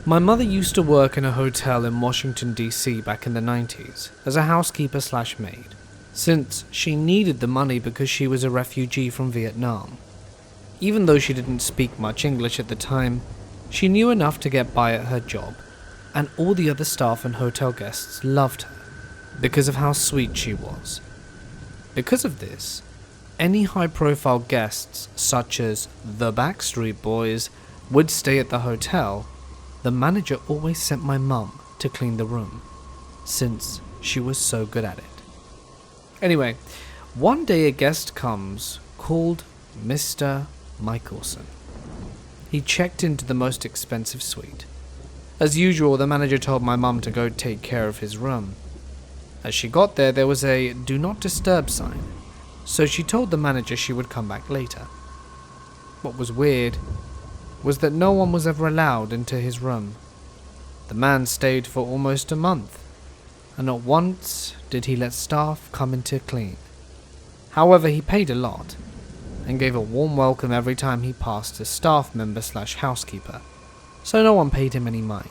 My mother used to work in a hotel in Washington, D.C. back in the 90s as a housekeeper/maid, since she needed the money because she was a refugee from Vietnam. Even though she didn't speak much English at the time, she knew enough to get by at her job, and all the other staff and hotel guests loved her because of how sweet she was. Because of this, any high-profile guests such as the Backstreet Boys would stay at the hotel. The manager always sent my mum to clean the room, since she was so good at it. Anyway, one day a guest comes called Mr. Michelson. He checked into the most expensive suite. As usual, the manager told my mum to go take care of his room. As she got there was a "Do Not Disturb" sign, so she told the manager she would come back later. What was weird was that no one was ever allowed into his room. The man stayed for almost a month, and not once did he let staff come in to clean. However, he paid a lot, and gave a warm welcome every time he passed as staff member/housekeeper, so no one paid him any mind.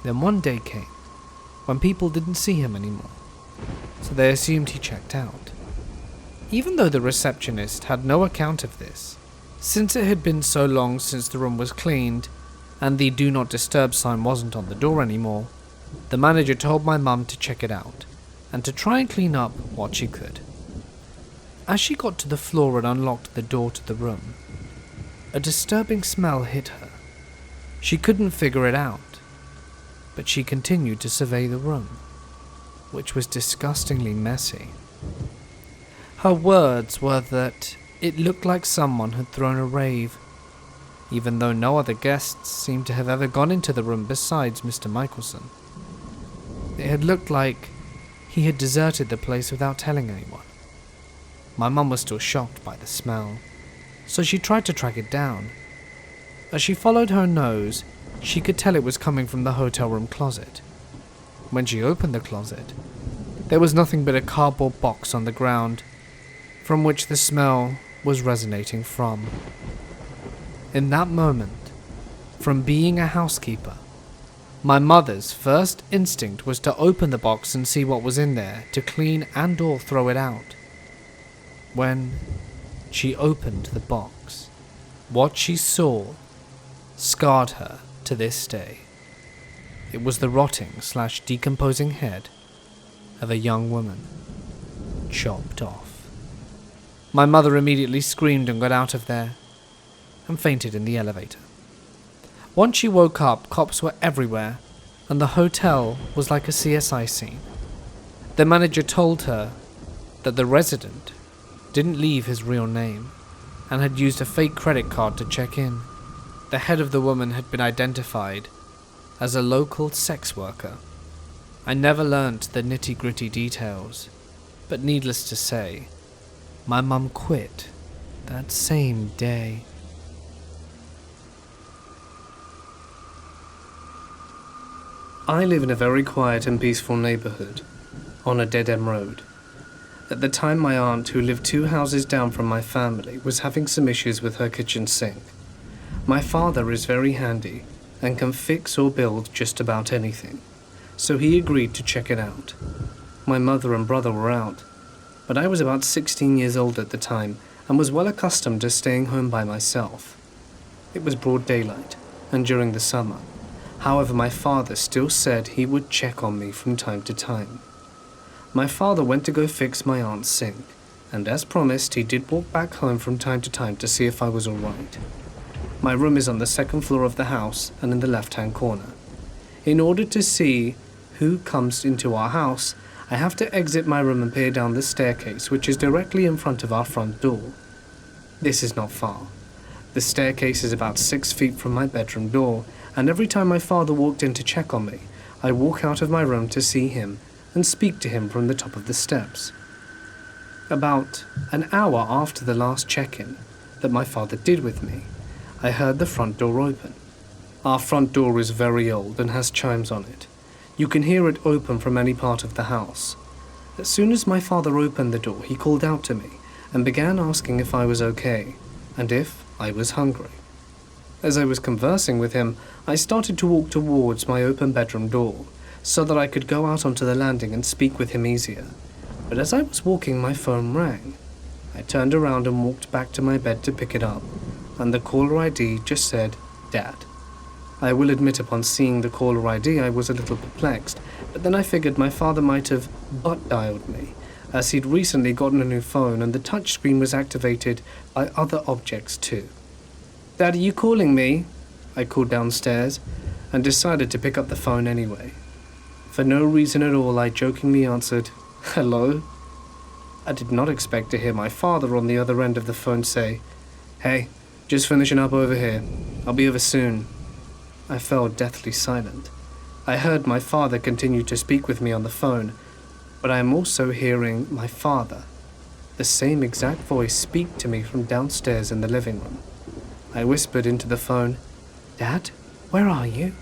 Then one day came, when people didn't see him anymore, so they assumed he checked out. Even though the receptionist had no account of this, since it had been so long since the room was cleaned, and the "Do Not Disturb" sign wasn't on the door anymore, the manager told my mum to check it out, and to try and clean up what she could. As she got to the floor and unlocked the door to the room, a disturbing smell hit her. She couldn't figure it out, but she continued to survey the room, which was disgustingly messy. Her words were that it looked like someone had thrown a rave, even though no other guests seemed to have ever gone into the room besides Mr. Michelson. It had looked like he had deserted the place without telling anyone. My mum was still shocked by the smell, so she tried to track it down. As she followed her nose, she could tell it was coming from the hotel room closet. When she opened the closet, there was nothing but a cardboard box on the ground, from which the smell was resonating from. In that moment, from being a housekeeper, my mother's first instinct was to open the box and see what was in there, to clean and/or throw it out. When she opened the box, what she saw scarred her to this day. It was the rotting/decomposing head of a young woman, chopped off. My mother immediately screamed and got out of there, and fainted in the elevator. Once she woke up, cops were everywhere, and the hotel was like a CSI scene. The manager told her that the resident didn't leave his real name, and had used a fake credit card to check in. The head of the woman had been identified as a local sex worker. I never learnt the nitty-gritty details, but needless to say, my mum quit that same day. I live in a very quiet and peaceful neighbourhood, on a dead-end road. At the time, my aunt, who lived 2 houses down from my family, was having some issues with her kitchen sink. My father is very handy, and can fix or build just about anything, so he agreed to check it out. My mother and brother were out, but I was about 16 years old at the time, and was well accustomed to staying home by myself. It was broad daylight, and during the summer. However, my father still said he would check on me from time to time. My father went to go fix my aunt's sink, and as promised, he did walk back home from time to time to see if I was alright. My room is on the 2nd floor of the house and in the left-hand corner. In order to see who comes into our house, I have to exit my room and peer down the staircase, which is directly in front of our front door. This is not far. The staircase is about 6 feet from my bedroom door, and every time my father walked in to check on me, I walk out of my room to see him and speak to him from the top of the steps. About an hour after the last check-in that my father did with me, I heard the front door open. Our front door is very old and has chimes on it. You can hear it open from any part of the house. As soon as my father opened the door, he called out to me and began asking if I was okay and if I was hungry. As I was conversing with him, I started to walk towards my open bedroom door, so that I could go out onto the landing and speak with him easier. But as I was walking, my phone rang. I turned around and walked back to my bed to pick it up, and the caller ID just said, Dad. I will admit upon seeing the caller ID I was a little perplexed, but then I figured my father might have butt-dialed me, as he'd recently gotten a new phone and the touchscreen was activated by other objects too. Dad, are you calling me? I called downstairs, and decided to pick up the phone anyway. For no reason at all, I jokingly answered, Hello? I did not expect to hear my father on the other end of the phone say, Hey, just finishing up over here. I'll be over soon. I fell deathly silent. I heard my father continue to speak with me on the phone, but I am also hearing my father, the same exact voice, speak to me from downstairs in the living room. I whispered into the phone, Dad, where are you?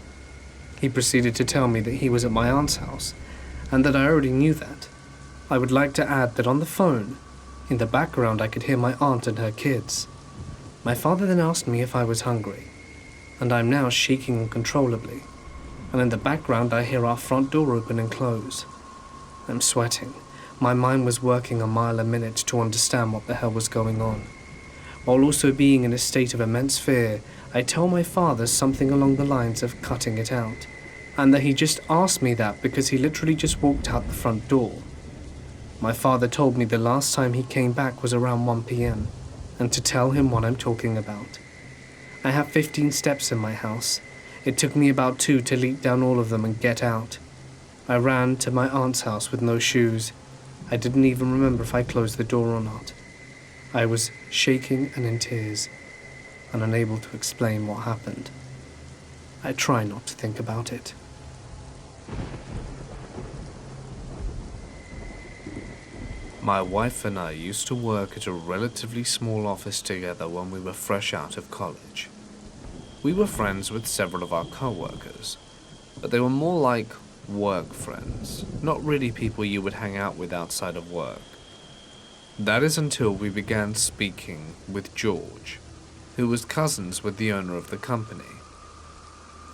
He proceeded to tell me that he was at my aunt's house, and that I already knew that. I would like to add that on the phone, in the background I could hear my aunt and her kids. My father then asked me if I was hungry, and I'm now shaking uncontrollably, and in the background I hear our front door open and close. I'm sweating. My mind was working a mile a minute to understand what the hell was going on. While also being in a state of immense fear, I tell my father something along the lines of cutting it out, and that he just asked me that because he literally just walked out the front door. My father told me the last time he came back was around 1 p.m, and to tell him what I'm talking about. I have 15 steps in my house. It took me about 2 to leap down all of them and get out. I ran to my aunt's house with no shoes. I didn't even remember if I closed the door or not. I was shaking and in tears, and unable to explain what happened. I try not to think about it. My wife and I used to work at a relatively small office together when we were fresh out of college. We were friends with several of our co-workers, but they were more like work friends, not really people you would hang out with outside of work. That is until we began speaking with George, who was cousins with the owner of the company.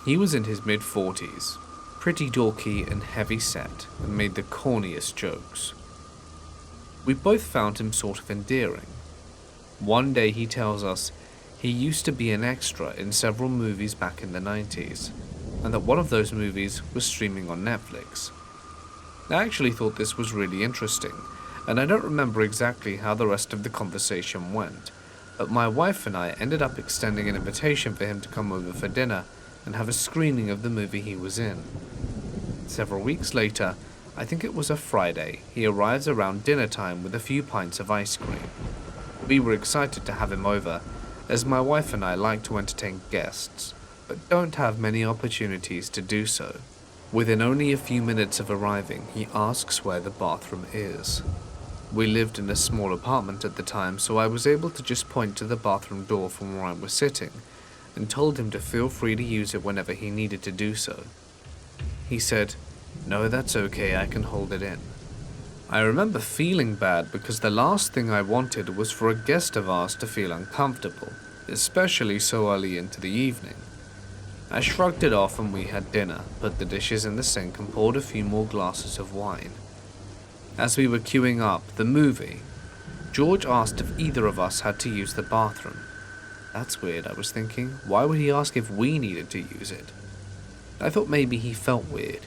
He was in his mid-40s, pretty dorky and heavy-set, and made the corniest jokes. We both found him sort of endearing. One day he tells us he used to be an extra in several movies back in the 90s, and that one of those movies was streaming on Netflix. I actually thought this was really interesting, and I don't remember exactly how the rest of the conversation went, but my wife and I ended up extending an invitation for him to come over for dinner and have a screening of the movie he was in. Several weeks later, I think it was a Friday, he arrives around dinner time with a few pints of ice cream. We were excited to have him over, as my wife and I like to entertain guests, but don't have many opportunities to do so. Within only a few minutes of arriving, he asks where the bathroom is. We lived in a small apartment at the time, so I was able to just point to the bathroom door from where I was sitting, and told him to feel free to use it whenever he needed to do so. He said, No, that's okay, I can hold it in. I remember feeling bad because the last thing I wanted was for a guest of ours to feel uncomfortable, especially so early into the evening. I shrugged it off and we had dinner, put the dishes in the sink and poured a few more glasses of wine. As we were queuing up the movie, George asked if either of us had to use the bathroom. That's weird, I was thinking. Why would he ask if we needed to use it? I thought maybe he felt weird,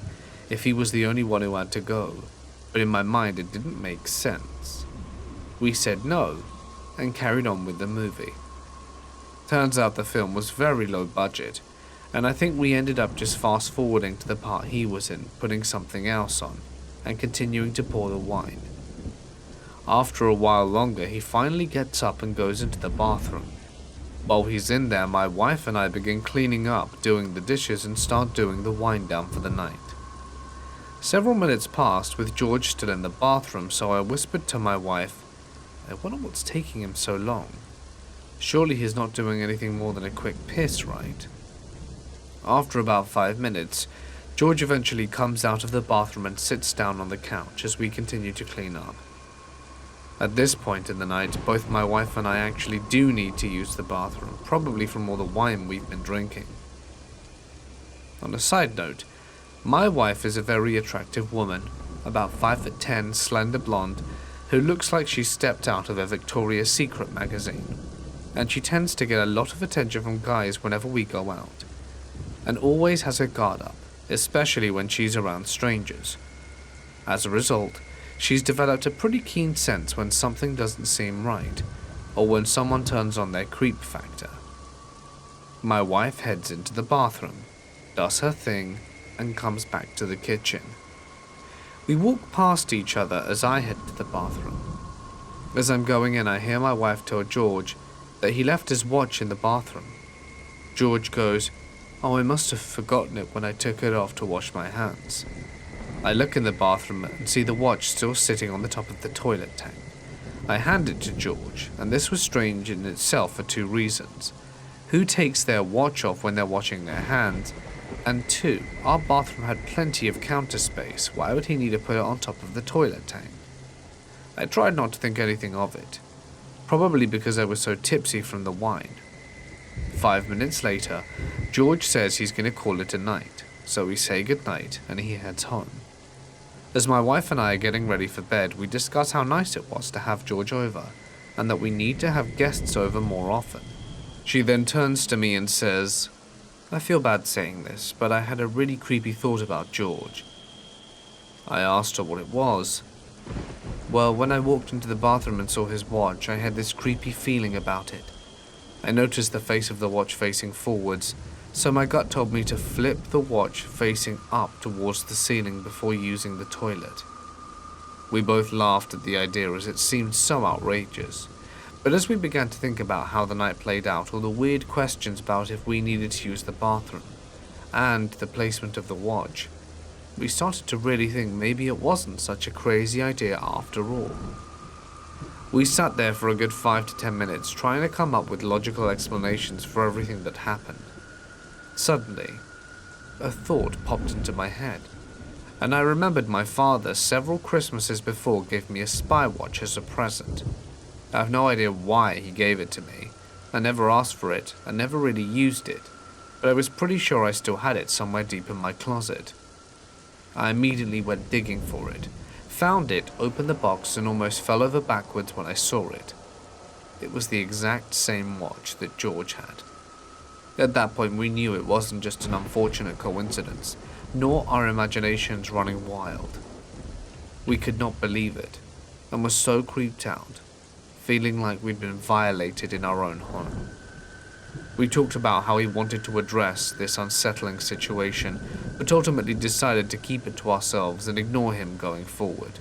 if he was the only one who had to go, but in my mind it didn't make sense. We said no, and carried on with the movie. Turns out the film was very low budget, and I think we ended up just fast forwarding to the part he was in, putting something else on, and continuing to pour the wine. After a while longer, he finally gets up and goes into the bathroom. While he's in there, my wife and I begin cleaning up, doing the dishes, and start doing the wind down for the night. Several minutes passed with George still in the bathroom, so I whispered to my wife, I wonder what's taking him so long. Surely he's not doing anything more than a quick piss, right? After about 5 minutes, George eventually comes out of the bathroom and sits down on the couch as we continue to clean up. At this point in the night, both my wife and I actually do need to use the bathroom, probably from all the wine we've been drinking. On a side note, my wife is a very attractive woman, about 5'10", slender blonde, who looks like she stepped out of a Victoria's Secret magazine, and she tends to get a lot of attention from guys whenever we go out, and always has her guard up, especially when she's around strangers. As a result, she's developed a pretty keen sense when something doesn't seem right, or when someone turns on their creep factor. My wife heads into the bathroom, does her thing, and comes back to the kitchen. We walk past each other as I head to the bathroom. As I'm going in, I hear my wife tell George that he left his watch in the bathroom. George goes, "Oh, I must have forgotten it when I took it off to wash my hands." I look in the bathroom and see the watch still sitting on the top of the toilet tank. I hand it to George, and this was strange in itself for two reasons. Who takes their watch off when they're washing their hands? And two, our bathroom had plenty of counter space. Why would he need to put it on top of the toilet tank? I tried not to think anything of it, probably because I was so tipsy from the wine. 5 minutes later, George says he's going to call it a night, so we say goodnight and he heads home. As my wife and I are getting ready for bed, we discuss how nice it was to have George over, and that we need to have guests over more often. She then turns to me and says, "I feel bad saying this, but I had a really creepy thought about George." I asked her what it was. "Well, when I walked into the bathroom and saw his watch, I had this creepy feeling about it. I noticed the face of the watch facing forwards, so my gut told me to flip the watch facing up towards the ceiling before using the toilet." We both laughed at the idea as it seemed so outrageous. But as we began to think about how the night played out, all the weird questions about if we needed to use the bathroom, and the placement of the watch, we started to really think maybe it wasn't such a crazy idea after all. We sat there for a good 5 to 10 minutes trying to come up with logical explanations for everything that happened. Suddenly, a thought popped into my head, and I remembered my father several Christmases before gave me a spy watch as a present. I have no idea why he gave it to me. I never asked for it, and never really used it, but I was pretty sure I still had it somewhere deep in my closet. I immediately went digging for it, found it, opened the box, and almost fell over backwards when I saw it. It was the exact same watch that George had. At that point we knew it wasn't just an unfortunate coincidence, nor our imaginations running wild. We could not believe it, and were so creeped out, feeling like we'd been violated in our own home. We talked about how we wanted to address this unsettling situation, but ultimately decided to keep it to ourselves and ignore him going forward,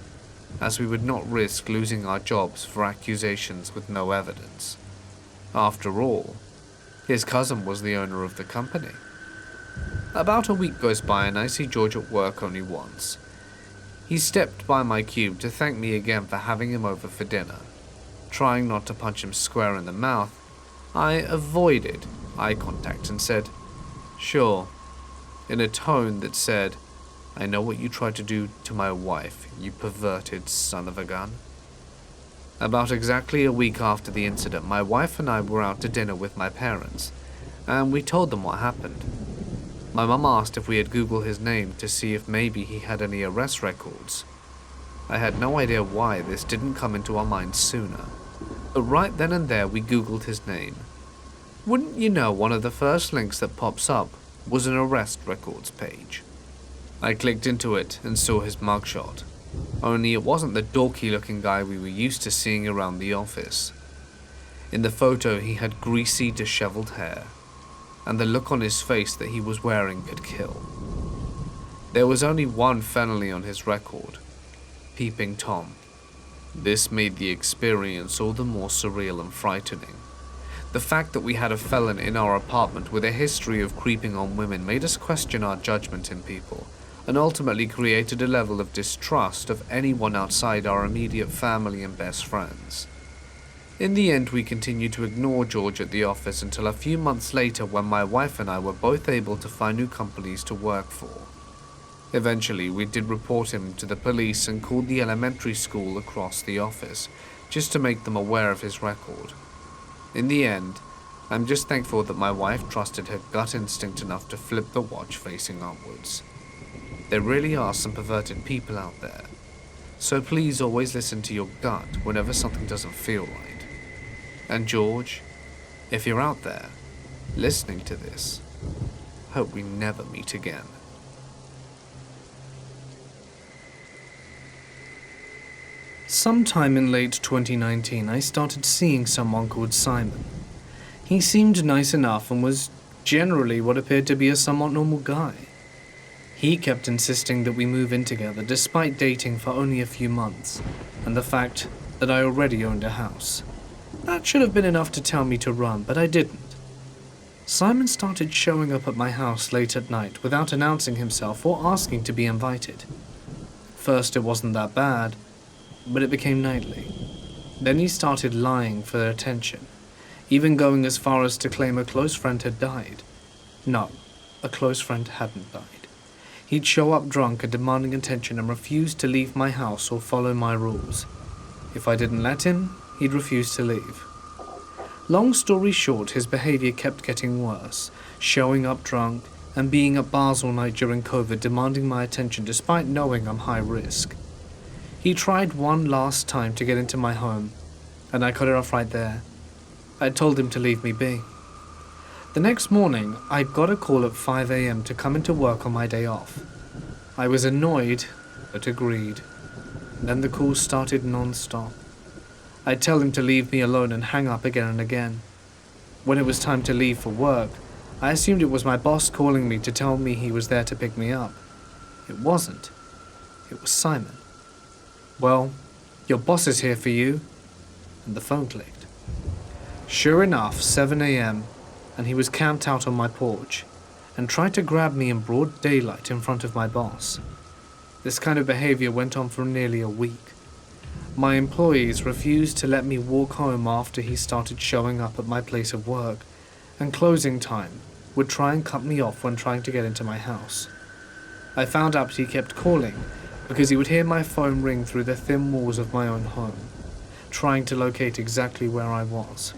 as we would not risk losing our jobs for accusations with no evidence. After all, his cousin was the owner of the company. About a week goes by and I see George at work only once. He stepped by my cube to thank me again for having him over for dinner. Trying not to punch him square in the mouth, I avoided eye contact and said, "Sure," in a tone that said, "I know what you tried to do to my wife, you perverted son of a gun." About exactly a week after the incident, my wife and I were out to dinner with my parents, and we told them what happened. My mum asked if we had Googled his name to see if maybe he had any arrest records. I had no idea why this didn't come into our minds sooner, but right then and there we Googled his name. Wouldn't you know, one of the first links that pops up was an arrest records page. I clicked into it and saw his mugshot, only it wasn't the dorky looking guy we were used to seeing around the office. In the photo he had greasy, disheveled hair, and the look on his face that he was wearing could kill. There was only one felony on his record, Peeping Tom. This made the experience all the more surreal and frightening. The fact that we had a felon in our apartment with a history of creeping on women made us question our judgment in people, and ultimately created a level of distrust of anyone outside our immediate family and best friends. In the end, we continued to ignore George at the office until a few months later, when my wife and I were both able to find new companies to work for. Eventually, we did report him to the police and called the elementary school across the office, just to make them aware of his record. In the end, I'm just thankful that my wife trusted her gut instinct enough to flip the watch facing upwards. There really are some perverted people out there, so please always listen to your gut whenever something doesn't feel right. And George, if you're out there, listening to this, hope we never meet again. Sometime in late 2019, I started seeing someone called Simon. He seemed nice enough and was generally what appeared to be a somewhat normal guy. He kept insisting that we move in together despite dating for only a few months, and the fact that I already owned a house. That should have been enough to tell me to run, but I didn't. Simon started showing up at my house late at night without announcing himself or asking to be invited. First it wasn't that bad, but it became nightly. Then he started lying for attention, even going as far as to claim a close friend had died. No, a close friend hadn't died. He'd show up drunk and demanding attention and refuse to leave my house or follow my rules. If I didn't let him, he'd refuse to leave. Long story short, his behavior kept getting worse, showing up drunk and being at bars all night during COVID, demanding my attention despite knowing I'm high risk. He tried one last time to get into my home, and I cut it off right there. I told him to leave me be. The next morning, I got a call at 5 a.m. to come into work on my day off. I was annoyed, but agreed. Then the calls started non-stop. I'd tell him to leave me alone and hang up again and again. When it was time to leave for work, I assumed it was my boss calling me to tell me he was there to pick me up. It wasn't. It was Simon. "Well, your boss is here for you." And the phone clicked. Sure enough, 7 a.m., and he was camped out on my porch and tried to grab me in broad daylight in front of my boss. This kind of behavior went on for nearly a week. My employees refused to let me walk home after he started showing up at my place of work, and closing time would try and cut me off when trying to get into my house. I found out he kept calling because he would hear my phone ring through the thin walls of my own home, trying to locate exactly where I was.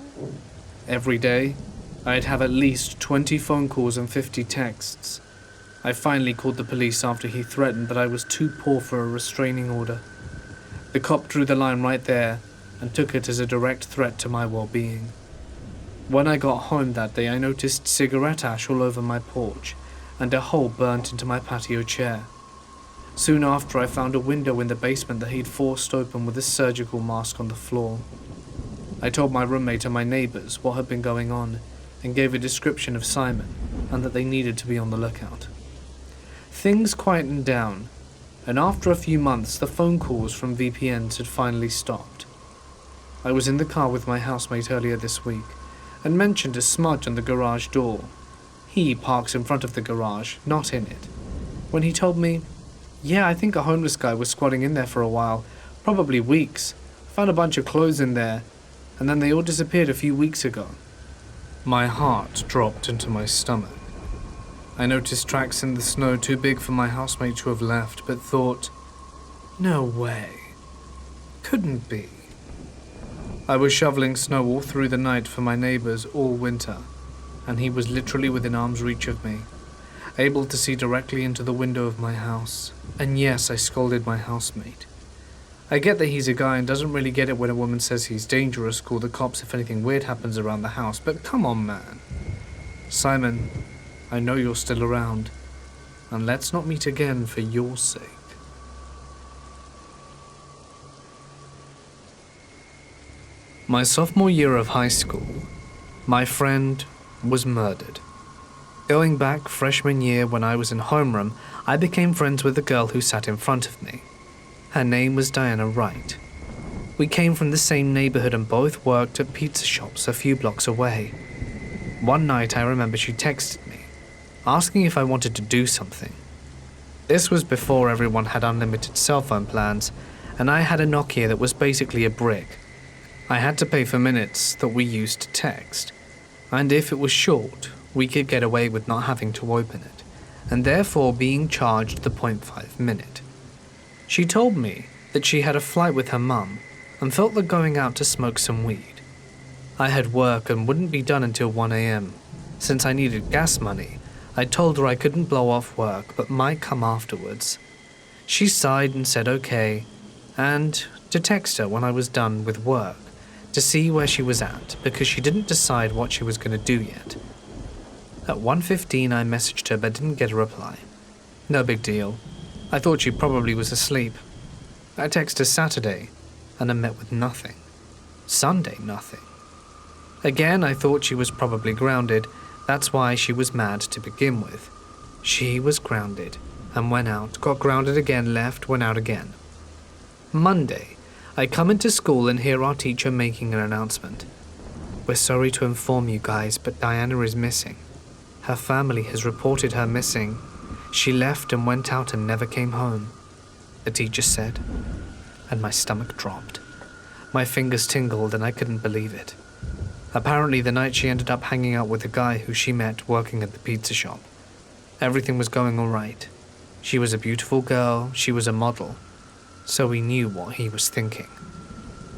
Every day, I'd have at least 20 phone calls and 50 texts. I finally called the police after he threatened, but I was too poor for a restraining order. The cop drew the line right there and took it as a direct threat to my well-being. When I got home that day, I noticed cigarette ash all over my porch and a hole burnt into my patio chair. Soon after, I found a window in the basement that he'd forced open with a surgical mask on the floor. I told my roommate and my neighbors what had been going on and gave a description of Simon and that they needed to be on the lookout. Things quietened down, and after a few months, the phone calls from VPNs had finally stopped. I was in the car with my housemate earlier this week and mentioned a smudge on the garage door. He parks in front of the garage, not in it, when he told me, "Yeah, I think a homeless guy was squatting in there for a while, probably weeks. Found a bunch of clothes in there, and then they all disappeared a few weeks ago." My heart dropped into my stomach. I noticed tracks in the snow too big for my housemate to have left, but thought, no way. Couldn't be. I was shoveling snow all through the night for my neighbors all winter, and he was literally within arm's reach of me, able to see directly into the window of my house. And yes, I scolded my housemate. I get that he's a guy and doesn't really get it when a woman says he's dangerous, call the cops if anything weird happens around the house, but come on, man. Simon, I know you're still around, and let's not meet again for your sake. My sophomore year of high school, my friend was murdered. Going back freshman year when I was in homeroom, I became friends with the girl who sat in front of me. Her name was Diana Wright. We came from the same neighborhood and both worked at pizza shops a few blocks away. One night I remember she texted me, asking if I wanted to do something. This was before everyone had unlimited cell phone plans, and I had a Nokia that was basically a brick. I had to pay for minutes that we used to text, and if it was short, we could get away with not having to open it, and therefore being charged the 0.5 minute. She told me that she had a flight with her mum, and felt like going out to smoke some weed. I had work and wouldn't be done until 1 a.m. Since I needed gas money, I told her I couldn't blow off work but might come afterwards. She sighed and said okay, and to text her when I was done with work to see where she was at because she didn't decide what she was going to do yet. At 1:15 I messaged her but didn't get a reply. No big deal. I thought she probably was asleep. I texted her Saturday and I met with nothing. Sunday, nothing. Again, I thought she was probably grounded. That's why she was mad to begin with. She was grounded and went out, got grounded again, left, went out again. Monday, I come into school and hear our teacher making an announcement. We're sorry to inform you guys, but Diana is missing. Her family has reported her missing. She left and went out and never came home, the teacher said, and my stomach dropped. My fingers tingled and I couldn't believe it. Apparently the night she ended up hanging out with a guy who she met working at the pizza shop. Everything was going all right. She was a beautiful girl, she was a model, so we knew what he was thinking.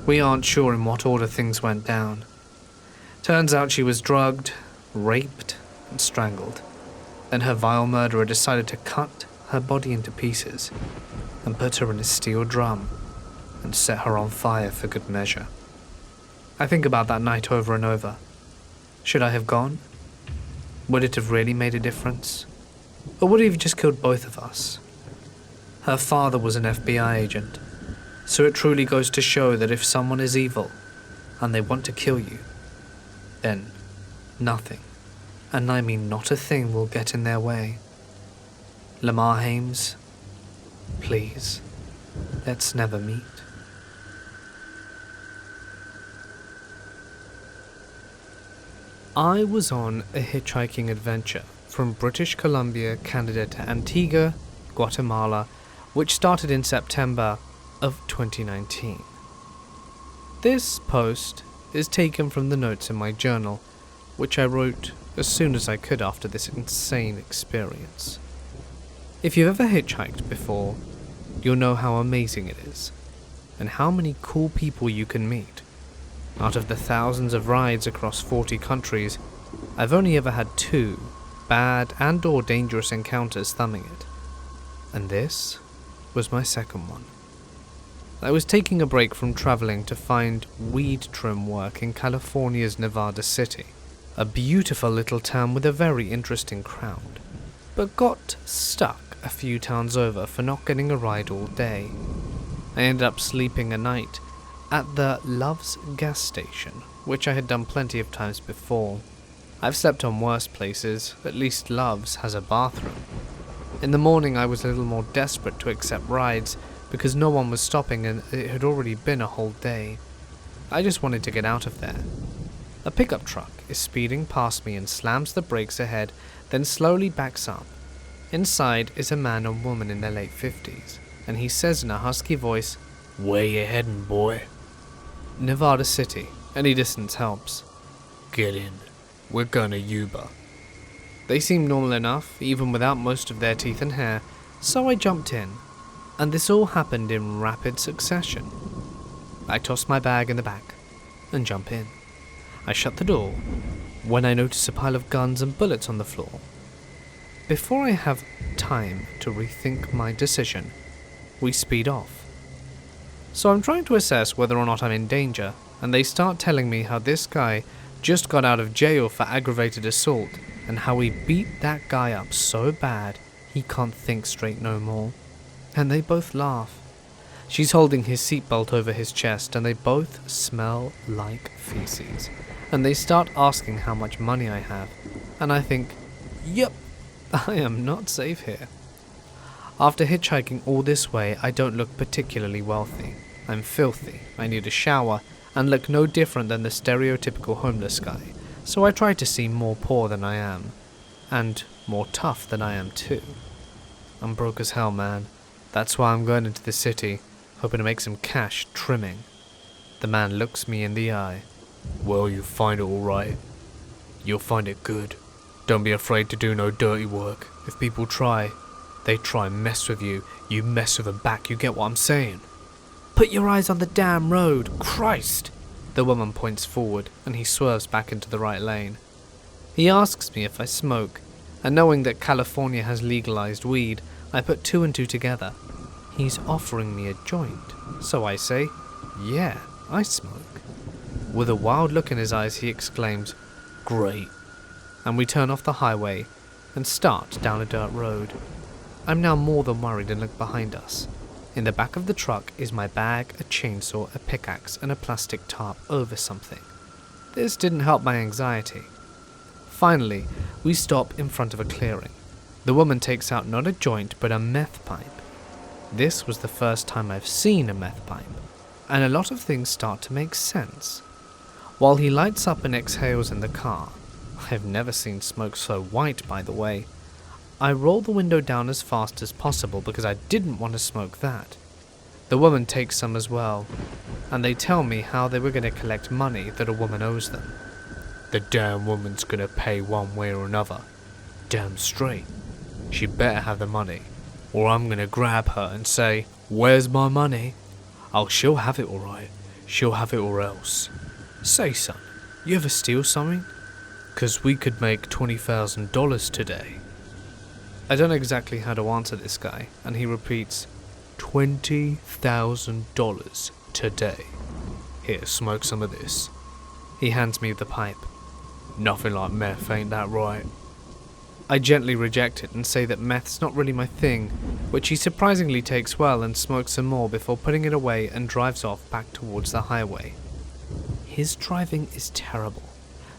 We aren't sure in what order things went down. Turns out she was drugged, raped, and strangled. Then her vile murderer decided to cut her body into pieces and put her in a steel drum and set her on fire for good measure. I think about that night over and over. Should I have gone? Would it have really made a difference? Or would he have just killed both of us? Her father was an FBI agent, so it truly goes to show that if someone is evil and they want to kill you, then nothing, and I mean not a thing, will get in their way. Lamar Hames, please, let's never meet. I was on a hitchhiking adventure from British Columbia, Canada to Antigua, Guatemala, which started in September of 2019. This post is taken from the notes in my journal, which I wrote as soon as I could after this insane experience. If you've ever hitchhiked before, you'll know how amazing it is, and how many cool people you can meet. Out of the thousands of rides across 40 countries, I've only ever had 2 bad and/or dangerous encounters thumbing it. And this was my second one. I was taking a break from traveling to find weed trim work in California's Nevada City, a beautiful little town with a very interesting crowd, but got stuck a few towns over for not getting a ride all day. I ended up sleeping a night at the Love's gas station, which I had done plenty of times before. I've slept on worse places, at least Love's has a bathroom. In the morning I was a little more desperate to accept rides because no one was stopping and it had already been a whole day. I just wanted to get out of there. A pickup truck is speeding past me and slams the brakes ahead, then slowly backs up. Inside is a man and woman in their late 50s, and he says in a husky voice, "Where you heading, boy?" Nevada City. Any distance helps. "Get in. We're gonna Yuba." They seemed normal enough, even without most of their teeth and hair, so I jumped in, and this all happened in rapid succession. I toss my bag in the back and jump in. I shut the door when I notice a pile of guns and bullets on the floor. Before I have time to rethink my decision, we speed off. So I'm trying to assess whether or not I'm in danger, and they start telling me how this guy just got out of jail for aggravated assault, and how he beat that guy up so bad he can't think straight no more. And they both laugh. She's holding his seatbelt over his chest, and they both smell like feces. And they start asking how much money I have, and I think, yep, I am not safe here. After hitchhiking all this way, I don't look particularly wealthy. I'm filthy, I need a shower, and look no different than the stereotypical homeless guy, so I try to seem more poor than I am, and more tough than I am too. I'm broke as hell, man. That's why I'm going into the city, hoping to make some cash trimming. The man looks me in the eye. "Well, you find it all right. You'll find it good. Don't be afraid to do no dirty work. If people try, they try and mess with you. You mess with them back, you get what I'm saying?" Put your eyes on the damn road, Christ! The woman points forward and he swerves back into the right lane. He asks me if I smoke, and knowing that California has legalized weed, I put two and two together. He's offering me a joint, so I say, yeah, I smoke. With a wild look in his eyes, he exclaims, great, and we turn off the highway and start down a dirt road. I'm now more than worried and look behind us. In the back of the truck is my bag, a chainsaw, a pickaxe, and a plastic tarp over something. This didn't help my anxiety. Finally, we stop in front of a clearing. The woman takes out not a joint, but a meth pipe. This was the first time I've seen a meth pipe, and a lot of things start to make sense. While he lights up and exhales in the car, I've never seen smoke so white, by the way, I roll the window down as fast as possible because I didn't want to smoke that. The woman takes some as well, and they tell me how they were going to collect money that a woman owes them. The damn woman's going to pay one way or another. Damn straight. She better have the money, or I'm going to grab her and say, where's my money? Oh, she'll have it alright. She'll have it or else. Say, son, you ever steal something? 'Cause we could make $20,000 today. I don't know exactly how to answer this guy, and he repeats, $20,000 today. Here, smoke some of this. He hands me the pipe. Nothing like meth, ain't that right? I gently reject it and say that meth's not really my thing, which he surprisingly takes well and smokes some more before putting it away and drives off back towards the highway. His driving is terrible.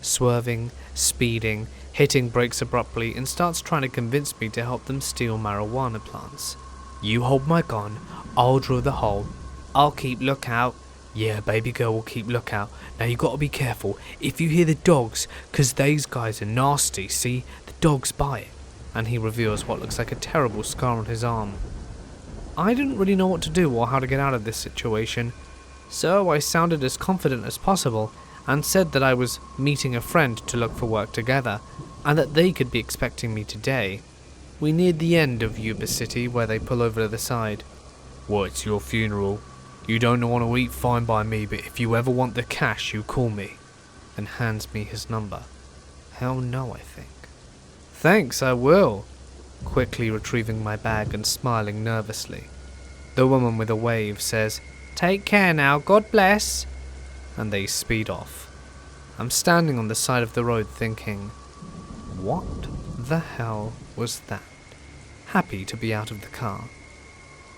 Swerving, speeding, hitting brakes abruptly, and starts trying to convince me to help them steal marijuana plants. You hold my gun, I'll drill the hole, I'll keep lookout. Yeah, baby girl will keep lookout. Now you gotta be careful if you hear the dogs, 'cause these guys are nasty, see? The dogs bite. And he reveals what looks like a terrible scar on his arm. I didn't really know what to do or how to get out of this situation, so I sounded as confident as possible and said that I was meeting a friend to look for work together, and that they could be expecting me today. We neared the end of Yuba City where they pull over to the side. Well, it's your funeral. You don't want to eat, fine by me, but if you ever want the cash, you call me. And hands me his number. Hell no, I think. Thanks, I will. Quickly retrieving my bag and smiling nervously. The woman with a wave says, Take care now, God bless. And they speed off. I'm standing on the side of the road thinking, what the hell was that? Happy to be out of the car.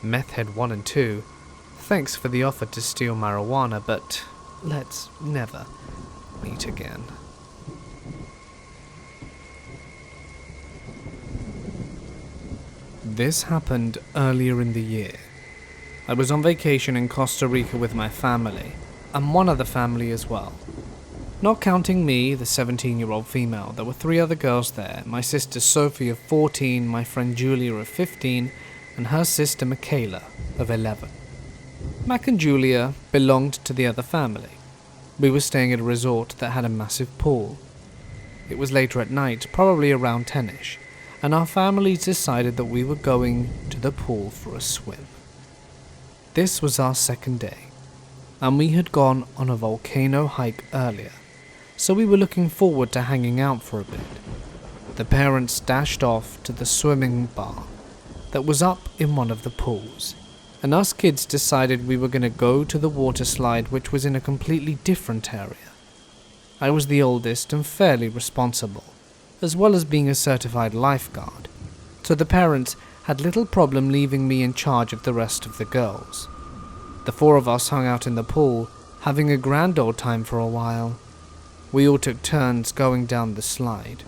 Meth head 1 and 2, thanks for the offer to steal marijuana, but let's never meet again. This happened earlier in the year. I was on vacation in Costa Rica with my family, and one other family as well. Not counting me, the 17-year-old female, there were 3 other girls there, my sister Sophie of 14, my friend Julia of 15, and her sister Michaela of 11. Mac and Julia belonged to the other family. We were staying at a resort that had a massive pool. It was later at night, probably around 10ish, and our families decided that we were going to the pool for a swim. This was our second day, and we had gone on a volcano hike earlier, so we were looking forward to hanging out for a bit. The parents dashed off to the swimming bar that was up in one of the pools, and us kids decided we were going to go to the water slide, which was in a completely different area. I was the oldest and fairly responsible, as well as being a certified lifeguard, so the parents had little problem leaving me in charge of the rest of the girls. The 4 of us hung out in the pool, having a grand old time for a while. We all took turns going down the slide.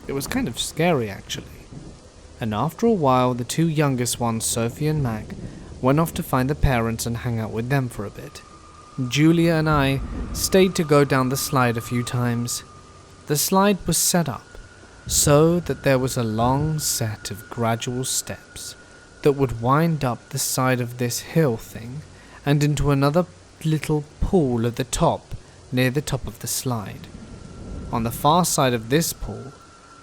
It was kind of scary, actually. And after a while, the 2 youngest ones, Sophie and Mac, went off to find the parents and hang out with them for a bit. Julia and I stayed to go down the slide a few times. The slide was set up so that there was a long set of gradual steps that would wind up the side of this hill thing and into another little pool at the top, near the top of the slide. On the far side of this pool,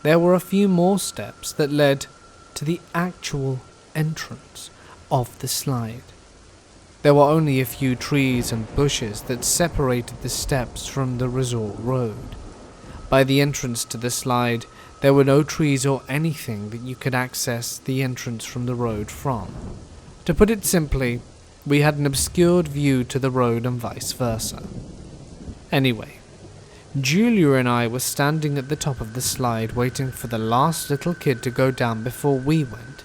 there were a few more steps that led to the actual entrance of the slide. There were only a few trees and bushes that separated the steps from the resort road. By the entrance to the slide, there were no trees or anything that you could access the entrance from the road from. To put it simply, we had an obscured view to the road and vice versa. Anyway, Julia and I were standing at the top of the slide waiting for the last little kid to go down before we went.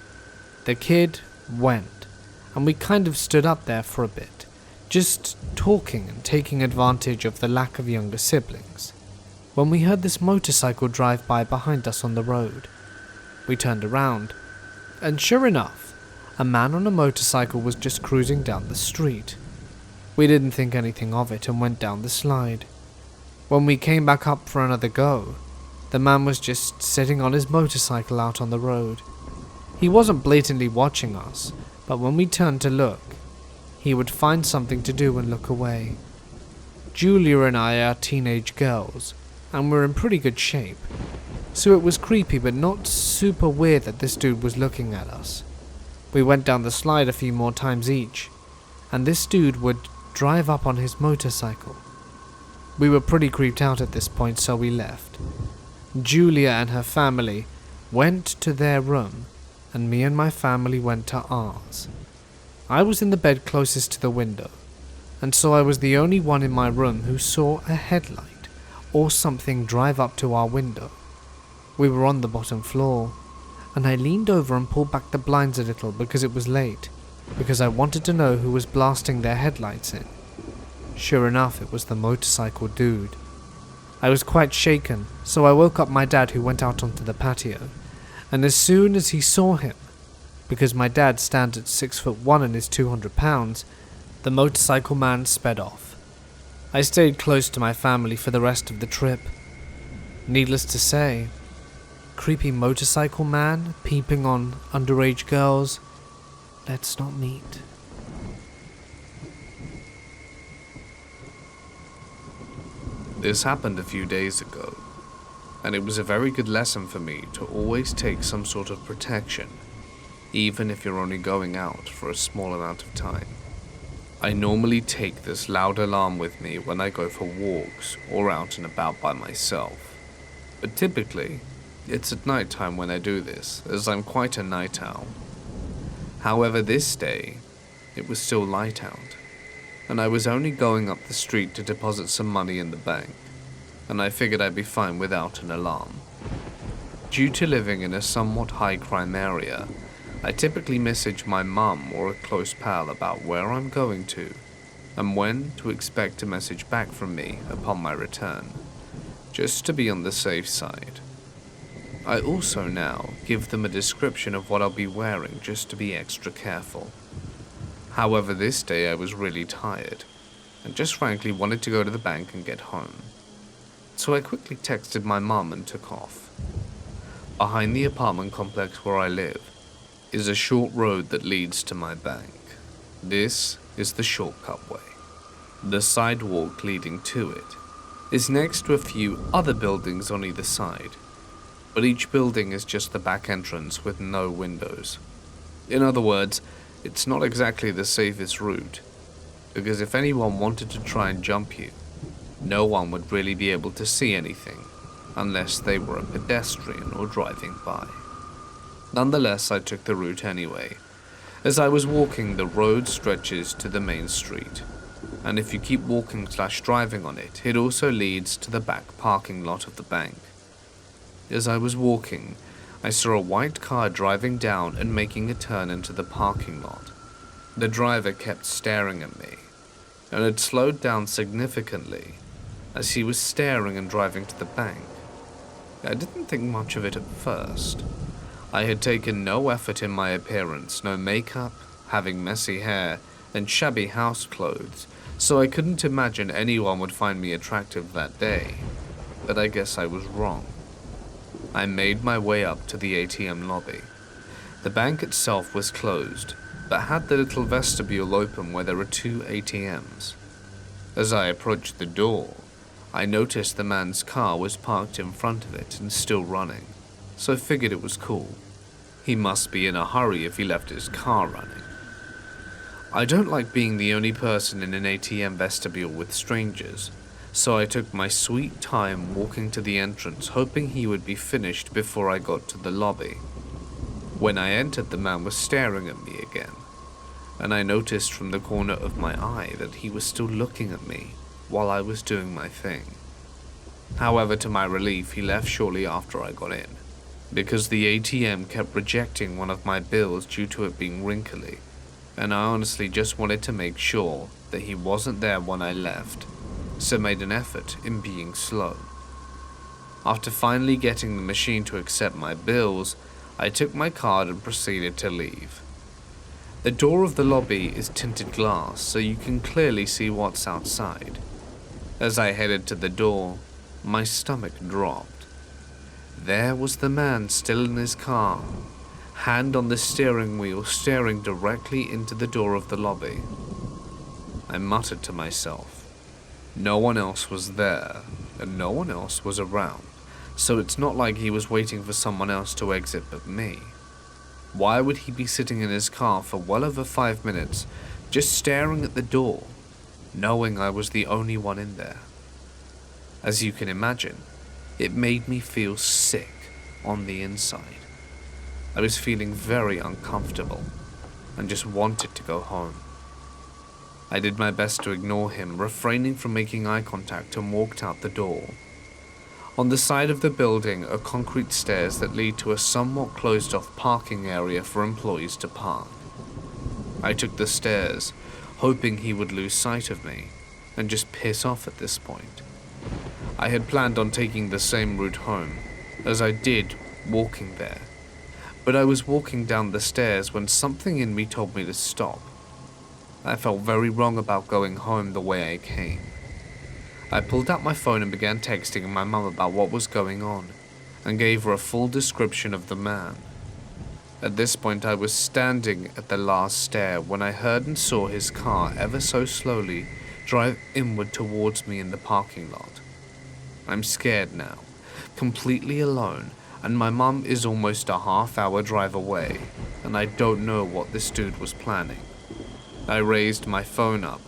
The kid went, and we kind of stood up there for a bit, just talking and taking advantage of the lack of younger siblings, when we heard this motorcycle drive by behind us on the road. We turned around, and sure enough, a man on a motorcycle was just cruising down the street. We didn't think anything of it and went down the slide. When we came back up for another go, the man was just sitting on his motorcycle out on the road. He wasn't blatantly watching us, but when we turned to look, he would find something to do and look away. Julia and I are teenage girls, and we're in pretty good shape, so it was creepy but not super weird that this dude was looking at us. We went down the slide a few more times each, and this dude would drive up on his motorcycle. We were pretty creeped out at this point, so we left. Julia and her family went to their room, and me and my family went to ours. I was in the bed closest to the window, and so I was the only one in my room who saw a headlight or something drive up to our window. We were on the bottom floor, and I leaned over and pulled back the blinds a little because it was late, because I wanted to know who was blasting their headlights in. Sure enough, it was the motorcycle dude. I was quite shaken, so I woke up my dad, who went out onto the patio, and as soon as he saw him, because my dad stands at 6'1" and is 200 pounds, the motorcycle man sped off. I stayed close to my family for the rest of the trip. Needless to say, creepy motorcycle man peeping on underage girls, let's not meet. This happened a few days ago, and it was a very good lesson for me to always take some sort of protection, even if you're only going out for a small amount of time. I normally take this loud alarm with me when I go for walks or out and about by myself, but typically, it's at night time when I do this, as I'm quite a night owl. However, this day, it was still light out, and I was only going up the street to deposit some money in the bank, and I figured I'd be fine without an alarm. Due to living in a somewhat high crime area, I typically message my mum or a close pal about where I'm going to, and when to expect a message back from me upon my return, just to be on the safe side. I also now give them a description of what I'll be wearing just to be extra careful. However, this day I was really tired, and just frankly wanted to go to the bank and get home. So I quickly texted my mum and took off. Behind the apartment complex where I live is a short road that leads to my bank. This is the shortcut way. The sidewalk leading to it is next to a few other buildings on either side, but each building is just the back entrance with no windows. In other words, it's not exactly the safest route, because if anyone wanted to try and jump you, no one would really be able to see anything unless they were a pedestrian or driving by. Nonetheless, I took the route anyway. As I was walking, the road stretches to the main street, and if you keep walking/driving on it, it also leads to the back parking lot of the bank. As I was walking, I saw a white car driving down and making a turn into the parking lot. The driver kept staring at me, and had slowed down significantly as he was staring and driving to the bank. I didn't think much of it at first. I had taken no effort in my appearance, no makeup, having messy hair, and shabby house clothes, so I couldn't imagine anyone would find me attractive that day. But I guess I was wrong. I made my way up to the ATM lobby. The bank itself was closed, but had the little vestibule open where there are 2 ATMs. As I approached the door, I noticed the man's car was parked in front of it and still running, so I figured it was cool. He must be in a hurry if he left his car running. I don't like being the only person in an ATM vestibule with strangers, so I took my sweet time walking to the entrance, hoping he would be finished before I got to the lobby. When I entered, the man was staring at me again, and I noticed from the corner of my eye that he was still looking at me while I was doing my thing. However, to my relief, he left shortly after I got in, because the ATM kept rejecting one of my bills due to it being wrinkly, and I honestly just wanted to make sure that he wasn't there when I left, so made an effort in being slow. After finally getting the machine to accept my bills, I took my card and proceeded to leave. The door of the lobby is tinted glass, so you can clearly see what's outside. As I headed to the door, my stomach dropped. There was the man still in his car, hand on the steering wheel, staring directly into the door of the lobby. I muttered to myself, no one else was there, and no one else was around, so it's not like he was waiting for someone else to exit but me. Why would he be sitting in his car for well over 5 minutes, just staring at the door, knowing I was the only one in there? As you can imagine, it made me feel sick on the inside. I was feeling very uncomfortable and just wanted to go home. I did my best to ignore him, refraining from making eye contact, and walked out the door. On the side of the building are concrete stairs that lead to a somewhat closed-off parking area for employees to park. I took the stairs, hoping he would lose sight of me and just piss off at this point. I had planned on taking the same route home, as I did walking there, but I was walking down the stairs when something in me told me to stop. I felt very wrong about going home the way I came. I pulled out my phone and began texting my mum about what was going on, and gave her a full description of the man. At this point, I was standing at the last stair when I heard and saw his car ever so slowly drive inward towards me in the parking lot. I'm scared now, completely alone, and my mum is almost a half-hour drive away, and I don't know what this dude was planning. I raised my phone up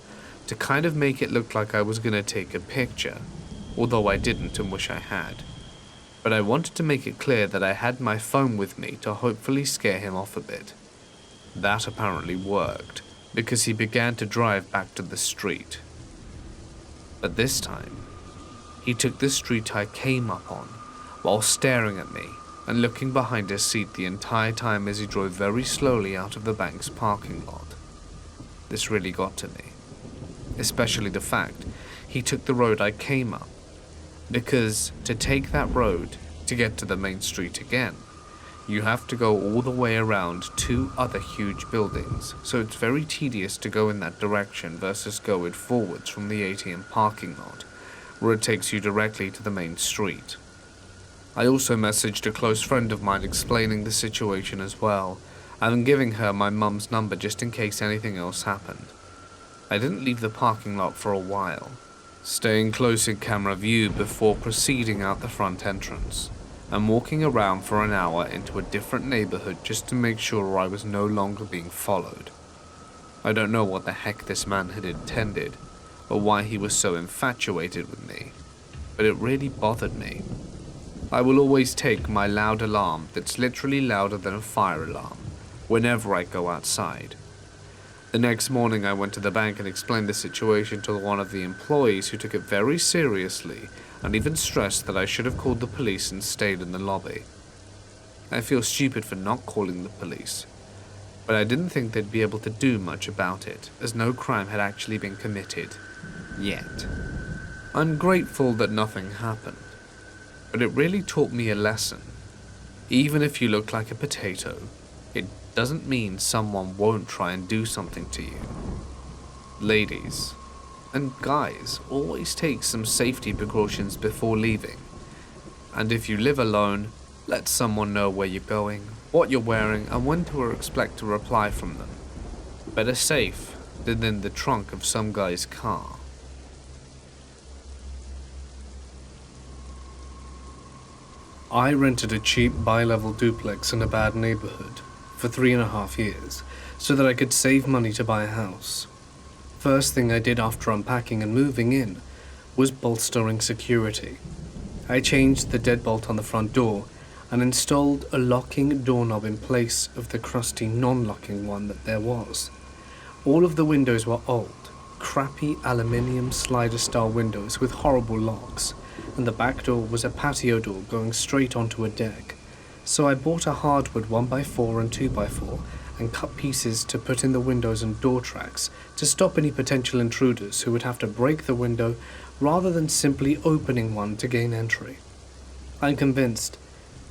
to kind of make it look like I was going to take a picture, although I didn't and wish I had. But I wanted to make it clear that I had my phone with me to hopefully scare him off a bit. That apparently worked, because he began to drive back to the street. But this time, he took the street I came up on, while staring at me and looking behind his seat the entire time as he drove very slowly out of the bank's parking lot. This really got to me, especially the fact he took the road I came up, because to take that road to get to the main street again, you have to go all the way around 2 other huge buildings, so it's very tedious to go in that direction versus going forwards from the ATM parking lot, where it takes you directly to the main street. I also messaged a close friend of mine explaining the situation as well, and giving her my mum's number just in case anything else happened. I didn't leave the parking lot for a while, staying close in camera view before proceeding out the front entrance, and walking around for an hour into a different neighborhood just to make sure I was no longer being followed. I don't know what the heck this man had intended, or why he was so infatuated with me, but it really bothered me. I will always take my loud alarm that's literally louder than a fire alarm whenever I go outside. The next morning I went to the bank and explained the situation to one of the employees, who took it very seriously and even stressed that I should have called the police and stayed in the lobby. I feel stupid for not calling the police, but I didn't think they'd be able to do much about it, as no crime had actually been committed. Yet. I'm grateful that nothing happened, but it really taught me a lesson. Even if you look like a potato, it doesn't mean someone won't try and do something to you. Ladies and guys, always take some safety precautions before leaving. And if you live alone, let someone know where you're going, what you're wearing, and when to expect a reply from them. Better safe than in the trunk of some guy's car. I rented a cheap bi-level duplex in a bad neighborhood, for 3.5 years so that I could save money to buy a house. First thing I did after unpacking and moving in was bolstering security. I changed the deadbolt on the front door and installed a locking doorknob in place of the crusty non-locking one that there was. All of the windows were old, crappy aluminium slider-style windows with horrible locks, and the back door was a patio door going straight onto a deck. So I bought a hardwood 1x4 and 2x4 and cut pieces to put in the windows and door tracks to stop any potential intruders who would have to break the window rather than simply opening one to gain entry. I'm convinced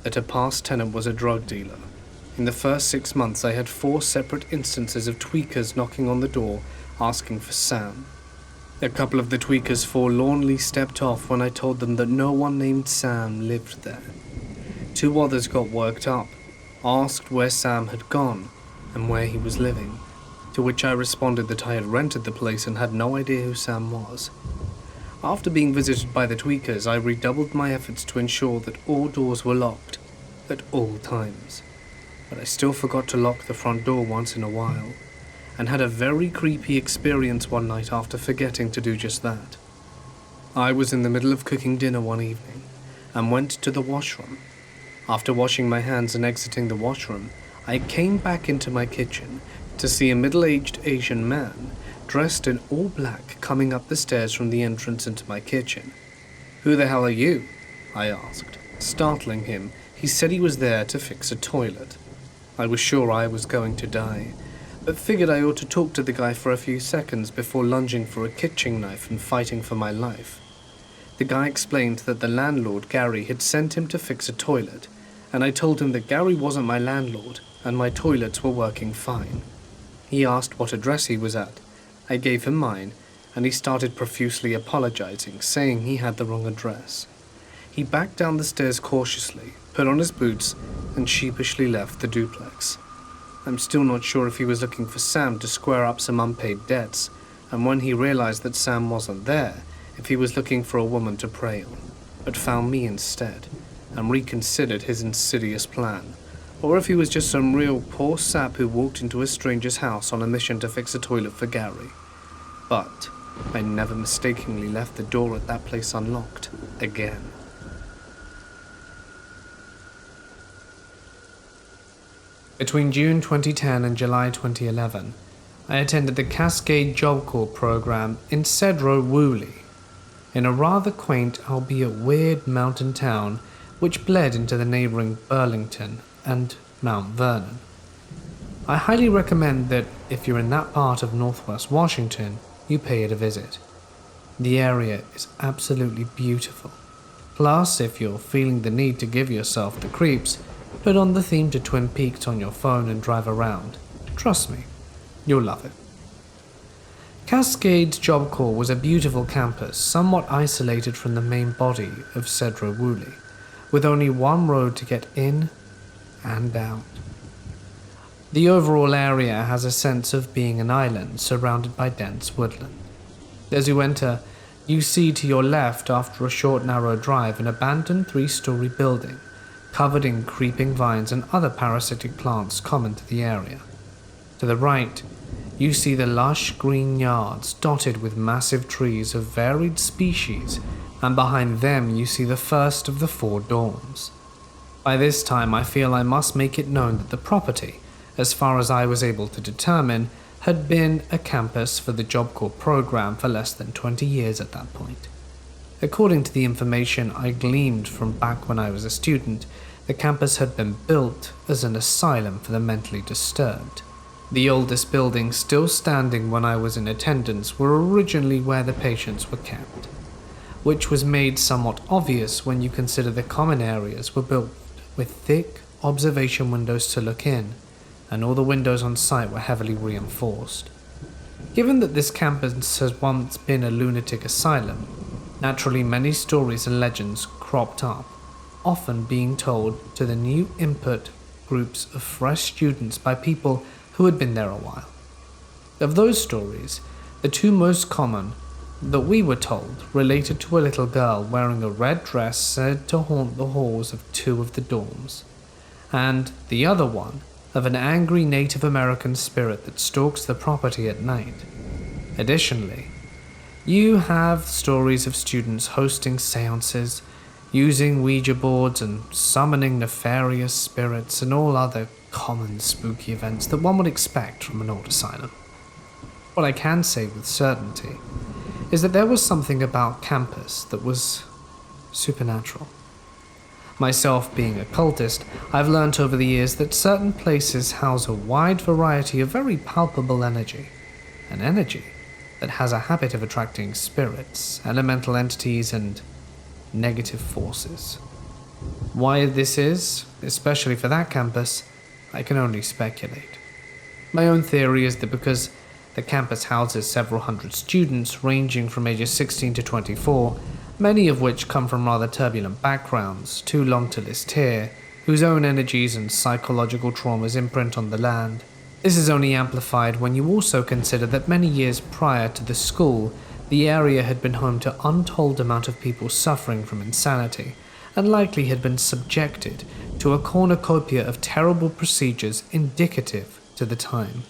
that a past tenant was a drug dealer. In the first 6 months, I had 4 separate instances of tweakers knocking on the door asking for Sam. A couple of the tweakers forlornly stepped off when I told them that no one named Sam lived there. 2 others got worked up, asked where Sam had gone and where he was living, to which I responded that I had rented the place and had no idea who Sam was. After being visited by the tweakers, I redoubled my efforts to ensure that all doors were locked at all times. But I still forgot to lock the front door once in a while, and had a very creepy experience one night after forgetting to do just that. I was in the middle of cooking dinner one evening, and went to the washroom. After washing my hands and exiting the washroom, I came back into my kitchen to see a middle-aged Asian man dressed in all black coming up the stairs from the entrance into my kitchen. "Who the hell are you?" I asked. Startling him, he said he was there to fix a toilet. I was sure I was going to die, but figured I ought to talk to the guy for a few seconds before lunging for a kitchen knife and fighting for my life. The guy explained that the landlord, Gary, had sent him to fix a toilet, and I told him that Gary wasn't my landlord and my toilets were working fine. He asked what address he was at. I gave him mine, and he started profusely apologizing, saying he had the wrong address. He backed down the stairs cautiously, put on his boots, and sheepishly left the duplex. I'm still not sure if he was looking for Sam to square up some unpaid debts, and when he realized that Sam wasn't there, if he was looking for a woman to prey on, but found me instead, and reconsidered his insidious plan, or if he was just some real poor sap who walked into a stranger's house on a mission to fix a toilet for Gary. But I never mistakenly left the door at that place unlocked again. Between June 2010 and July 2011, I attended the Cascade Job Corps program in Cedro Woolley, in a rather quaint albeit weird mountain town which bled into the neighbouring Burlington and Mount Vernon. I highly recommend that if you're in that part of Northwest Washington, you pay it a visit. The area is absolutely beautiful. Plus, if you're feeling the need to give yourself the creeps, put on the theme to Twin Peaks on your phone and drive around. Trust me, you'll love it. Cascade's Job Corps was a beautiful campus, somewhat isolated from the main body of Cedro Woolley, with only one road to get in and out. The overall area has a sense of being an island surrounded by dense woodland. As you enter, you see to your left, after a short narrow drive, an abandoned 3-story building covered in creeping vines and other parasitic plants common to the area. To the right, you see the lush green yards dotted with massive trees of varied species, and behind them you see the first of the 4 dorms. By this time, I feel I must make it known that the property, as far as I was able to determine, had been a campus for the Job Corps program for less than 20 years at that point. According to the information I gleaned from back when I was a student, the campus had been built as an asylum for the mentally disturbed. The oldest buildings still standing when I was in attendance were originally where the patients were kept, which was made somewhat obvious when you consider the common areas were built with thick observation windows to look in, and all the windows on site were heavily reinforced. Given that this campus has once been a lunatic asylum, naturally many stories and legends cropped up, often being told to the new input groups of fresh students by people who had been there a while. Of those stories, the 2 most common that we were told related to a little girl wearing a red dress said to haunt the halls of 2 of the dorms, and the other one of an angry Native American spirit that stalks the property at night. Additionally, you have stories of students hosting seances, using Ouija boards and summoning nefarious spirits and all other common spooky events that one would expect from an old asylum. What I can say with certainty is that there was something about campus that was supernatural. Myself being a cultist, I've learnt over the years that certain places house a wide variety of very palpable energy, an energy that has a habit of attracting spirits, elemental entities, and negative forces. Why this is, especially for that campus, I can only speculate. My own theory is that because the campus houses several hundred students ranging from ages 16 to 24, many of which come from rather turbulent backgrounds, too long to list here, whose own energies and psychological traumas imprint on the land. This is only amplified when you also consider that many years prior to the school, the area had been home to untold amount of people suffering from insanity, and likely had been subjected to a cornucopia of terrible procedures indicative to the time.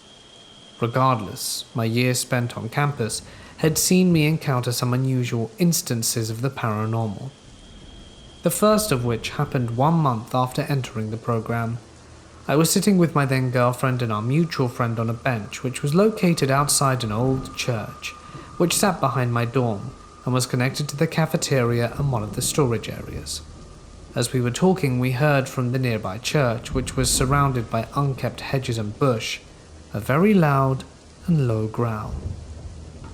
Regardless, my years spent on campus had seen me encounter some unusual instances of the paranormal. The first of which happened 1 month after entering the program. I was sitting with my then girlfriend and our mutual friend on a bench which was located outside an old church, which sat behind my dorm and was connected to the cafeteria and one of the storage areas. As we were talking, we heard from the nearby church, which was surrounded by unkept hedges and bush, a very loud and low growl.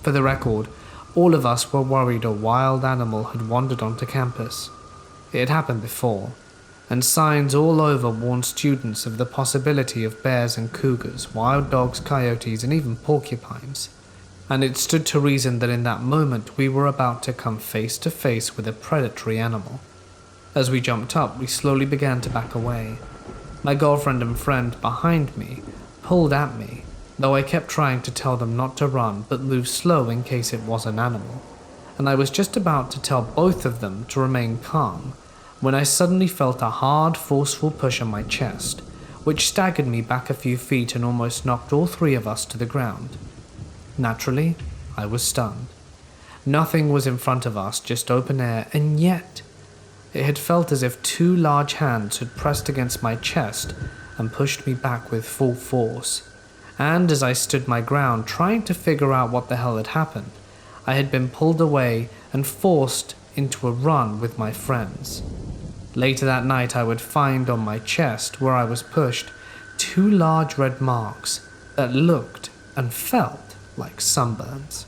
For the record, all of us were worried a wild animal had wandered onto campus. It had happened before, and signs all over warned students of the possibility of bears and cougars, wild dogs, coyotes, and even porcupines. And it stood to reason that in that moment we were about to come face to face with a predatory animal. As we jumped up, we slowly began to back away. My girlfriend and friend behind me pulled at me, though I kept trying to tell them not to run but move slow in case it was an animal, and I was just about to tell both of them to remain calm when I suddenly felt a hard, forceful push on my chest, which staggered me back a few feet and almost knocked all three of us to the ground. Naturally, I was stunned. Nothing was in front of us, just open air, and yet it had felt as if two large hands had pressed against my chest and pushed me back with full force. And as I stood my ground trying to figure out what the hell had happened, I had been pulled away and forced into a run with my friends. Later that night I would find on my chest where I was pushed 2 large red marks that looked and felt like sunburns.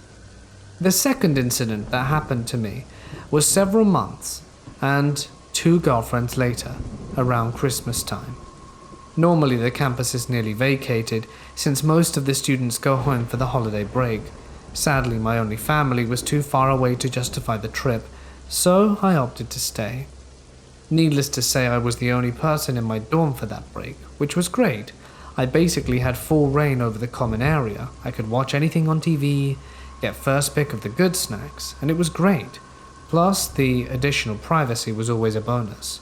The second incident that happened to me was several months and 2 girlfriends later, around Christmas time. Normally the campus is nearly vacated since most of the students go home for the holiday break. Sadly, my only family was too far away to justify the trip, so I opted to stay. Needless to say, I was the only person in my dorm for that break, which was great. I basically had full reign over the common area. I could watch anything on TV, get first pick of the good snacks, and it was great. Plus, the additional privacy was always a bonus.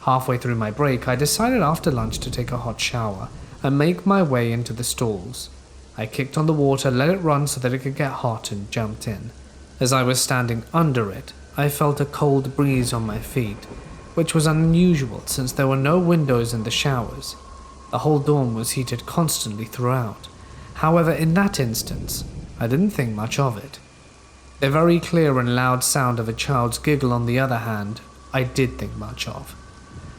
Halfway through my break, I decided after lunch to take a hot shower and make my way into the stalls. I kicked on the water, let it run so that it could get hot, and jumped in. As I was standing under it, I felt a cold breeze on my feet, which was unusual since there were no windows in the showers. The whole dorm was heated constantly throughout. However, in that instance, I didn't think much of it. The very clear and loud sound of a child's giggle, on the other hand, I did think much of.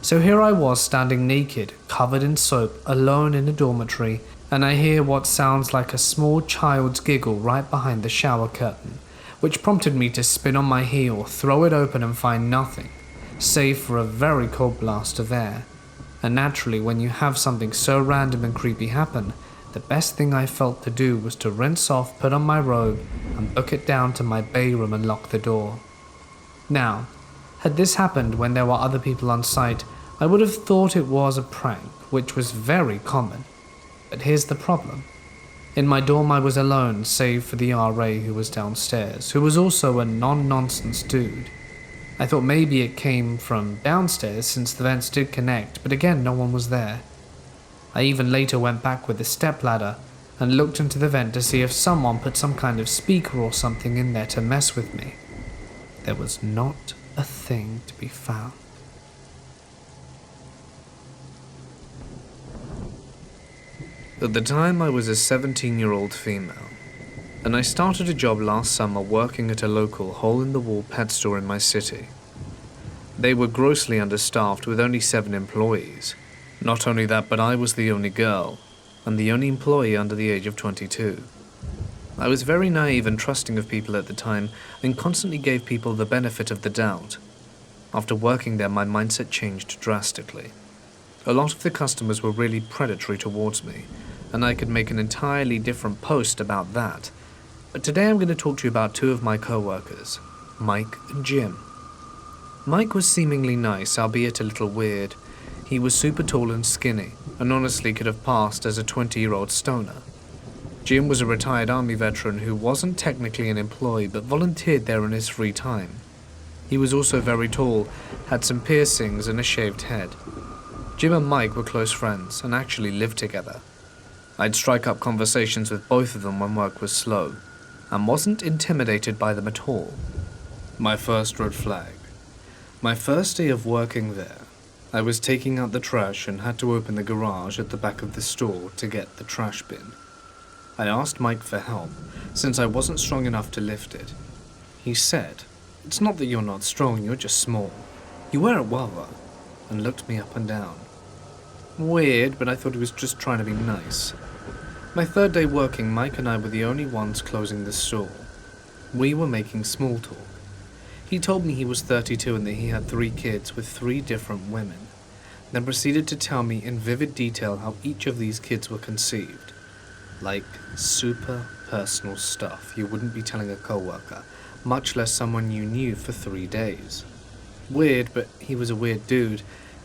So here I was standing naked, covered in soap, alone in a dormitory, and I hear what sounds like a small child's giggle right behind the shower curtain, which prompted me to spin on my heel, throw it open and find nothing, save for a very cold blast of air. And naturally, when you have something so random and creepy happen, the best thing I felt to do was to rinse off, put on my robe, and book it down to my bay room and lock the door. Now, had this happened when there were other people on site, I would have thought it was a prank, which was very common. But here's the problem. In my dorm I was alone, save for the RA who was downstairs, who was also a non-nonsense dude. I thought maybe it came from downstairs since the vents did connect, but again no one was there. I even later went back with the stepladder and looked into the vent to see if someone put some kind of speaker or something in there to mess with me. There was not a thing to be found. At the time, I was a 17-year-old female, and I started a job last summer working at a local hole-in-the-wall pet store in my city. They were grossly understaffed with only 7 employees. Not only that, but I was the only girl, and the only employee under the age of 22. I was very naive and trusting of people at the time, and constantly gave people the benefit of the doubt. After working there, my mindset changed drastically. A lot of the customers were really predatory towards me, and I could make an entirely different post about that. But today I'm going to talk to you about 2 of my co-workers, Mike and Jim. Mike was seemingly nice, albeit a little weird. He was super tall and skinny, and honestly could have passed as a 20-year-old stoner. Jim was a retired army veteran who wasn't technically an employee but volunteered there in his free time. He was also very tall, had some piercings and a shaved head. Jim and Mike were close friends and actually lived together. I'd strike up conversations with both of them when work was slow, and wasn't intimidated by them at all. My first red flag. My first day of working there, I was taking out the trash and had to open the garage at the back of the store to get the trash bin. I asked Mike for help, since I wasn't strong enough to lift it. He said, "It's not that you're not strong, you're just small. You wear it well though," and looked me up and down. Weird, but I thought he was just trying to be nice. My third day working, Mike and I were the only ones closing the store. We were making small talk. He told me he was 32 and that he had 3 kids with 3 different women, then proceeded to tell me in vivid detail how each of these kids were conceived. Like, super personal stuff you wouldn't be telling a co-worker, much less someone you knew for 3 days. Weird, but he was a weird dude,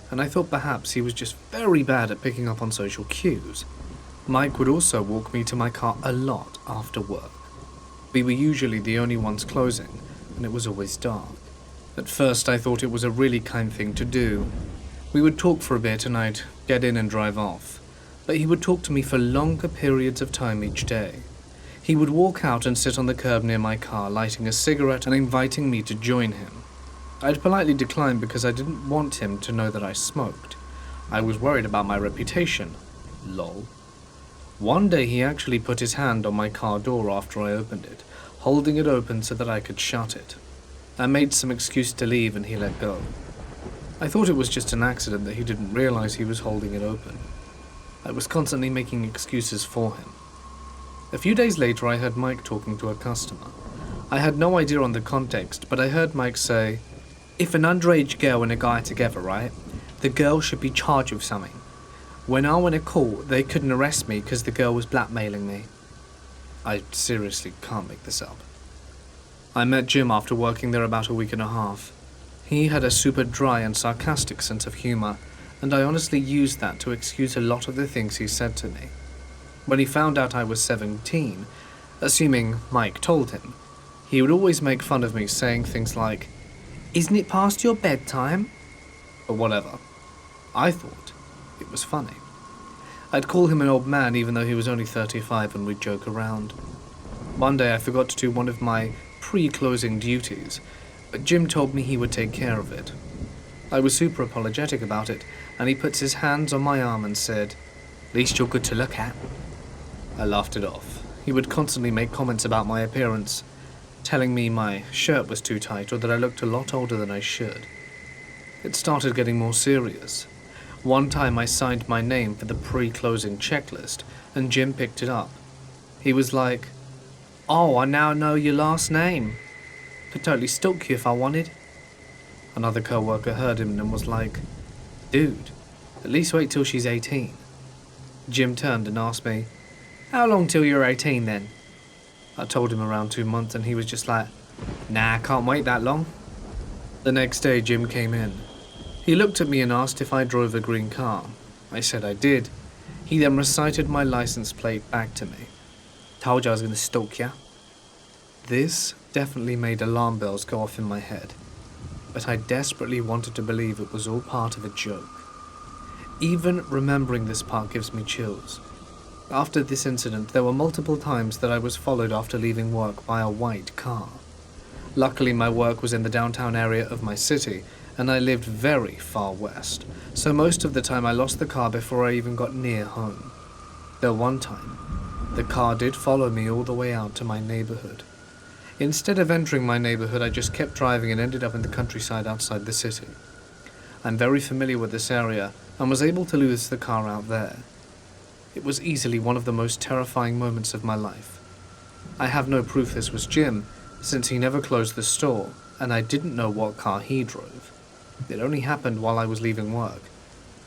and I thought perhaps he was just very bad at picking up on social cues. Mike would also walk me to my car a lot after work. We were usually the only ones closing, and it was always dark. At first I thought it was a really kind thing to do. We would talk for a bit and I'd get in and drive off. But he would talk to me for longer periods of time each day. He would walk out and sit on the curb near my car, lighting a cigarette and inviting me to join him. I'd politely decline because I didn't want him to know that I smoked. I was worried about my reputation. Lol. One day he actually put his hand on my car door after I opened it, holding it open so that I could shut it. I made some excuse to leave and he let go. I thought it was just an accident that he didn't realize he was holding it open. I was constantly making excuses for him. A few days later, I heard Mike talking to a customer. I had no idea on the context, but I heard Mike say, "If an underage girl and a guy are together, right, the girl should be charged with something. When I went to court, they couldn't arrest me because the girl was blackmailing me." I seriously can't make this up. I met Jim after working there about a week and a half. He had a super dry and sarcastic sense of humor, and I honestly used that to excuse a lot of the things he said to me. When he found out I was 17, assuming Mike told him, he would always make fun of me saying things like, "Isn't it past your bedtime?" or whatever. I thought it was funny. I'd call him an old man even though he was only 35 and we'd joke around. One day I forgot to do one of my pre-closing duties, but Jim told me he would take care of it. I was super apologetic about it, and he puts his hands on my arm and said, "At least you're good to look at." I laughed it off. He would constantly make comments about my appearance, telling me my shirt was too tight or that I looked a lot older than I should. It started getting more serious. One time I signed my name for the pre-closing checklist, and Jim picked it up. He was like, "Oh, I now know your last name. Could totally stalk you if I wanted." Another co-worker heard him and was like, "Dude, at least wait till she's 18. Jim turned and asked me, "How long till you're 18 then?" I told him around 2 months and he was just like, "Nah, I can't wait that long." The next day Jim came in. He looked at me and asked if I drove a green car. I said I did. He then recited my license plate back to me. "Told you I was going to stalk ya." This definitely made alarm bells go off in my head, but I desperately wanted to believe it was all part of a joke. Even remembering this part gives me chills. After this incident, there were multiple times that I was followed after leaving work by a white car. Luckily, my work was in the downtown area of my city, and I lived very far west, so most of the time I lost the car before I even got near home. Though one time, the car did follow me all the way out to my neighborhood. Instead of entering my neighborhood, I just kept driving and ended up in the countryside outside the city. I'm very familiar with this area and was able to lose the car out there. It was easily one of the most terrifying moments of my life. I have no proof this was Jim, since he never closed the store, and I didn't know what car he drove. It only happened while I was leaving work,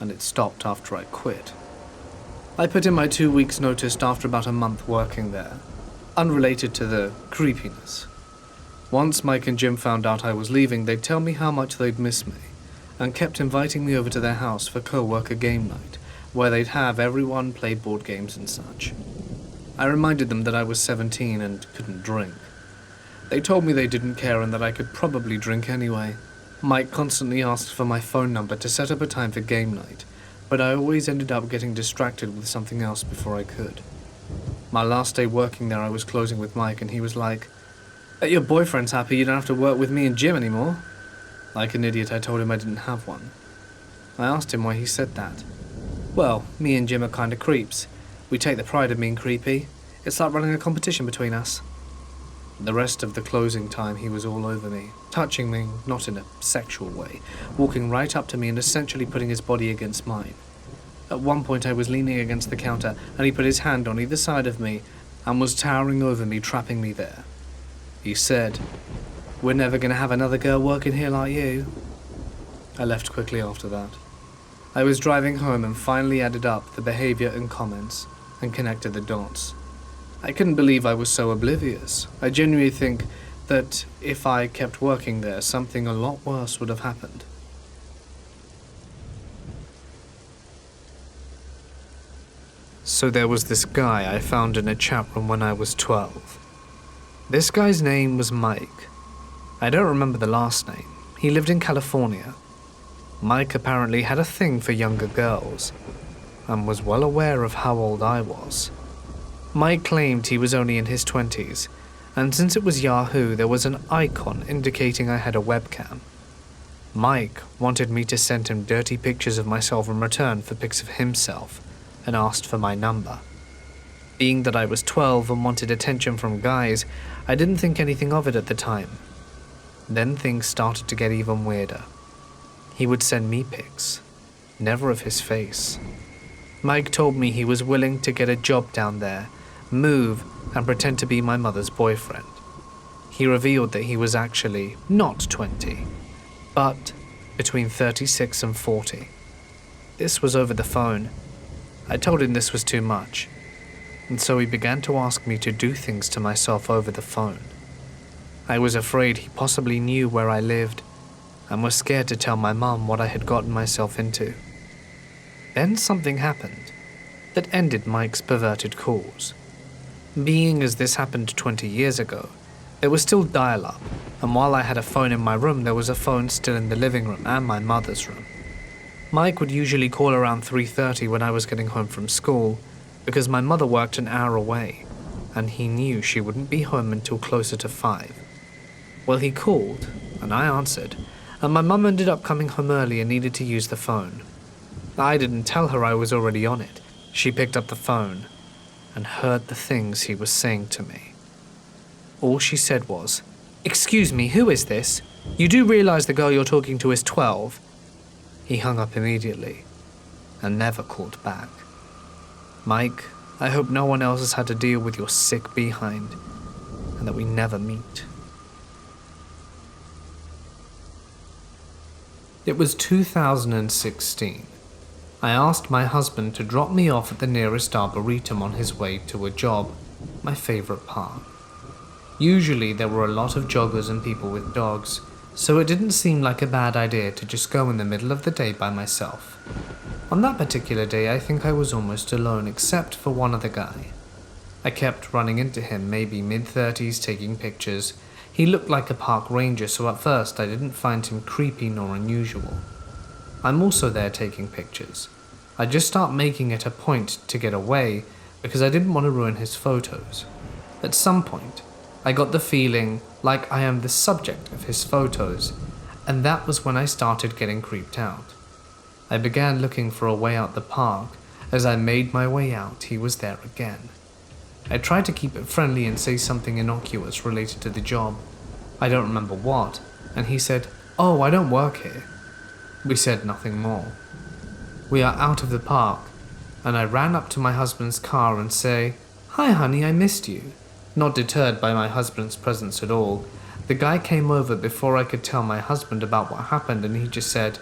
and it stopped after I quit. I put in my 2 weeks' notice after about a month working there, unrelated to the creepiness. Once Mike and Jim found out I was leaving, they'd tell me how much they'd miss me, and kept inviting me over to their house for co-worker game night, where they'd have everyone play board games and such. I reminded them that I was 17 and couldn't drink. They told me they didn't care and that I could probably drink anyway. Mike constantly asked for my phone number to set up a time for game night, but I always ended up getting distracted with something else before I could. My last day working there, I was closing with Mike, and he was like, "Bet your boyfriend's happy you don't have to work with me and Jim anymore." Like an idiot, I told him I didn't have one. I asked him why he said that. "Well, me and Jim are kinda creeps. We take the pride of being creepy. It's like running a competition between us." The rest of the closing time, he was all over me, touching me, not in a sexual way, walking right up to me and essentially putting his body against mine. At one point, I was leaning against the counter, and he put his hand on either side of me and was towering over me, trapping me there. He said, "We're never going to have another girl working here like you." I left quickly after that. I was driving home and finally added up the behavior and comments and connected the dots. I couldn't believe I was so oblivious. I genuinely think that if I kept working there, something a lot worse would have happened. So there was this guy I found in a chat room when I was 12. This guy's name was Mike. I don't remember the last name. He lived in California. Mike apparently had a thing for younger girls, and was well aware of how old I was. Mike claimed he was only in his 20s, and since it was Yahoo, there was an icon indicating I had a webcam. Mike wanted me to send him dirty pictures of myself in return for pics of himself, and asked for my number. Being that I was 12 and wanted attention from guys, I didn't think anything of it at the time. Then things started to get even weirder. He would send me pics, never of his face. Mike told me he was willing to get a job down there, move, and pretend to be my mother's boyfriend. He revealed that he was actually not 20, but between 36 and 40. This was over the phone. I told him this was too much, and so he began to ask me to do things to myself over the phone. I was afraid he possibly knew where I lived, and was scared to tell my mum what I had gotten myself into. Then something happened that ended Mike's perverted calls. Being as this happened 20 years ago, there was still dial-up, and while I had a phone in my room, there was a phone still in the living room and my mother's room. Mike would usually call around 3:30 when I was getting home from school, because my mother worked an hour away, and he knew she wouldn't be home until closer to 5. Well, he called, and I answered, and my mum ended up coming home early and needed to use the phone. I didn't tell her I was already on it. She picked up the phone and heard the things he was saying to me. All she said was, "Excuse me, who is this? You do realize the girl you're talking to is 12? He hung up immediately and never called back. Mike, I hope no one else has had to deal with your sick behind, and that we never meet. It was 2016. I asked my husband to drop me off at the nearest arboretum on his way to a job, my favorite park. Usually there were a lot of joggers and people with dogs, so it didn't seem like a bad idea to just go in the middle of the day by myself. On that particular day, I think I was almost alone except for one other guy. I kept running into him, maybe mid-30s, taking pictures. He looked like a park ranger, so at first I didn't find him creepy nor unusual. I'm also there taking pictures. I just start making it a point to get away because I didn't want to ruin his photos. At some point, I got the feeling like I am the subject of his photos, and that was when I started getting creeped out. I began looking for a way out the park. As I made my way out, he was there again. I tried to keep it friendly and say something innocuous related to the job. I don't remember what, and he said, "Oh, I don't work here." We said nothing more. We are out of the park, and I ran up to my husband's car and say, "Hi honey, I missed you." Not deterred by my husband's presence at all, the guy came over before I could tell my husband about what happened, and he just said,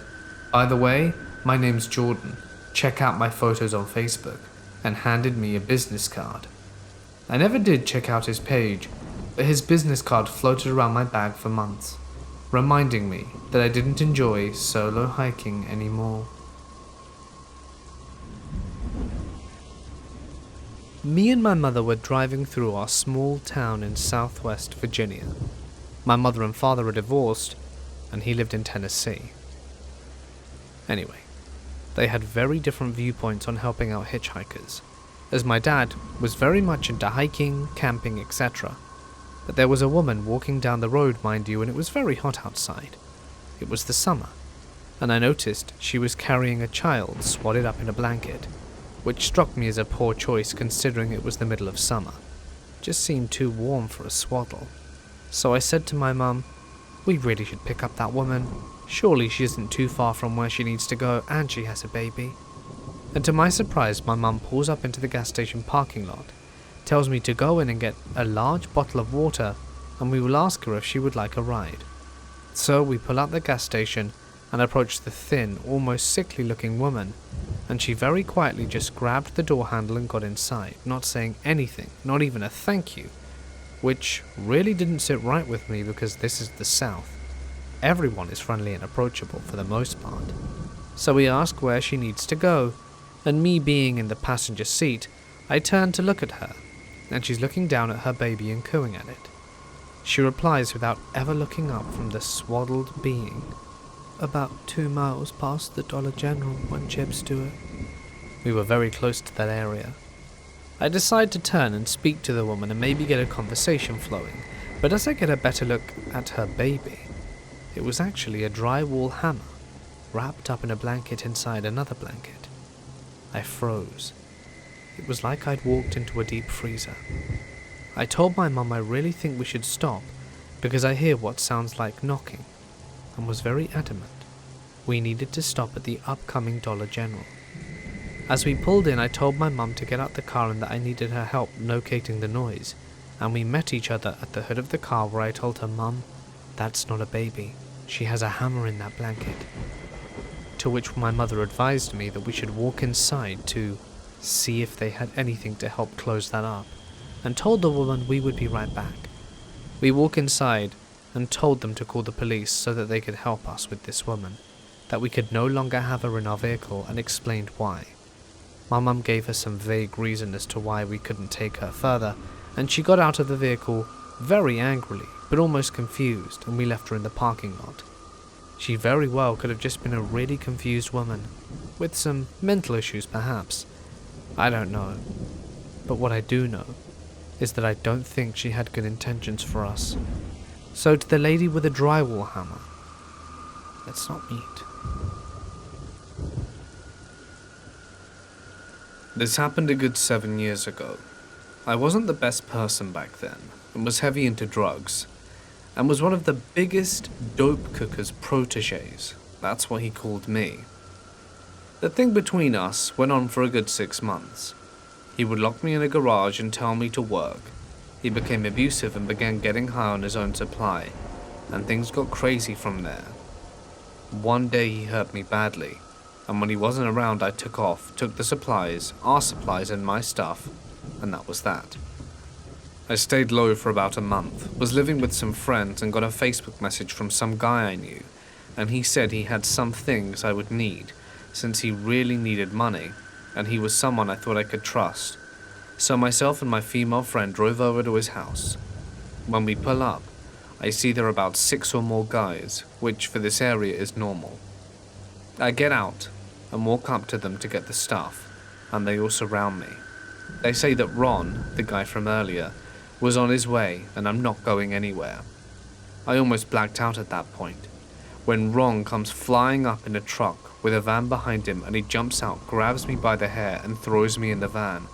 "By the way, my name's Jordan. Check out my photos on Facebook," and handed me a business card. I never did check out his page, but his business card floated around my bag for months, reminding me that I didn't enjoy solo hiking anymore. Me and my mother were driving through our small town in southwest Virginia. My mother and father are divorced, and he lived in Tennessee. Anyway, they had very different viewpoints on helping out hitchhikers, as my dad was very much into hiking, camping, etc. But there was a woman walking down the road, mind you, and it was very hot outside. It was the summer, and I noticed she was carrying a child swaddled up in a blanket, which struck me as a poor choice considering it was the middle of summer. Just seemed too warm for a swaddle. So I said to my mum, "We really should pick up that woman. Surely she isn't too far from where she needs to go, and she has a baby." And to my surprise, my mum pulls up into the gas station parking lot, tells me to go in and get a large bottle of water, and we will ask her if she would like a ride. So we pull out the gas station and approach the thin, almost sickly looking woman, and she very quietly just grabbed the door handle and got inside, not saying anything, not even a thank you, which really didn't sit right with me because this is the South. Everyone is friendly and approachable for the most part. So we ask where she needs to go, and me being in the passenger seat, I turn to look at her, and she's looking down at her baby and cooing at it. She replies without ever looking up from the swaddled being, "About 2 miles past the Dollar General, 1 chips to it." We were very close to that area. I decide to turn and speak to the woman and maybe get a conversation flowing, but as I get a better look at her baby, it was actually a drywall hammer, wrapped up in a blanket inside another blanket. I froze. It was like I'd walked into a deep freezer. I told my mum I really think we should stop because I hear what sounds like knocking, and was very adamant we needed to stop at the upcoming Dollar General. As we pulled in, I told my mum to get out the car and that I needed her help locating the noise, and we met each other at the hood of the car where I told her, "Mum, that's not a baby. She has a hammer in that blanket." To which my mother advised me that we should walk inside to see if they had anything to help close that up, and told the woman we would be right back. We walk inside and told them to call the police so that they could help us with this woman, that we could no longer have her in our vehicle, and explained why. My mum gave us some vague reason as to why we couldn't take her further, and she got out of the vehicle very angrily, but almost confused, and we left her in the parking lot. She very well could have just been a really confused woman, with some mental issues perhaps. I don't know. But what I do know is that I don't think she had good intentions for us. So to the lady with the drywall hammer, let's not meet. This happened a good 7 years ago. I wasn't the best person back then, and was heavy into drugs, and was one of the biggest dope cooker's protégés. That's what he called me. The thing between us went on for a good 6 months. He would lock me in a garage and tell me to work. He became abusive and began getting high on his own supply, and things got crazy from there. One day he hurt me badly, and when he wasn't around I took off, took the supplies, our supplies and my stuff, and that was that. I stayed low for about a month, was living with some friends and got a Facebook message from some guy I knew, and he said he had some things I would need, since he really needed money, and he was someone I thought I could trust. So myself and my female friend drove over to his house. When we pull up, I see there are about 6 or more guys, which for this area is normal. I get out, and walk up to them to get the stuff, and they all surround me. They say that Ron, the guy from earlier, was on his way and I'm not going anywhere. I almost blacked out at that point, when Ron comes flying up in a truck with a van behind him, and he jumps out, grabs me by the hair and throws me in the van,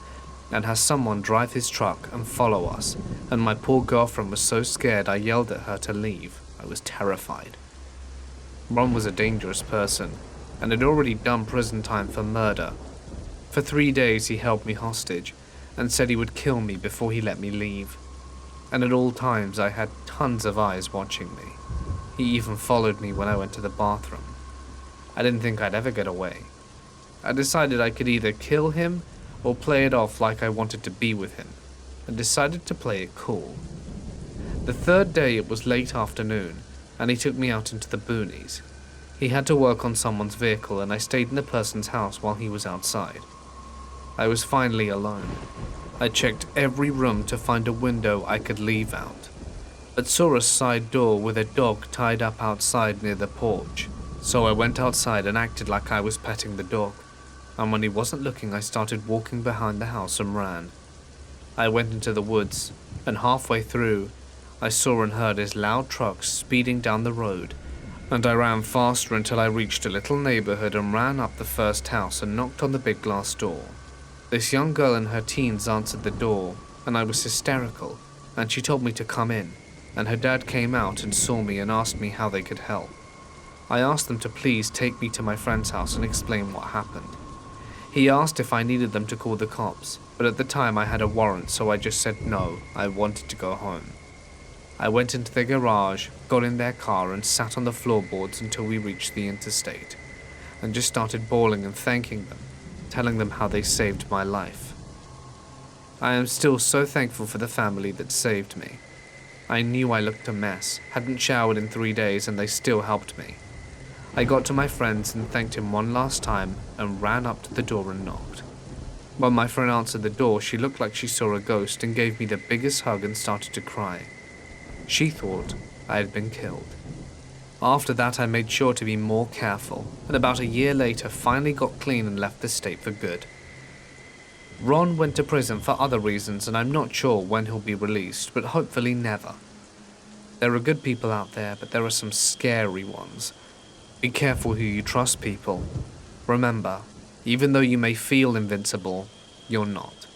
and has someone drive his truck and follow us, and my poor girlfriend was so scared I yelled at her to leave. I was terrified. Ron was a dangerous person, and had already done prison time for murder. For 3 days he held me hostage, and said he would kill me before he let me leave. And at all times I had tons of eyes watching me. He even followed me when I went to the bathroom. I didn't think I'd ever get away. I decided I could either kill him or play it off like I wanted to be with him, and decided to play it cool. The third day it was late afternoon, and he took me out into the boonies. He had to work on someone's vehicle, and I stayed in the person's house while he was outside. I was finally alone. I checked every room to find a window I could leave out, but saw a side door with a dog tied up outside near the porch. So I went outside and acted like I was petting the dog, and when he wasn't looking I started walking behind the house and ran. I went into the woods, and halfway through I saw and heard his loud truck speeding down the road, and I ran faster until I reached a little neighborhood and ran up the first house and knocked on the big glass door. This young girl in her teens answered the door, and I was hysterical, and she told me to come in, and her dad came out and saw me and asked me how they could help. I asked them to please take me to my friend's house and explain what happened. He asked if I needed them to call the cops, but at the time I had a warrant, so I just said no, I wanted to go home. I went into the garage, got in their car and sat on the floorboards until we reached the interstate, and just started bawling and thanking them, telling them how they saved my life. I am still so thankful for the family that saved me. I knew I looked a mess, hadn't showered in 3 days, and they still helped me. I got to my friend's and thanked him one last time and ran up to the door and knocked. When my friend answered the door, she looked like she saw a ghost and gave me the biggest hug and started to cry. She thought I had been killed. After that I made sure to be more careful, and about a year later finally got clean and left the state for good. Ron went to prison for other reasons, and I'm not sure when he'll be released, but hopefully never. There are good people out there, but there are some scary ones. Be careful who you trust, people. Remember, even though you may feel invincible, you're not.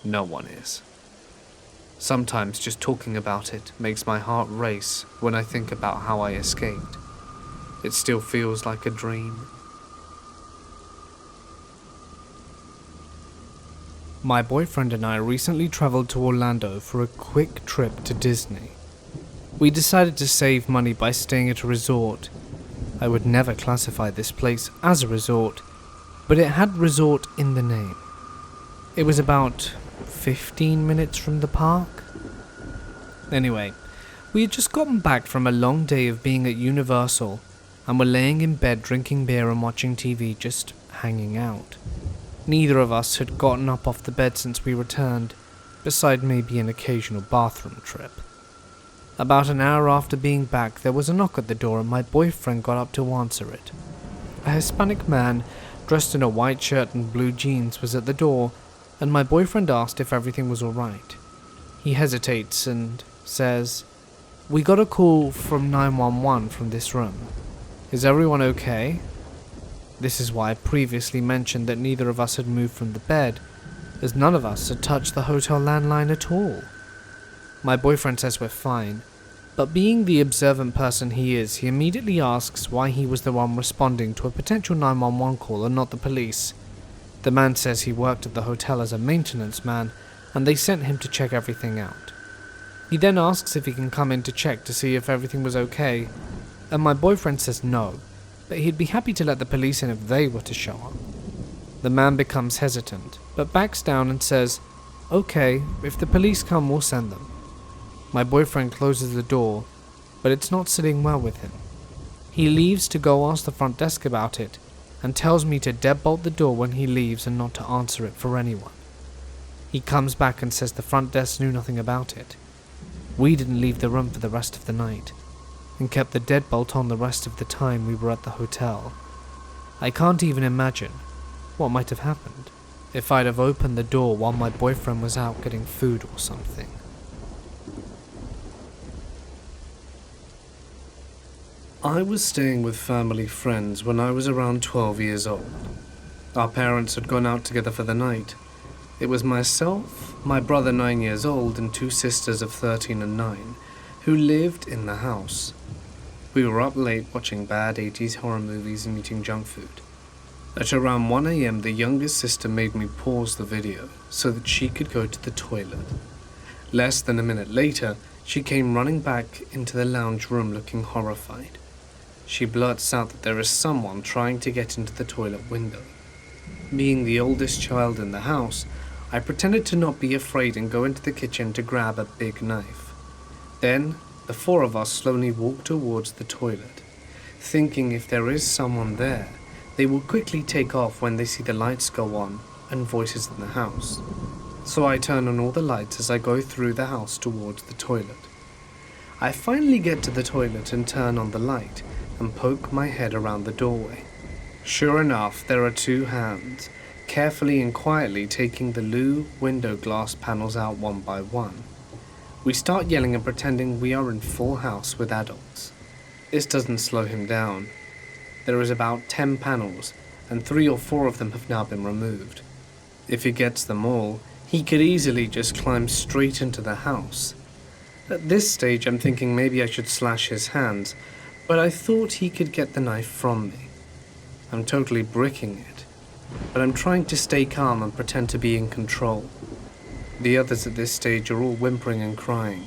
No one is. Sometimes just talking about it makes my heart race when I think about how I escaped. It still feels like a dream. My boyfriend and I recently traveled to Orlando for a quick trip to Disney. We decided to save money by staying at a resort. I would never classify this place as a resort, but it had resort in the name. It was about 15 minutes from the park. Anyway, we had just gotten back from a long day of being at Universal and were laying in bed drinking beer and watching TV, just hanging out. Neither of us had gotten up off the bed since we returned, beside maybe an occasional bathroom trip. About an hour after being back, there was a knock at the door and my boyfriend got up to answer it. A Hispanic man, dressed in a white shirt and blue jeans, was at the door, and my boyfriend asked if everything was alright. He hesitates and says, "We got a call from 911 from this room. Is everyone okay?" This is why I previously mentioned that neither of us had moved from the bed, as none of us had touched the hotel landline at all. My boyfriend says we're fine, but being the observant person he is, he immediately asks why he was the one responding to a potential 911 call and not the police. The man says he worked at the hotel as a maintenance man, and they sent him to check everything out. He then asks if he can come in to check to see if everything was okay, and my boyfriend says no, but he'd be happy to let the police in if they were to show up. The man becomes hesitant, but backs down and says, "Okay, if the police come, we'll send them." My boyfriend closes the door, but it's not sitting well with him. He leaves to go ask the front desk about it, and tells me to deadbolt the door when he leaves and not to answer it for anyone. He comes back and says the front desk knew nothing about it. We didn't leave the room for the rest of the night, and kept the deadbolt on the rest of the time we were at the hotel. I can't even imagine what might have happened if I'd have opened the door while my boyfriend was out getting food or something. I was staying with family friends when I was around 12 years old. Our parents had gone out together for the night. It was myself, my brother 9 years old, and two sisters of 13 and 9, who lived in the house. We were up late watching bad 80s horror movies and eating junk food. At around 1 a.m, the youngest sister made me pause the video so that she could go to the toilet. Less than a minute later, she came running back into the lounge room looking horrified. She blurts out that there is someone trying to get into the toilet window. Being the oldest child in the house, I pretended to not be afraid and go into the kitchen to grab a big knife. Then, the four of us slowly walked towards the toilet, thinking if there is someone there, they will quickly take off when they see the lights go on and voices in the house. So I turn on all the lights as I go through the house towards the toilet. I finally get to the toilet and turn on the light and poke my head around the doorway. Sure enough, there are two hands, carefully and quietly taking the loo window glass panels out one by one. We start yelling and pretending we are in full house with adults. This doesn't slow him down. There is about 10 panels, and 3 or 4 of them have now been removed. If he gets them all, he could easily just climb straight into the house. At this stage, I'm thinking maybe I should slash his hands, but I thought he could get the knife from me. I'm totally bricking it, but I'm trying to stay calm and pretend to be in control. The others at this stage are all whimpering and crying.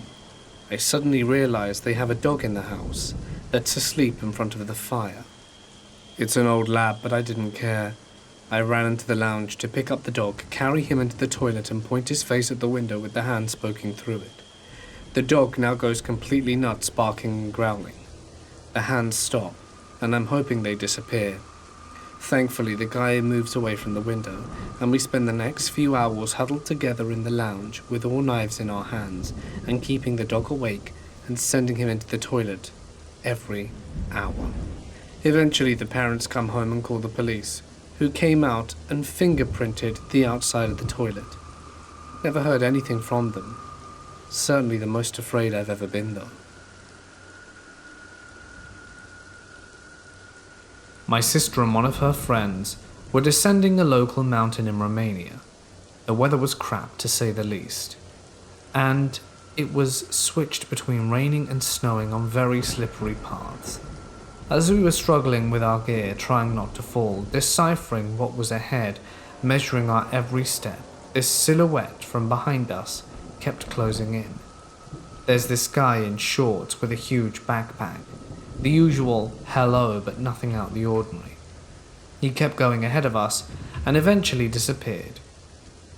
I suddenly realize they have a dog in the house that's asleep in front of the fire. It's an old lab, but I didn't care. I ran into the lounge to pick up the dog, carry him into the toilet and point his face at the window with the hands poking through it. The dog now goes completely nuts, barking and growling. The hands stop, and I'm hoping they disappear. Thankfully, the guy moves away from the window, and we spend the next few hours huddled together in the lounge with all knives in our hands and keeping the dog awake and sending him into the toilet every hour. Eventually, the parents come home and call the police, who came out and fingerprinted the outside of the toilet. Never heard anything from them. Certainly the most afraid I've ever been, though. My sister and one of her friends were descending a local mountain in Romania. The weather was crap, to say the least, and it was switched between raining and snowing on very slippery paths. As we were struggling with our gear, trying not to fall, deciphering what was ahead, measuring our every step, this silhouette from behind us kept closing in. There's this guy in shorts with a huge backpack. The usual hello, but nothing out of the ordinary. He kept going ahead of us and eventually disappeared.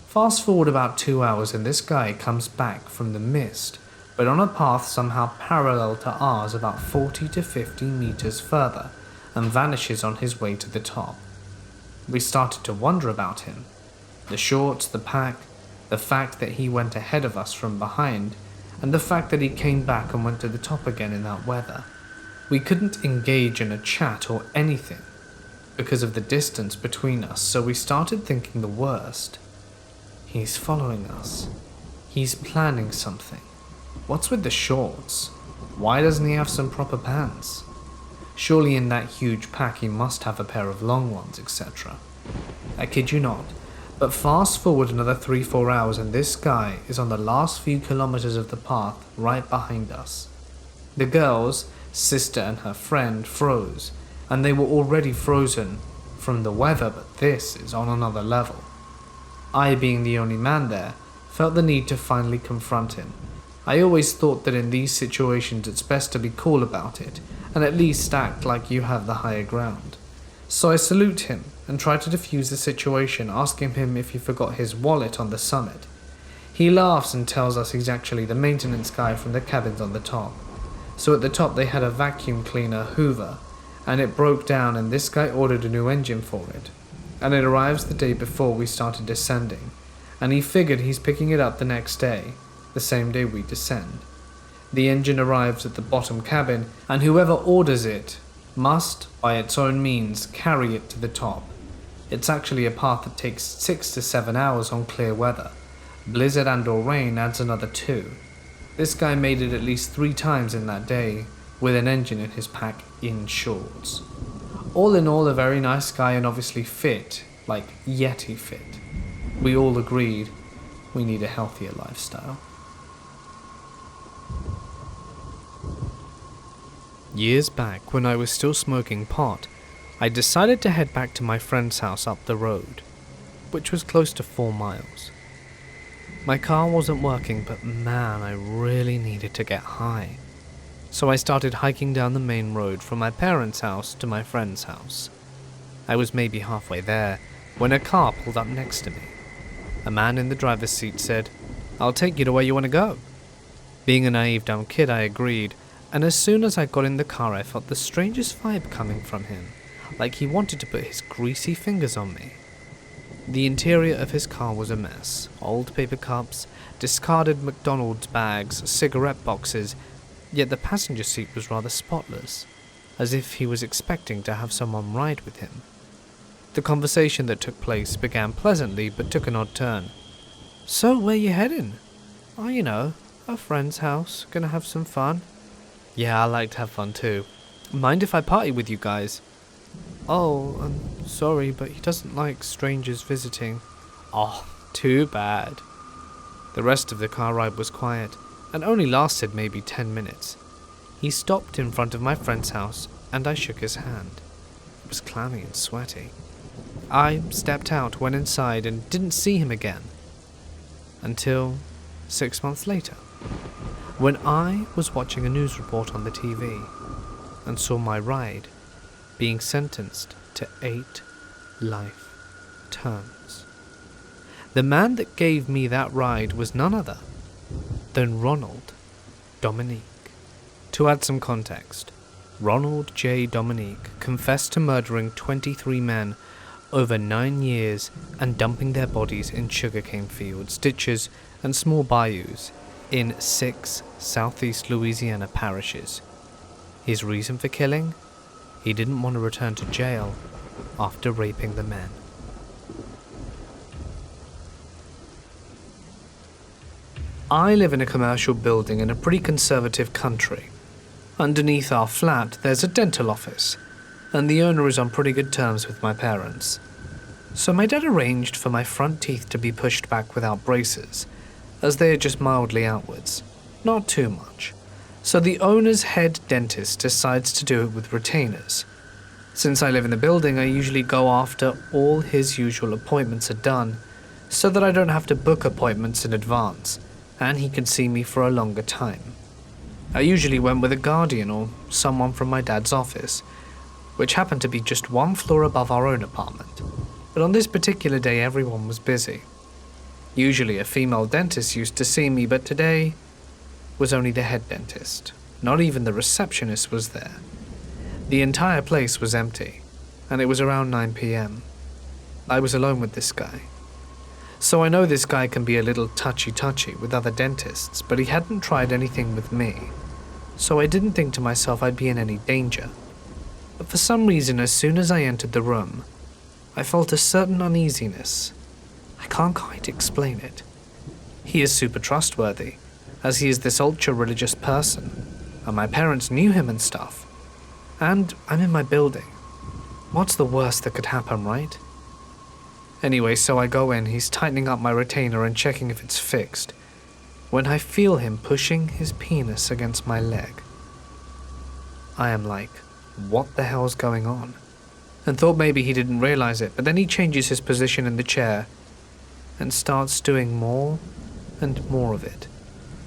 Fast forward about 2 hours and this guy comes back from the mist, but on a path somehow parallel to ours about 40 to 50 meters further, and vanishes on his way to the top. We started to wonder about him. The shorts, the pack, the fact that he went ahead of us from behind, and the fact that he came back and went to the top again in that weather. We couldn't engage in a chat or anything because of the distance between us, so we started thinking the worst. He's following us. He's planning something. What's with the shorts? Why doesn't he have some proper pants? Surely in that huge pack he must have a pair of long ones, etc. I kid you not, but fast forward another 3-4 hours and this guy is on the last few kilometers of the path right behind us. The girls, sister and her friend, froze, and they were already frozen from the weather, but this is on another level. I, being the only man there, felt the need to finally confront him. I always thought that in these situations it's best to be cool about it, and at least act like you have the higher ground. So I salute him and try to defuse the situation, asking him if he forgot his wallet on the summit. He laughs and tells us he's actually the maintenance guy from the cabins on the top. So at the top they had a vacuum cleaner Hoover, and it broke down and this guy ordered a new engine for it. And it arrives the day before we started descending, and he figured he's picking it up the next day, the same day we descend. The engine arrives at the bottom cabin, and whoever orders it must, by its own means, carry it to the top. It's actually a path that takes 6 to 7 hours on clear weather. Blizzard and or rain adds another 2. This guy made it at least 3 times in that day, with an engine in his pack in shorts. All in all, a very nice guy and obviously fit, like Yeti fit. We all agreed we need a healthier lifestyle. Years back, when I was still smoking pot, I decided to head back to my friend's house up the road, which was close to 4 miles. My car wasn't working, but man, I really needed to get high. So I started hiking down the main road from my parents' house to my friend's house. I was maybe halfway there when a car pulled up next to me. A man in the driver's seat said, "I'll take you to where you want to go." Being a naive dumb kid, I agreed, and as soon as I got in the car I felt the strangest vibe coming from him, like he wanted to put his greasy fingers on me. The interior of his car was a mess. Old paper cups, discarded McDonald's bags, cigarette boxes, yet the passenger seat was rather spotless, as if he was expecting to have someone ride with him. The conversation that took place began pleasantly but took an odd turn. "So, where you heading?" "Oh, you know, a friend's house, gonna have some fun." "Yeah, I like to have fun too. Mind if I party with you guys?" "Oh, I'm sorry, but he doesn't like strangers visiting." "Oh, too bad." The rest of the car ride was quiet, and only lasted maybe 10 minutes. He stopped in front of my friend's house, and I shook his hand. It was clammy and sweaty. I stepped out, went inside, and didn't see him again. Until 6 months later, when I was watching a news report on the TV, and saw my ride being sentenced to 8 life terms. The man that gave me that ride was none other than Ronald Dominique. To add some context, Ronald J. Dominique confessed to murdering 23 men over 9 years and dumping their bodies in sugarcane fields, ditches, and small bayous in 6 southeast Louisiana parishes. His reason for killing? He didn't want to return to jail after raping the men. I live in a commercial building in a pretty conservative country. Underneath our flat, there's a dental office, and the owner is on pretty good terms with my parents. So my dad arranged for my front teeth to be pushed back without braces, as they are just mildly outwards, not too much. So the owner's head dentist decides to do it with retainers. Since I live in the building, I usually go after all his usual appointments are done, so that I don't have to book appointments in advance, and he can see me for a longer time. I usually went with a guardian or someone from my dad's office, which happened to be just 1 floor above our own apartment. But on this particular day, everyone was busy. Usually a female dentist used to see me, but today was only the head dentist. Not even the receptionist was there. The entire place was empty, and it was around 9 p.m. I was alone with this guy. So I know this guy can be a little touchy-touchy with other dentists, but he hadn't tried anything with me, so I didn't think to myself I'd be in any danger. But for some reason, as soon as I entered the room, I felt a certain uneasiness. I can't quite explain it. He is super trustworthy, as he is this ultra-religious person, and my parents knew him and stuff. And I'm in my building. What's the worst that could happen, right? Anyway, so I go in, he's tightening up my retainer and checking if it's fixed, when I feel him pushing his penis against my leg. I am like, what the hell's going on? And thought maybe he didn't realize it, but then he changes his position in the chair and starts doing more and more of it,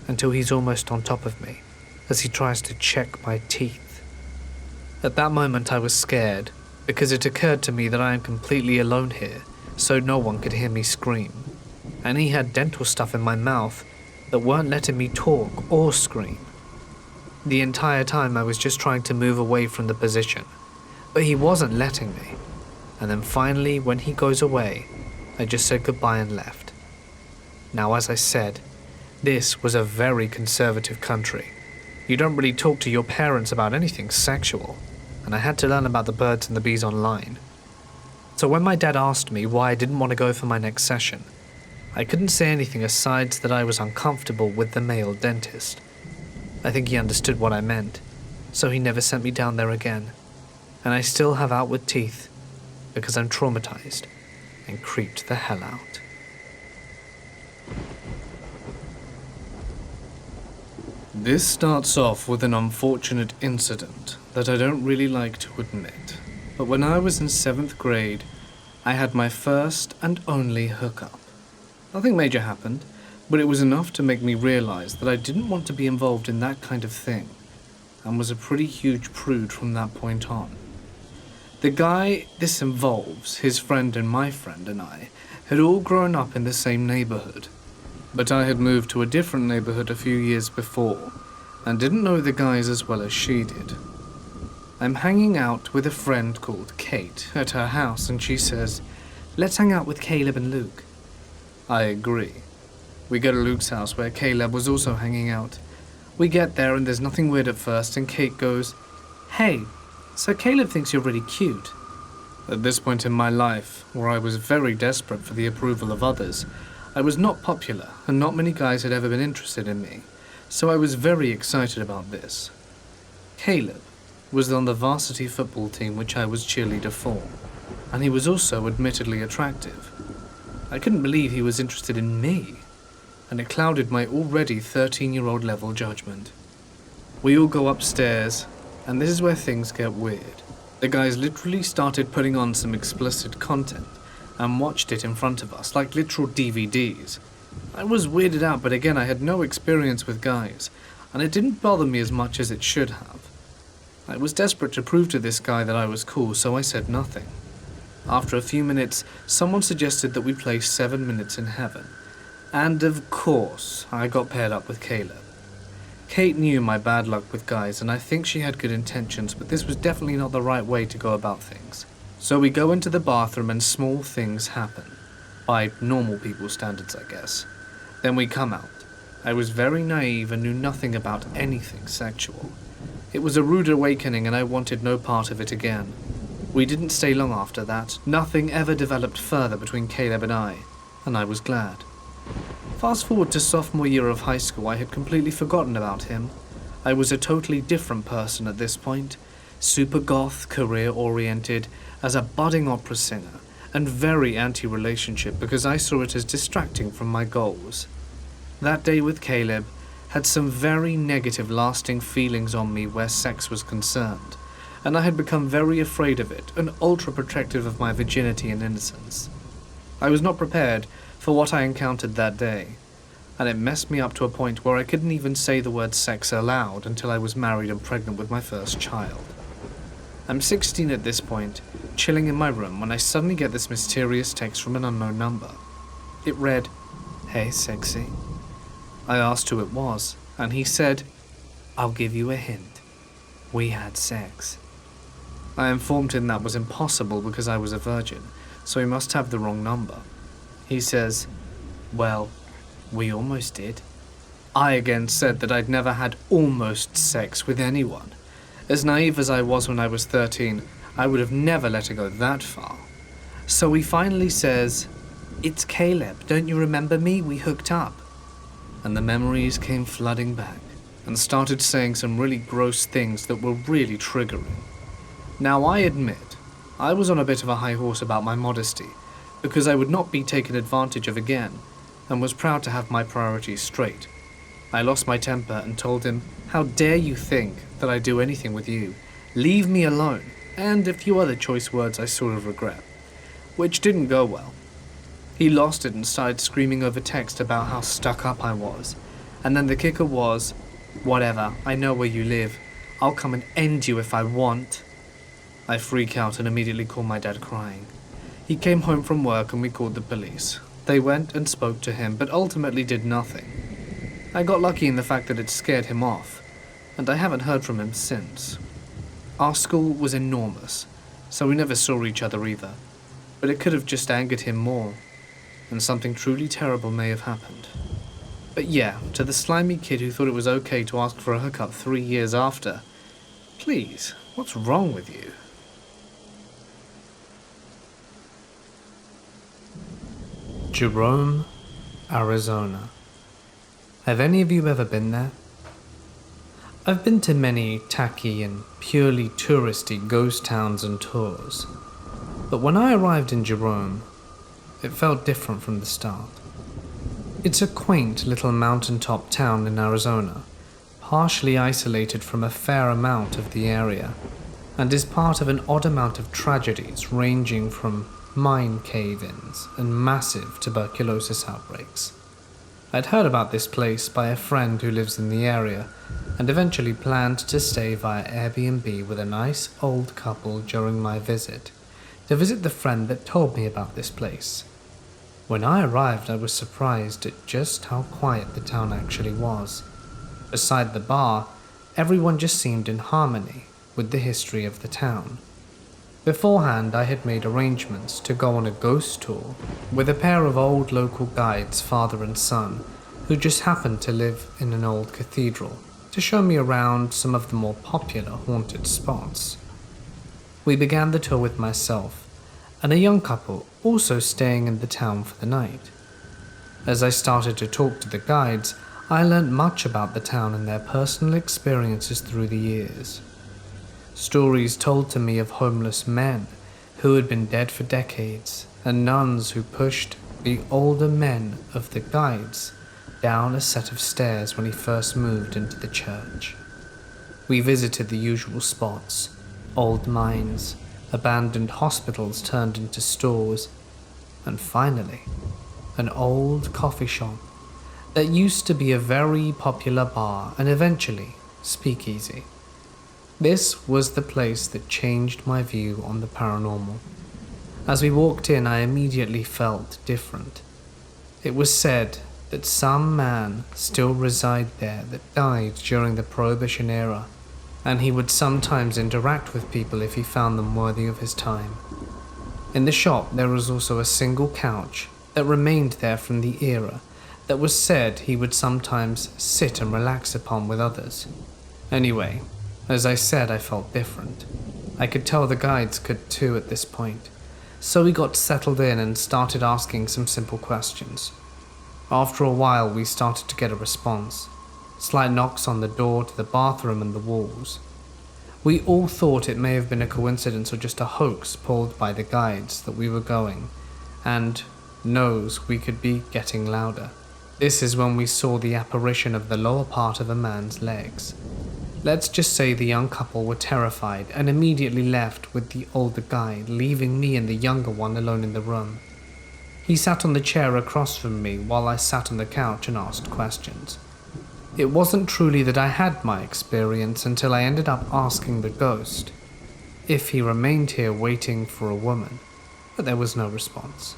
until he's almost on top of me, as he tries to check my teeth. At that moment I was scared, because it occurred to me that I am completely alone here, so no one could hear me scream. And he had dental stuff in my mouth that weren't letting me talk or scream. The entire time I was just trying to move away from the position, but he wasn't letting me. And then finally, when he goes away, I just said goodbye and left. Now, as I said, this was a very conservative country. You don't really talk to your parents about anything sexual, and I had to learn about the birds and the bees online. So when my dad asked me why I didn't want to go for my next session, I couldn't say anything aside that I was uncomfortable with the male dentist. I think he understood what I meant, so he never sent me down there again, and I still have outward teeth because I'm traumatized and creeped the hell out. This starts off with an unfortunate incident that I don't really like to admit, but when I was in 7th grade, I had my first and only hookup. Nothing major happened, but it was enough to make me realize that I didn't want to be involved in that kind of thing, and was a pretty huge prude from that point on. The guy this involves, his friend and my friend and I, had all grown up in the same neighborhood, but I had moved to a different neighborhood a few years before, and didn't know the guys as well as she did. I'm hanging out with a friend called Kate at her house, and she says, "Let's hang out with Caleb and Luke." I agree. We go to Luke's house where Caleb was also hanging out. We get there and there's nothing weird at first, and Kate goes, "Hey, so Caleb thinks you're really cute." At this point in my life, where I was very desperate for the approval of others, I was not popular and not many guys had ever been interested in me, so I was very excited about this. Caleb was on the varsity football team which I was cheerleader for, and he was also admittedly attractive. I couldn't believe he was interested in me, and it clouded my already 13-year-old level judgment. We all go upstairs, and this is where things get weird. The guys literally started putting on some explicit content and watched it in front of us, like literal DVDs. I was weirded out, but again, I had no experience with guys, and it didn't bother me as much as it should have. I was desperate to prove to this guy that I was cool, so I said nothing. After a few minutes, someone suggested that we play 7 Minutes in Heaven, and of course, I got paired up with Caleb. Kate knew my bad luck with guys, and I think she had good intentions, but this was definitely not the right way to go about things. So we go into the bathroom and small things happen. By normal people's standards, I guess. Then we come out. I was very naive and knew nothing about anything sexual. It was a rude awakening and I wanted no part of it again. We didn't stay long after that. Nothing ever developed further between Caleb and I was glad. Fast forward to sophomore year of high school, I had completely forgotten about him. I was a totally different person at this point. Super goth, career-oriented, as a budding opera singer, and very anti-relationship because I saw it as distracting from my goals. That day with Caleb had some very negative lasting feelings on me where sex was concerned, and I had become very afraid of it and ultra-protective of my virginity and innocence. I was not prepared for what I encountered that day, and it messed me up to a point where I couldn't even say the word sex aloud until I was married and pregnant with my first child. I'm 16 at this point, chilling in my room, when I suddenly get this mysterious text from an unknown number. It read, "Hey, sexy." I asked who it was, and he said, "I'll give you a hint. We had sex." I informed him that was impossible because I was a virgin, so he must have the wrong number. He says, "Well, we almost did." I again said that I'd never had almost sex with anyone. As naive as I was when I was 13, I would have never let it go that far. So he finally says, "It's Caleb, don't you remember me? We hooked up." And the memories came flooding back, and started saying some really gross things that were really triggering. Now I admit, I was on a bit of a high horse about my modesty, because I would not be taken advantage of again, and was proud to have my priorities straight. I lost my temper and told him, "How dare you think that I do anything with you? Leave me alone," and a few other choice words I sort of regret, which didn't go well. He lost it and started screaming over text about how stuck up I was, and then the kicker was, "Whatever, I know where you live. I'll come and end you if I want." I freak out and immediately call my dad crying. He came home from work and we called the police. They went and spoke to him, but ultimately did nothing. I got lucky in the fact that it scared him off, and I haven't heard from him since. Our school was enormous, so we never saw each other either, but it could have just angered him more, and something truly terrible may have happened. But yeah, to the slimy kid who thought it was okay to ask for a hookup 3 years after, please, What's wrong with you? Jerome, Arizona. Have any of you ever been there? I've been to many tacky and purely touristy ghost towns and tours, but when I arrived in Jerome, it felt different from the start. It's a quaint little mountaintop town in Arizona, partially isolated from a fair amount of the area, and is part of an odd amount of tragedies ranging from mine cave-ins and massive tuberculosis outbreaks. I'd heard about this place by a friend who lives in the area, and eventually planned to stay via Airbnb with a nice old couple during my visit, to visit the friend that told me about this place. When I arrived, I was surprised at just how quiet the town actually was. Beside the bar, everyone just seemed in harmony with the history of the town. Beforehand, I had made arrangements to go on a ghost tour with a pair of old local guides, father and son, who just happened to live in an old cathedral, to show me around some of the more popular haunted spots. We began the tour with myself and a young couple also staying in the town for the night. As I started to talk to the guides, I learned much about the town and their personal experiences through the years. Stories told to me of homeless men who had been dead for decades, and nuns who pushed the older men of the guides down a set of stairs when he first moved into the church. We visited the usual spots: old mines, abandoned hospitals turned into stores, and finally, an old coffee shop that used to be a very popular bar and eventually speakeasy. This was the place that changed my view on the paranormal. As we walked in, I immediately felt different. It was said that some man still resided there that died during the Prohibition era, and he would sometimes interact with people if he found them worthy of his time. In the shop, there was also a single couch that remained there from the era that was said he would sometimes sit and relax upon with others. Anyway, as I said, I felt different. I could tell the guides could too at this point, so we got settled in and started asking some simple questions. After a while, we started to get a response. Slight knocks on the door to the bathroom and the walls. We all thought it may have been a coincidence or just a hoax pulled by the guides that we were going, and knows we could be getting louder. This is when we saw the apparition of the lower part of a man's legs. Let's just say the young couple were terrified and immediately left with the older guy, leaving me and the younger one alone in the room. He sat on the chair across from me while I sat on the couch and asked questions. It wasn't truly that I had my experience until I ended up asking the ghost if he remained here waiting for a woman, but there was no response.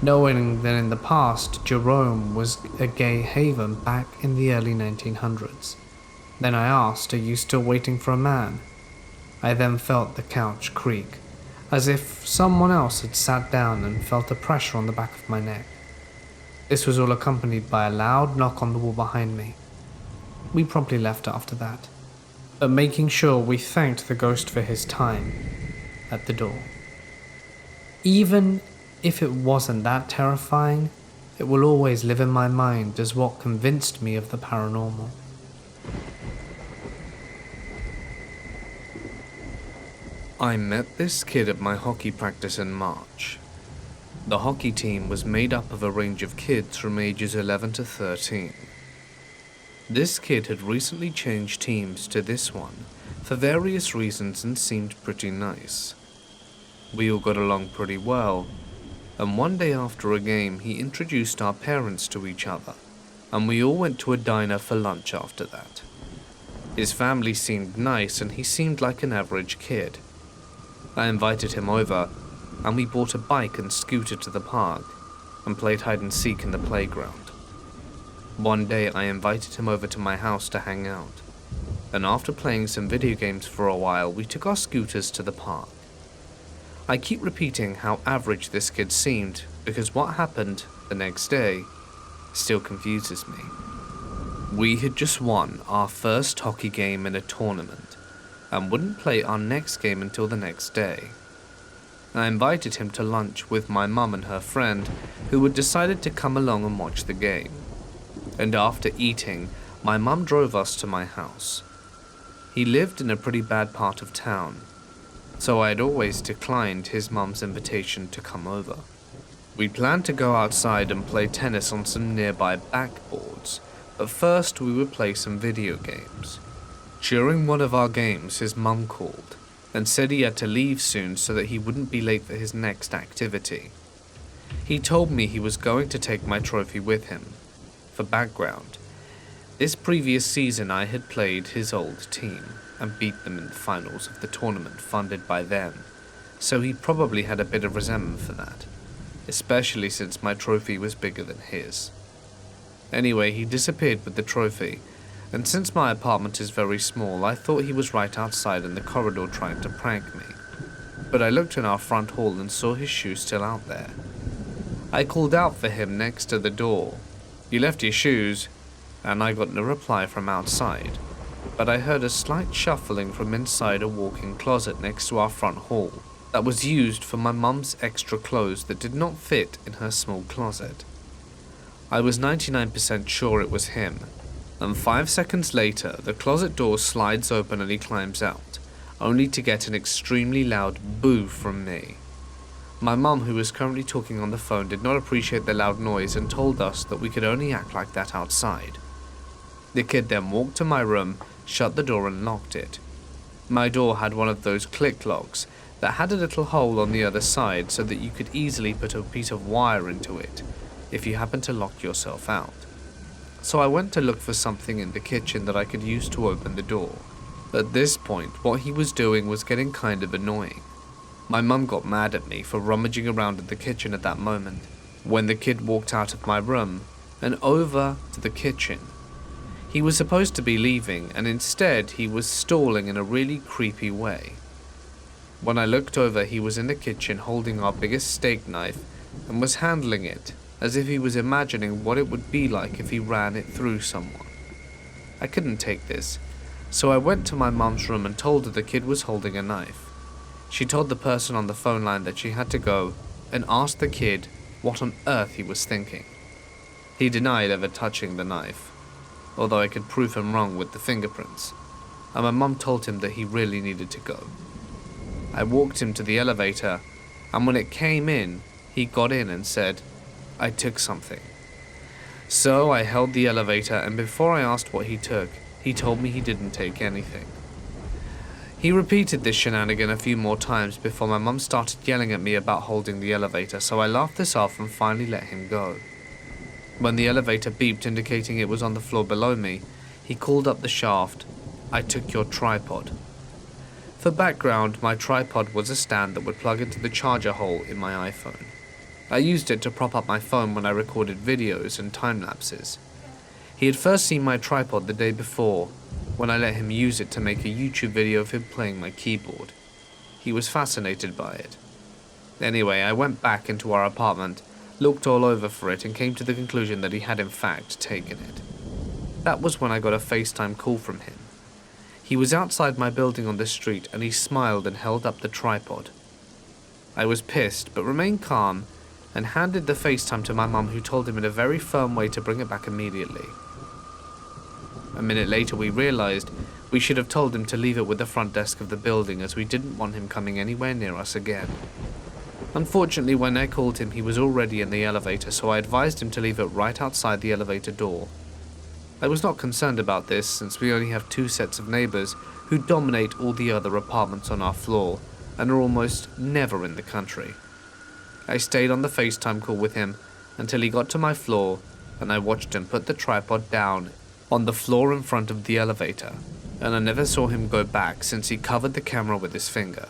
Knowing that in the past, Jerome was a gay haven back in the early 1900s. Then I asked, "Are you still waiting for a man?" I then felt the couch creak, as if someone else had sat down and felt a pressure on the back of my neck. This was all accompanied by a loud knock on the wall behind me. We promptly left after that, but making sure we thanked the ghost for his time at the door. Even if it wasn't that terrifying, it will always live in my mind as what convinced me of the paranormal. I met this kid at my hockey practice in March. The hockey team was made up of a range of kids from ages 11 to 13. This kid had recently changed teams to this one for various reasons and seemed pretty nice. We all got along pretty well, and one day after a game he introduced our parents to each other, and we all went to a diner for lunch after that. His family seemed nice and he seemed like an average kid. I invited him over, and we bought a bike and scooter to the park, and played hide and seek in the playground. One day I invited him over to my house to hang out, and after playing some video games for a while, we took our scooters to the park. I keep repeating how average this kid seemed, because what happened the next day still confuses me. We had just won our first hockey game in a tournament, and wouldn't play our next game until the next day. I invited him to lunch with my mum and her friend, who had decided to come along and watch the game. And after eating, my mum drove us to my house. He lived in a pretty bad part of town, so I had always declined his mum's invitation to come over. We planned to go outside and play tennis on some nearby backboards, but first we would play some video games. During one of our games, his mum called and said he had to leave soon so that he wouldn't be late for his next activity. He told me he was going to take my trophy with him. For background, this previous season I had played his old team and beat them in the finals of the tournament funded by them, so he probably had a bit of resentment for that, especially since my trophy was bigger than his. Anyway, he disappeared with the trophy, and since my apartment is very small, I thought he was right outside in the corridor trying to prank me. But I looked in our front hall and saw his shoes still out there. I called out for him next to the door. "You left your shoes," and I got no reply from outside, but I heard a slight shuffling from inside a walk-in closet next to our front hall that was used for my mum's extra clothes that did not fit in her small closet. I was 99% sure it was him, and 5 seconds later the closet door slides open and he climbs out, only to get an extremely loud boo from me. My mum, who was currently talking on the phone, did not appreciate the loud noise and told us that we could only act like that outside. The kid then walked to my room, shut the door and locked it. My door had one of those click locks that had a little hole on the other side so that you could easily put a piece of wire into it if you happened to lock yourself out. So I went to look for something in the kitchen that I could use to open the door. At this point, what he was doing was getting kind of annoying. My mum got mad at me for rummaging around in the kitchen at that moment, when the kid walked out of my room and over to the kitchen. He was supposed to be leaving, and instead he was stalling in a really creepy way. When I looked over, he was in the kitchen holding our biggest steak knife and was handling it as if he was imagining what it would be like if he ran it through someone. I couldn't take this, so I went to my mum's room and told her the kid was holding a knife. She told the person on the phone line that she had to go and asked the kid what on earth he was thinking. He denied ever touching the knife, although I could prove him wrong with the fingerprints, and my mum told him that he really needed to go. I walked him to the elevator, and when it came in, he got in and said, "I took something." So I held the elevator, and before I asked what he took, he told me he didn't take anything. He repeated this shenanigan a few more times before my mum started yelling at me about holding the elevator, so I laughed this off and finally let him go. When the elevator beeped indicating it was on the floor below me, he called up the shaft, "I took your tripod." For background, my tripod was a stand that would plug into the charger hole in my iPhone. I used it to prop up my phone when I recorded videos and time-lapses. He had first seen my tripod the day before, when I let him use it to make a YouTube video of him playing my keyboard. He was fascinated by it. Anyway, I went back into our apartment, looked all over for it, and came to the conclusion that he had in fact taken it. That was when I got a FaceTime call from him. He was outside my building on the street, and he smiled and held up the tripod. I was pissed, but remained calm, and handed the FaceTime to my mum, who told him in a very firm way to bring it back immediately. A minute later we realized we should have told him to leave it with the front desk of the building, as we didn't want him coming anywhere near us again. Unfortunately, when I called him, he was already in the elevator, so I advised him to leave it right outside the elevator door. I was not concerned about this, since we only have 2 sets of neighbors who dominate all the other apartments on our floor and are almost never in the country. I stayed on the FaceTime call with him until he got to my floor, and I watched him put the tripod down on the floor in front of the elevator, and I never saw him go back since he covered the camera with his finger.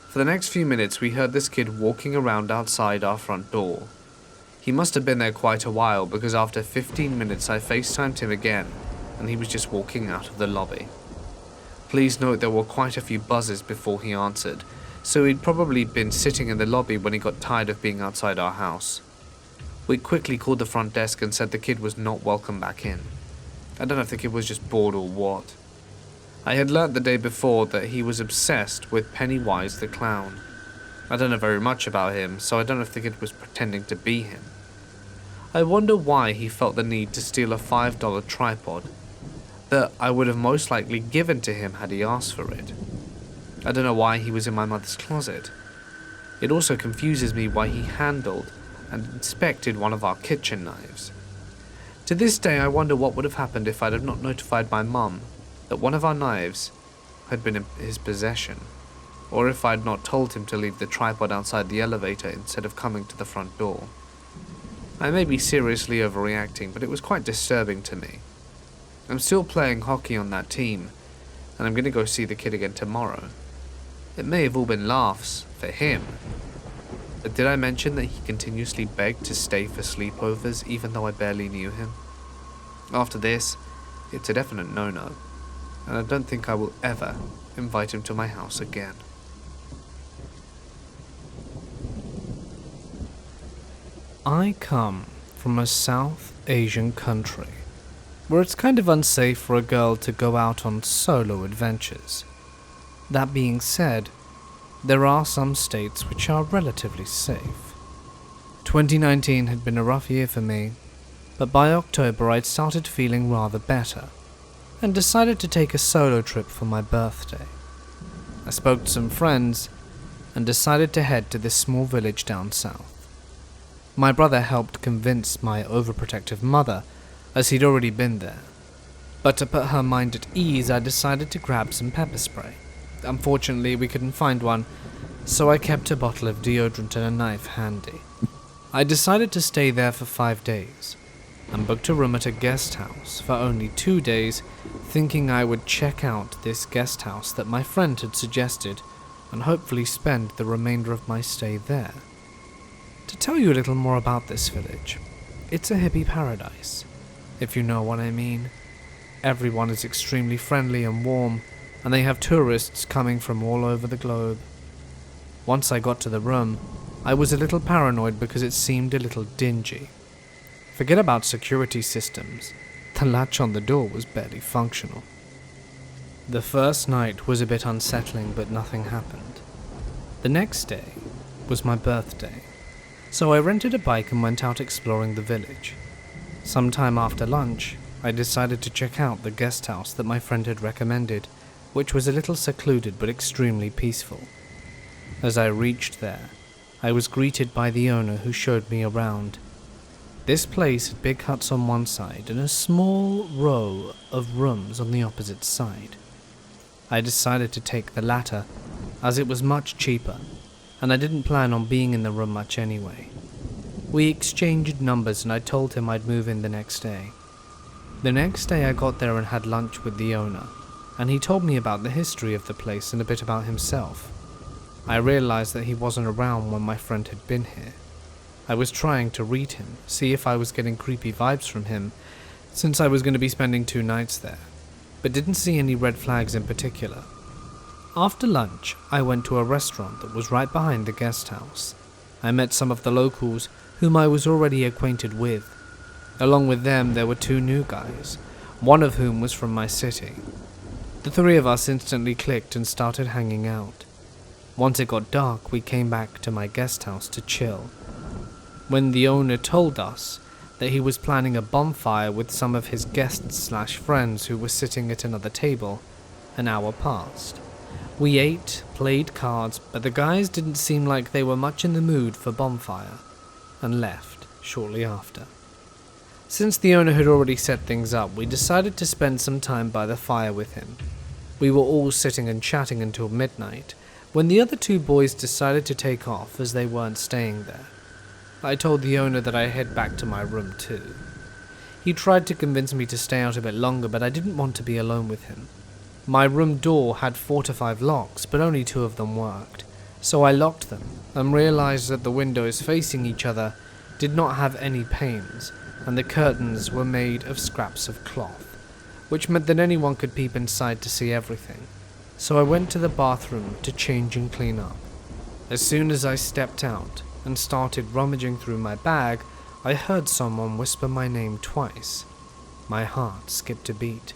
For the next few minutes we heard this kid walking around outside our front door. He must have been there quite a while, because after 15 minutes I FaceTimed him again, and he was just walking out of the lobby. Please note there were quite a few buzzes before he answered, so he'd probably been sitting in the lobby when he got tired of being outside our house. We quickly called the front desk and said the kid was not welcome back in. I don't know if the kid was just bored or what. I had learnt the day before that he was obsessed with Pennywise the clown. I don't know very much about him, so I don't think it was pretending to be him. I wonder why he felt the need to steal a $5 tripod that I would have most likely given to him had he asked for it. I don't know why he was in my mother's closet. It also confuses me why he handled and inspected one of our kitchen knives. To this day, I wonder what would have happened if I had not notified my mum that one of our knives had been in his possession, or if I had not told him to leave the tripod outside the elevator instead of coming to the front door. I may be seriously overreacting, but it was quite disturbing to me. I'm still playing hockey on that team, and I'm going to go see the kid again tomorrow. It may have all been laughs for him, but did I mention that he continuously begged to stay for sleepovers even though I barely knew him? After this, it's a definite no-no, and I don't think I will ever invite him to my house again. I come from a South Asian country where it's kind of unsafe for a girl to go out on solo adventures. That being said, there are some states which are relatively safe. 2019 had been a rough year for me, but by October I'd started feeling rather better and decided to take a solo trip for my birthday. I spoke to some friends and decided to head to this small village down south. My brother helped convince my overprotective mother, as he'd already been there. But to put her mind at ease, I decided to grab some pepper spray. Unfortunately, we couldn't find one, so I kept a bottle of deodorant and a knife handy. I decided to stay there for 5 days, and booked a room at a guest house for only 2 days, thinking I would check out this guest house that my friend had suggested, and hopefully spend the remainder of my stay there. To tell you a little more about this village, it's a hippie paradise, if you know what I mean. Everyone is extremely friendly and warm, and they have tourists coming from all over the globe. Once I got to the room, I was a little paranoid because it seemed a little dingy. Forget about security systems, the latch on the door was barely functional. The first night was a bit unsettling, but nothing happened. The next day was my birthday, so I rented a bike and went out exploring the village. Sometime after lunch, I decided to check out the guest house that my friend had recommended, which was a little secluded but extremely peaceful. As I reached there, I was greeted by the owner, who showed me around. This place had big huts on one side and a small row of rooms on the opposite side. I decided to take the latter, as it was much cheaper, and I didn't plan on being in the room much anyway. We exchanged numbers and I told him I'd move in the next day. The next day I got there and had lunch with the owner, and he told me about the history of the place and a bit about himself. I realized that he wasn't around when my friend had been here. I was trying to read him, see if I was getting creepy vibes from him, since I was going to be spending 2 nights there, but didn't see any red flags in particular. After lunch, I went to a restaurant that was right behind the guest house. I met some of the locals whom I was already acquainted with. Along with them, there were 2 new guys, one of whom was from my city. The 3 of us instantly clicked and started hanging out. Once it got dark, we came back to my guest house to chill. When the owner told us that he was planning a bonfire with some of his guests/friends who were sitting at another table, an hour passed. We ate, played cards, but the guys didn't seem like they were much in the mood for bonfire, and left shortly after. Since the owner had already set things up, we decided to spend some time by the fire with him. We were all sitting and chatting until midnight, when the other 2 boys decided to take off as they weren't staying there. I told the owner that I'd head back to my room too. He tried to convince me to stay out a bit longer, but I didn't want to be alone with him. My room door had 4 to 5 locks, but only 2 of them worked, so I locked them and realized that the windows facing each other did not have any panes, and the curtains were made of scraps of cloth, which meant that anyone could peep inside to see everything. So I went to the bathroom to change and clean up. As soon as I stepped out and started rummaging through my bag, I heard someone whisper my name twice. My heart skipped a beat.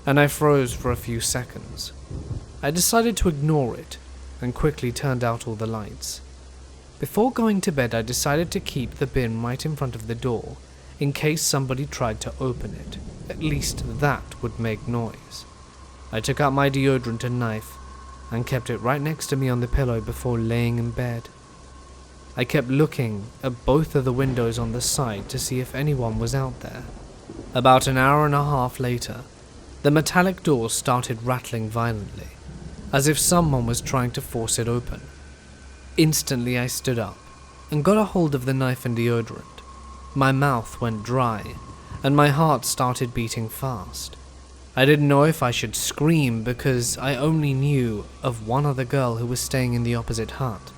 and I froze for a few seconds. I decided to ignore it and quickly turned out all the lights. Before going to bed, I decided to keep the bin right in front of the door in case somebody tried to open it. At least that would make noise. I took out my deodorant and knife and kept it right next to me on the pillow before laying in bed. I kept looking at both of the windows on the side to see if anyone was out there. About an hour and a half later, the metallic door started rattling violently, as if someone was trying to force it open. Instantly I stood up and got a hold of the knife and deodorant. My mouth went dry and my heart started beating fast. I didn't know if I should scream because I only knew of one other girl who was staying in the opposite hut.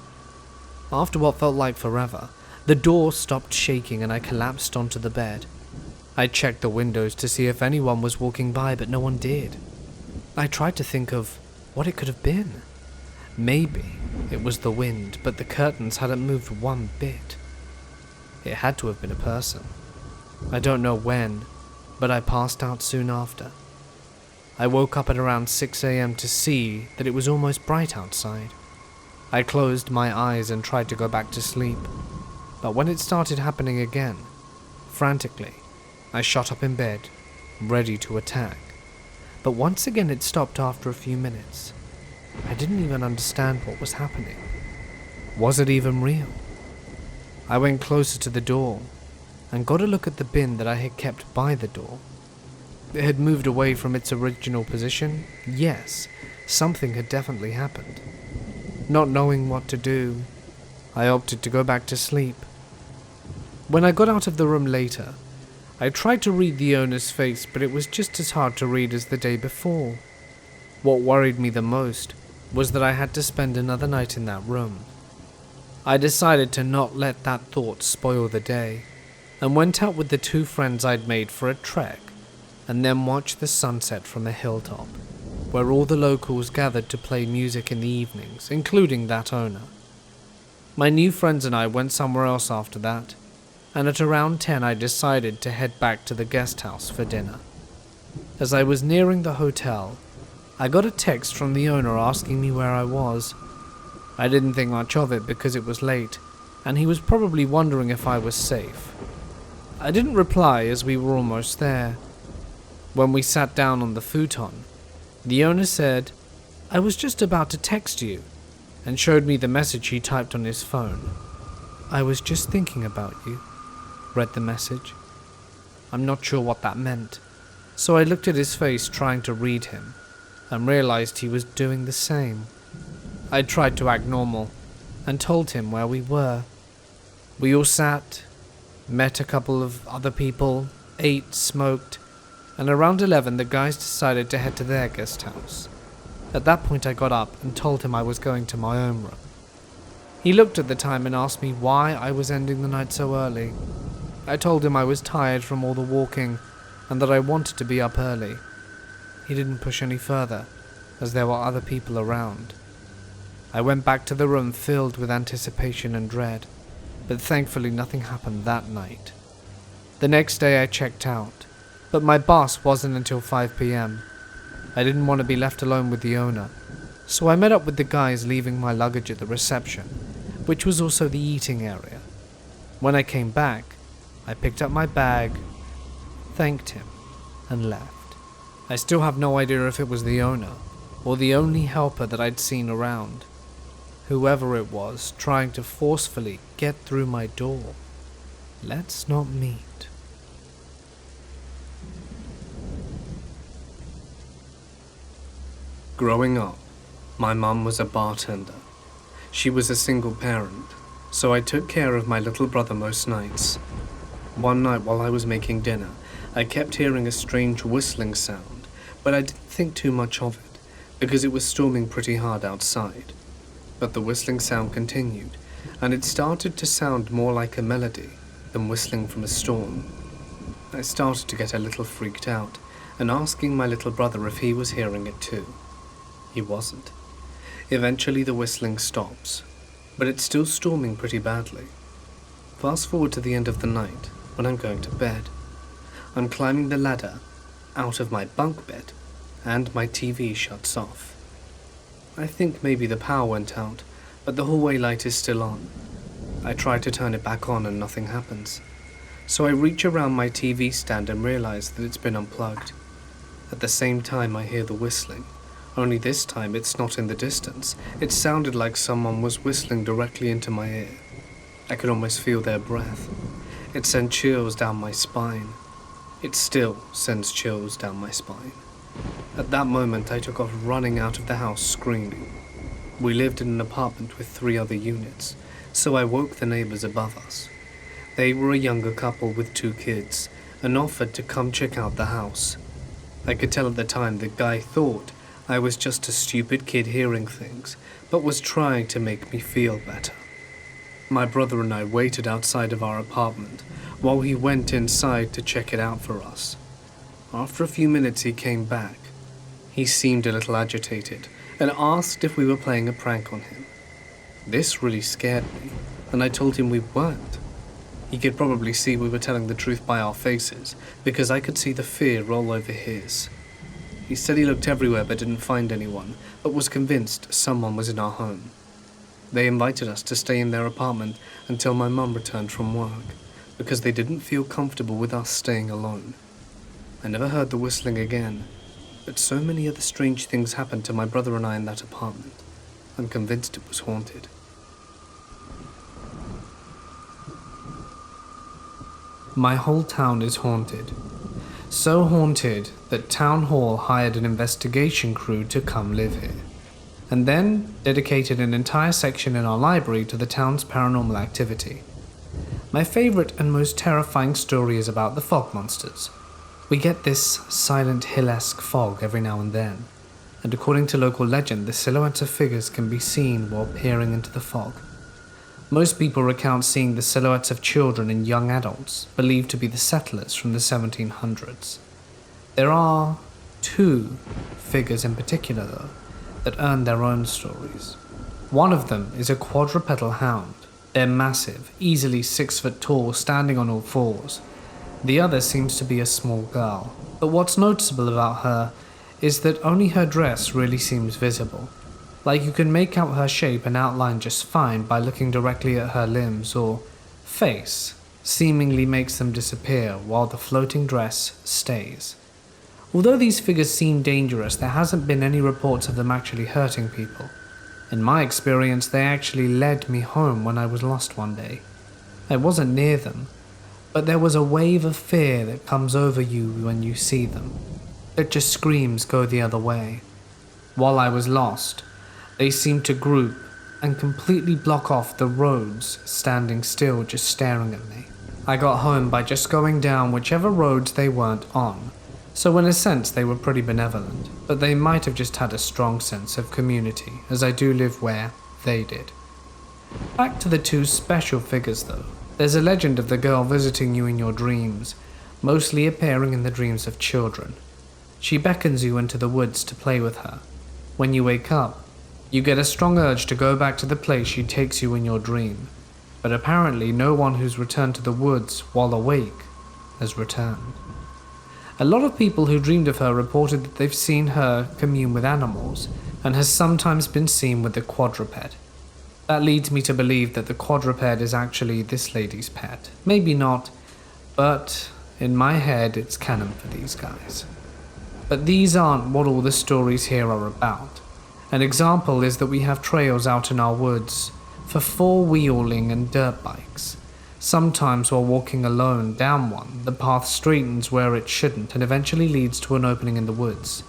After what felt like forever, the door stopped shaking and I collapsed onto the bed. I checked the windows to see if anyone was walking by, but no one did. I tried to think of what it could have been. Maybe it was the wind, but the curtains hadn't moved one bit. It had to have been a person. I don't know when, but I passed out soon after. I woke up at around 6 a.m. to see that it was almost bright outside. I closed my eyes and tried to go back to sleep, but when it started happening again, frantically, I shot up in bed, ready to attack. But once again it stopped after a few minutes. I didn't even understand what was happening. Was it even real? I went closer to the door and got a look at the bin that I had kept by the door. It had moved away from its original position. Yes, something had definitely happened. Not knowing what to do, I opted to go back to sleep. When I got out of the room later, I tried to read the owner's face, but it was just as hard to read as the day before. What worried me the most was that I had to spend another night in that room. I decided to not let that thought spoil the day, and went out with the two friends I'd made for a trek, and then watched the sunset from the hilltop, where all the locals gathered to play music in the evenings, including that owner. My new friends and I went somewhere else after that, and at around 10 I decided to head back to the guest house for dinner. As I was nearing the hotel, I got a text from the owner asking me where I was. I didn't think much of it because it was late, and he was probably wondering if I was safe. I didn't reply as we were almost there. When we sat down on the futon, the owner said, "I was just about to text you," and showed me the message he typed on his phone. "I was just thinking about you," read the message. I'm not sure what that meant, so I looked at his face trying to read him, and realized he was doing the same. I tried to act normal, and told him where we were. We all sat, met a couple of other people, ate, smoked, and around 11 the guys decided to head to their guest house. At that point I got up and told him I was going to my own room. He looked at the time and asked me why I was ending the night so early. I told him I was tired from all the walking and that I wanted to be up early. He didn't push any further, as there were other people around. I went back to the room filled with anticipation and dread, but thankfully nothing happened that night. The next day I checked out, but my bus wasn't until 5 p.m. I didn't want to be left alone with the owner, so I met up with the guys leaving my luggage at the reception, which was also the eating area. When I came back, I picked up my bag, thanked him, and left. I still have no idea if it was the owner, or the only helper that I'd seen around. Whoever it was trying to forcefully get through my door. Let's not meet. Growing up, my mum was a bartender. She was a single parent, so I took care of my little brother most nights. One night while I was making dinner, I kept hearing a strange whistling sound, but I didn't think too much of it, because it was storming pretty hard outside. But the whistling sound continued, and it started to sound more like a melody than whistling from a storm. I started to get a little freaked out, and asking my little brother if he was hearing it too. He wasn't. Eventually the whistling stops, but it's still storming pretty badly. Fast forward to the end of the night, when I'm going to bed. I'm climbing the ladder out of my bunk bed and my TV shuts off. I think maybe the power went out, but the hallway light is still on. I try to turn it back on and nothing happens. So I reach around my TV stand and realize that it's been unplugged. At the same time I hear the whistling, only this time it's not in the distance. It sounded like someone was whistling directly into my ear. I could almost feel their breath. It sent chills down my spine. It still sends chills down my spine. At that moment I took off running out of the house screaming. We lived in an apartment with 3 other units, so I woke the neighbors above us. They were a younger couple with 2 kids and offered to come check out the house. I could tell at the time the guy thought I was just a stupid kid hearing things, but was trying to make me feel better. My brother and I waited outside of our apartment while he went inside to check it out for us. After a few minutes he came back. He seemed a little agitated and asked if we were playing a prank on him. This really scared me, and I told him we weren't. He could probably see we were telling the truth by our faces, because I could see the fear roll over his. He said he looked everywhere but didn't find anyone, but was convinced someone was in our home. They invited us to stay in their apartment until my mum returned from work, because they didn't feel comfortable with us staying alone. I never heard the whistling again, but so many other strange things happened to my brother and I in that apartment. I'm convinced it was haunted. My whole town is haunted. So haunted that Town Hall hired an investigation crew to come live here, and then dedicated an entire section in our library to the town's paranormal activity. My favorite and most terrifying story is about the fog monsters. We get this Silent Hill-esque fog every now and then, and according to local legend, the silhouettes of figures can be seen while peering into the fog. Most people recount seeing the silhouettes of children and young adults, believed to be the settlers from the 1700s. There are 2 figures in particular, though, that earn their own stories. One of them is a quadrupedal hound. They're massive, easily 6 foot tall, standing on all 4s. The other seems to be a small girl, but what's noticeable about her is that only her dress really seems visible. Like you can make out her shape and outline just fine by looking directly at her limbs or face, seemingly makes them disappear while the floating dress stays. Although these figures seem dangerous, there hasn't been any reports of them actually hurting people. In my experience, they actually led me home when I was lost one day. I wasn't near them, but there was a wave of fear that comes over you when you see them. It just screams go the other way. While I was lost, they seemed to group and completely block off the roads, standing still just staring at me. I got home by just going down whichever roads they weren't on, so in a sense they were pretty benevolent, but they might have just had a strong sense of community, as I do live where they did. Back to the 2 special figures though. There's a legend of the girl visiting you in your dreams, mostly appearing in the dreams of children. She beckons you into the woods to play with her. When you wake up, you get a strong urge to go back to the place she takes you in your dream, but apparently no one who's returned to the woods while awake has returned. A lot of people who dreamed of her reported that they've seen her commune with animals, and has sometimes been seen with the quadruped. That leads me to believe that the quadruped is actually this lady's pet. Maybe not, but in my head it's canon for these guys. But these aren't what all the stories here are about. An example is that we have trails out in our woods for 4-wheeling and dirt bikes. Sometimes while walking alone down one, the path straightens where it shouldn't and eventually leads to an opening in the woods.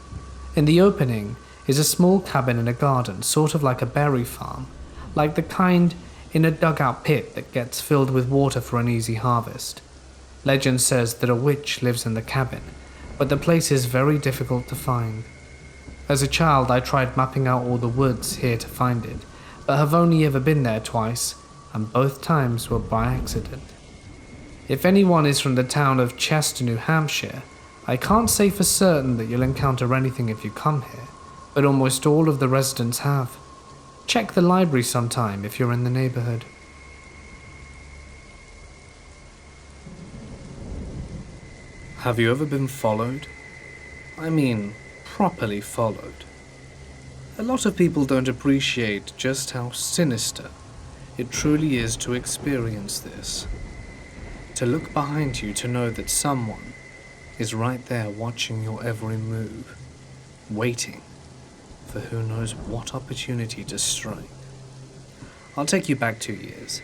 In the opening is a small cabin in a garden, sort of like a berry farm, like the kind in a dugout pit that gets filled with water for an easy harvest. Legend says that a witch lives in the cabin, but the place is very difficult to find. As a child, I tried mapping out all the woods here to find it, but have only ever been there twice, and both times were by accident. If anyone is from the town of Chester, New Hampshire, I can't say for certain that you'll encounter anything if you come here, but almost all of the residents have. Check the library sometime if you're in the neighborhood. Have you ever been followed? I mean, properly followed. A lot of people don't appreciate just how sinister it truly is to experience this. To look behind you to know that someone is right there watching your every move, waiting for who knows what opportunity to strike. I'll take you back 2 years.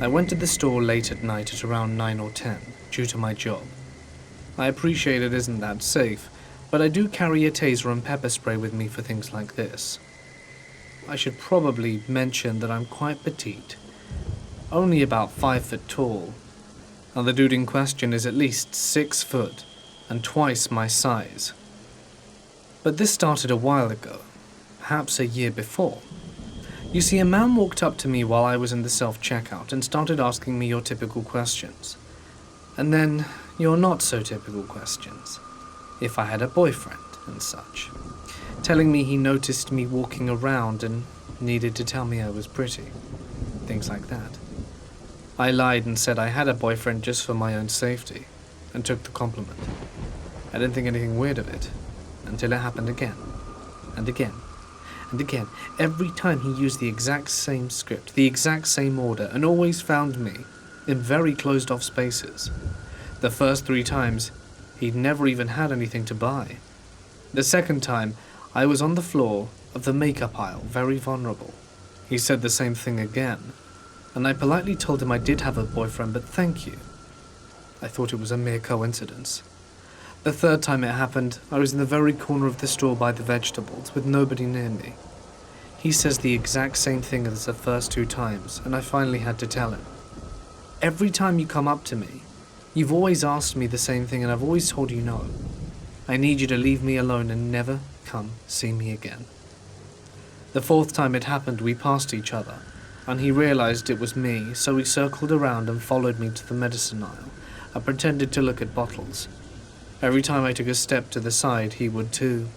I went to the store late at night at around 9 or 10, due to my job. I appreciate it isn't that safe, but I do carry a taser and pepper spray with me for things like this. I should probably mention that I'm quite petite, only about 5 foot tall, and the dude in question is at least 6 foot and twice my size. But this started a while ago, perhaps a year before. You see, a man walked up to me while I was in the self-checkout and started asking me your typical questions. And then your not-so-typical questions. If I had a boyfriend and such. Telling me he noticed me walking around and needed to tell me I was pretty. Things like that. I lied and said I had a boyfriend just for my own safety, and took the compliment. I didn't think anything weird of it, until it happened again, and again, and again. Every time he used the exact same script, the exact same order, and always found me in very closed-off spaces. The first 3 times, he'd never even had anything to buy. The second time, I was on the floor of the makeup aisle, very vulnerable. He said the same thing again, and I politely told him I did have a boyfriend, but thank you. I thought it was a mere coincidence. The third time it happened, I was in the very corner of the store by the vegetables, with nobody near me. He says the exact same thing as the first 2 times, and I finally had to tell him. Every time you come up to me, you've always asked me the same thing, and I've always told you no. I need you to leave me alone and never come see me again. The 4th time it happened, we passed each other, and he realized it was me, so he circled around and followed me to the medicine aisle. I pretended to look at bottles. Every time I took a step to the side, he would too.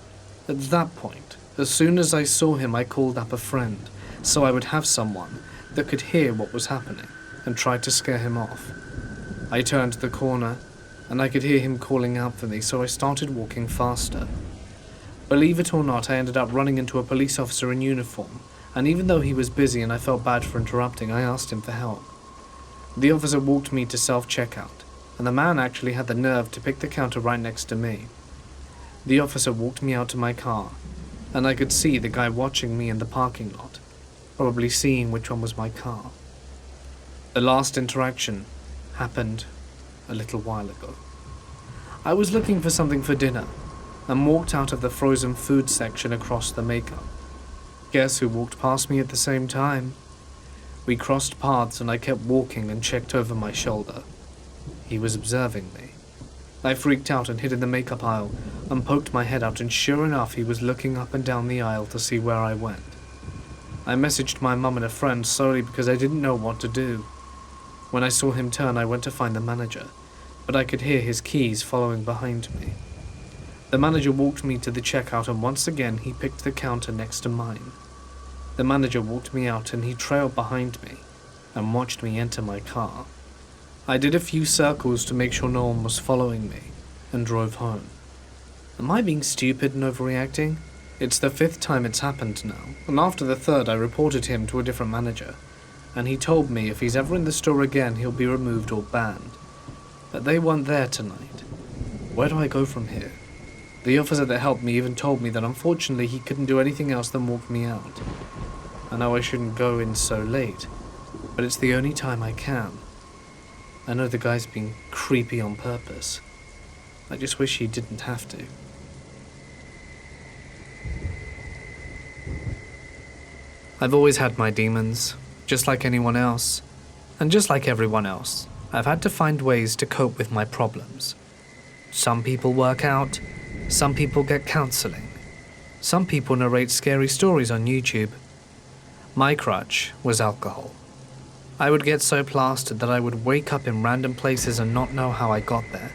At that point, as soon as I saw him, I called up a friend, so I would have someone that could hear what was happening, and tried to scare him off. I turned the corner, and I could hear him calling out for me, so I started walking faster. Believe it or not, I ended up running into a police officer in uniform, and even though he was busy and I felt bad for interrupting, I asked him for help. The officer walked me to self-checkout, and the man actually had the nerve to pick the counter right next to me. The officer walked me out to my car, and I could see the guy watching me in the parking lot, probably seeing which one was my car. The last interaction happened a little while ago. I was looking for something for dinner, and walked out of the frozen food section across the makeup. Guess who walked past me at the same time? We crossed paths and I kept walking and checked over my shoulder. He was observing me. I freaked out and hid in the makeup aisle and poked my head out, and sure enough, he was looking up and down the aisle to see where I went. I messaged my mum and a friend solely because I didn't know what to do. When I saw him turn, I went to find the manager, but I could hear his keys following behind me. The manager walked me to the checkout, and once again he picked the counter next to mine. The manager walked me out and he trailed behind me and watched me enter my car. I did a few circles to make sure no one was following me and drove home. Am I being stupid and overreacting? It's the 5th time it's happened now, and after the 3rd I reported him to a different manager, and he told me if he's ever in the store again he'll be removed or banned. But they weren't there tonight. Where do I go from here? The officer that helped me even told me that unfortunately he couldn't do anything else than walk me out. I know I shouldn't go in so late, but it's the only time I can. I know the guy's being creepy on purpose. I just wish he didn't have to. I've always had my demons, just like anyone else. And just like everyone else, I've had to find ways to cope with my problems. Some people work out, some people get counseling. Some people narrate scary stories on YouTube. My crutch was alcohol. I would get so plastered that I would wake up in random places and not know how I got there.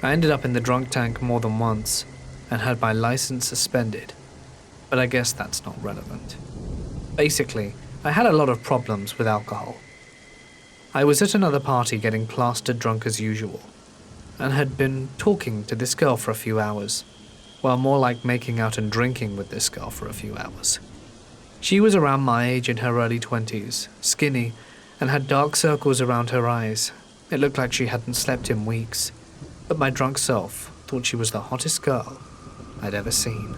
I ended up in the drunk tank more than once and had my license suspended, but I guess that's not relevant. Basically, I had a lot of problems with alcohol. I was at another party getting plastered drunk as usual, and had been talking to this girl for a few hours. Well, more like making out and drinking with this girl for a few hours. She was around my age in her early 20s, skinny, and had dark circles around her eyes. It looked like she hadn't slept in weeks, but my drunk self thought she was the hottest girl I'd ever seen.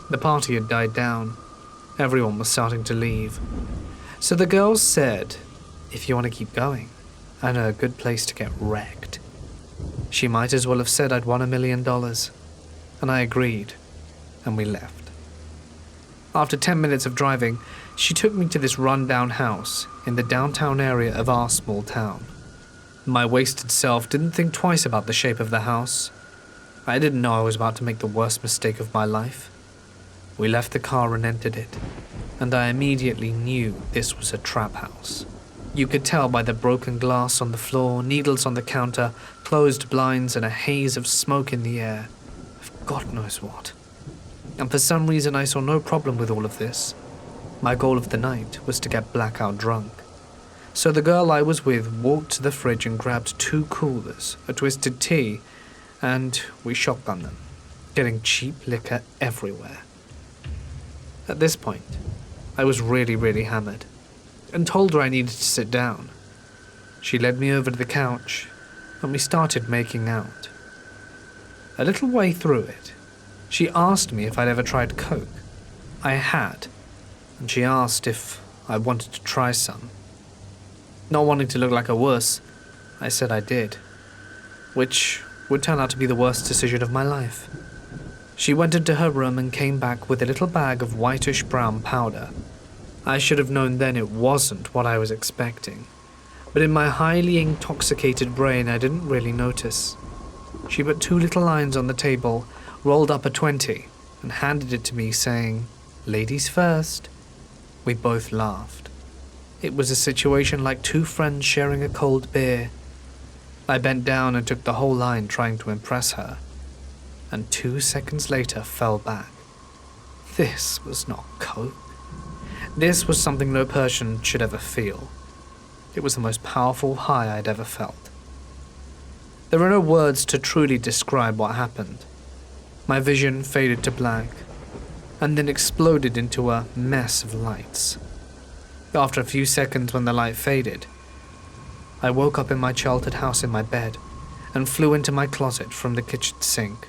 The party had died down. Everyone was starting to leave. So the girls said, if you want to keep going, I know a good place to get wrecked. She might as well have said I'd won $1 million. And I agreed, and we left. After 10 minutes of driving, she took me to this run-down house in the downtown area of our small town. My wasted self didn't think twice about the shape of the house. I didn't know I was about to make the worst mistake of my life. We left the car and entered it, and I immediately knew this was a trap house. You could tell by the broken glass on the floor, needles on the counter, closed blinds, and a haze of smoke in the air. God knows what. And for some reason I saw no problem with all of this. My goal of the night was to get blackout drunk. So the girl I was with walked to the fridge and grabbed 2 coolers, a twisted tea, and we shotgunned them, getting cheap liquor everywhere. At this point, I was really hammered, and told her I needed to sit down. She led me over to the couch, and we started making out. A little way through it, she asked me if I'd ever tried coke. I had, and she asked if I wanted to try some. Not wanting to look like a wuss, I said I did, which would turn out to be the worst decision of my life. She went into her room and came back with a little bag of whitish brown powder. I should have known then it wasn't what I was expecting, but in my highly intoxicated brain I didn't really notice. She put 2 little lines on the table, rolled up a 20, and handed it to me saying, "Ladies first." We both laughed. It was a situation like 2 friends sharing a cold beer. I bent down and took the whole line trying to impress her, and 2 seconds later fell back. This was not coke. This was something no person should ever feel. It was the most powerful high I'd ever felt. There are no words to truly describe what happened. My vision faded to black, and then exploded into a mess of lights. After a few seconds when the light faded, I woke up in my childhood house in my bed, and flew into my closet from the kitchen sink.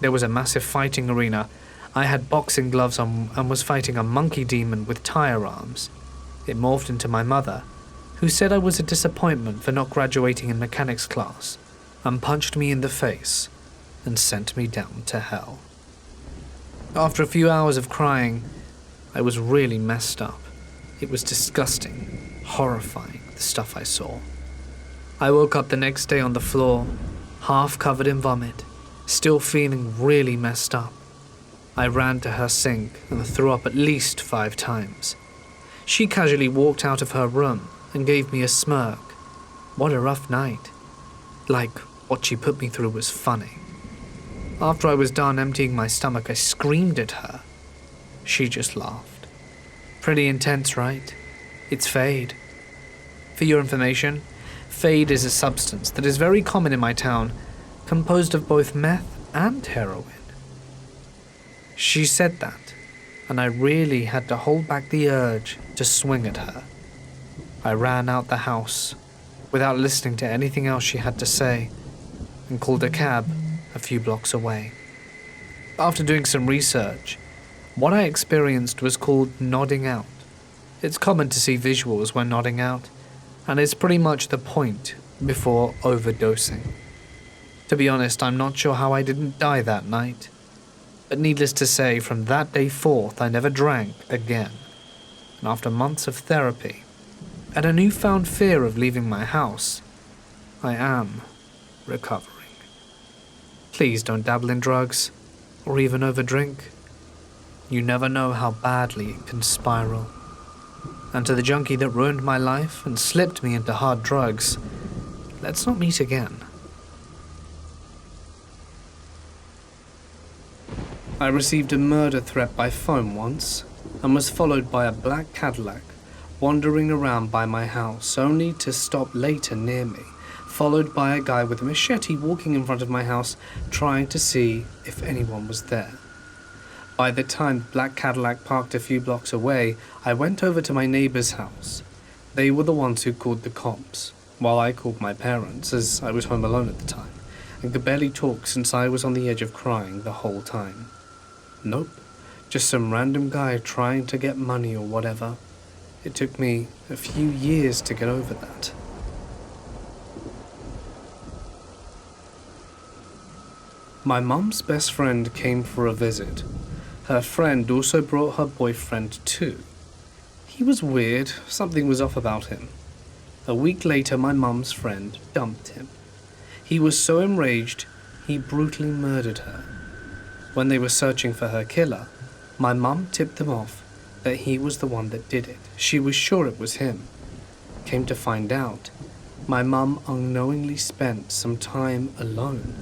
There was a massive fighting arena. I had boxing gloves on and was fighting a monkey demon with tire arms. It morphed into my mother, who said I was a disappointment for not graduating in mechanics class, and punched me in the face and sent me down to hell. After a few hours of crying, I was really messed up. It was disgusting, horrifying, the stuff I saw. I woke up the next day on the floor, half covered in vomit, still feeling really messed up. I ran to her sink and threw up at least 5 times. She casually walked out of her room and gave me a smirk. What a rough night. Like, what she put me through was funny. After I was done emptying my stomach, I screamed at her. She just laughed. Pretty intense, right? It's Fade. For your information, Fade is a substance that is very common in my town, composed of both meth and heroin. She said that, and I really had to hold back the urge to swing at her. I ran out the house, without listening to anything else she had to say, and called a cab a few blocks away. After doing some research, what I experienced was called nodding out. It's common to see visuals when nodding out, and it's pretty much the point before overdosing. To be honest, I'm not sure how I didn't die that night, but needless to say, from that day forth I never drank again, and after months of therapy, and a newfound fear of leaving my house, I am recovering. Please don't dabble in drugs, or even overdrink. You never know how badly it can spiral. And to the junkie that ruined my life and slipped me into hard drugs, let's not meet again. I received a murder threat by phone once, and was followed by a black Cadillac wandering around by my house, only to stop later near me, followed by a guy with a machete walking in front of my house, trying to see if anyone was there. By the time the black Cadillac parked a few blocks away, I went over to my neighbor's house. They were the ones who called the cops, while I called my parents, as I was home alone at the time, and could barely talk since I was on the edge of crying the whole time. Nope, just some random guy trying to get money or whatever. It took me a few years to get over that. My mum's best friend came for a visit. Her friend also brought her boyfriend too. He was weird, something was off about him. A week later, my mum's friend dumped him. He was so enraged, he brutally murdered her. When they were searching for her killer, my mum tipped them off that he was the one that did it. She was sure it was him. Came to find out, my mum unknowingly spent some time alone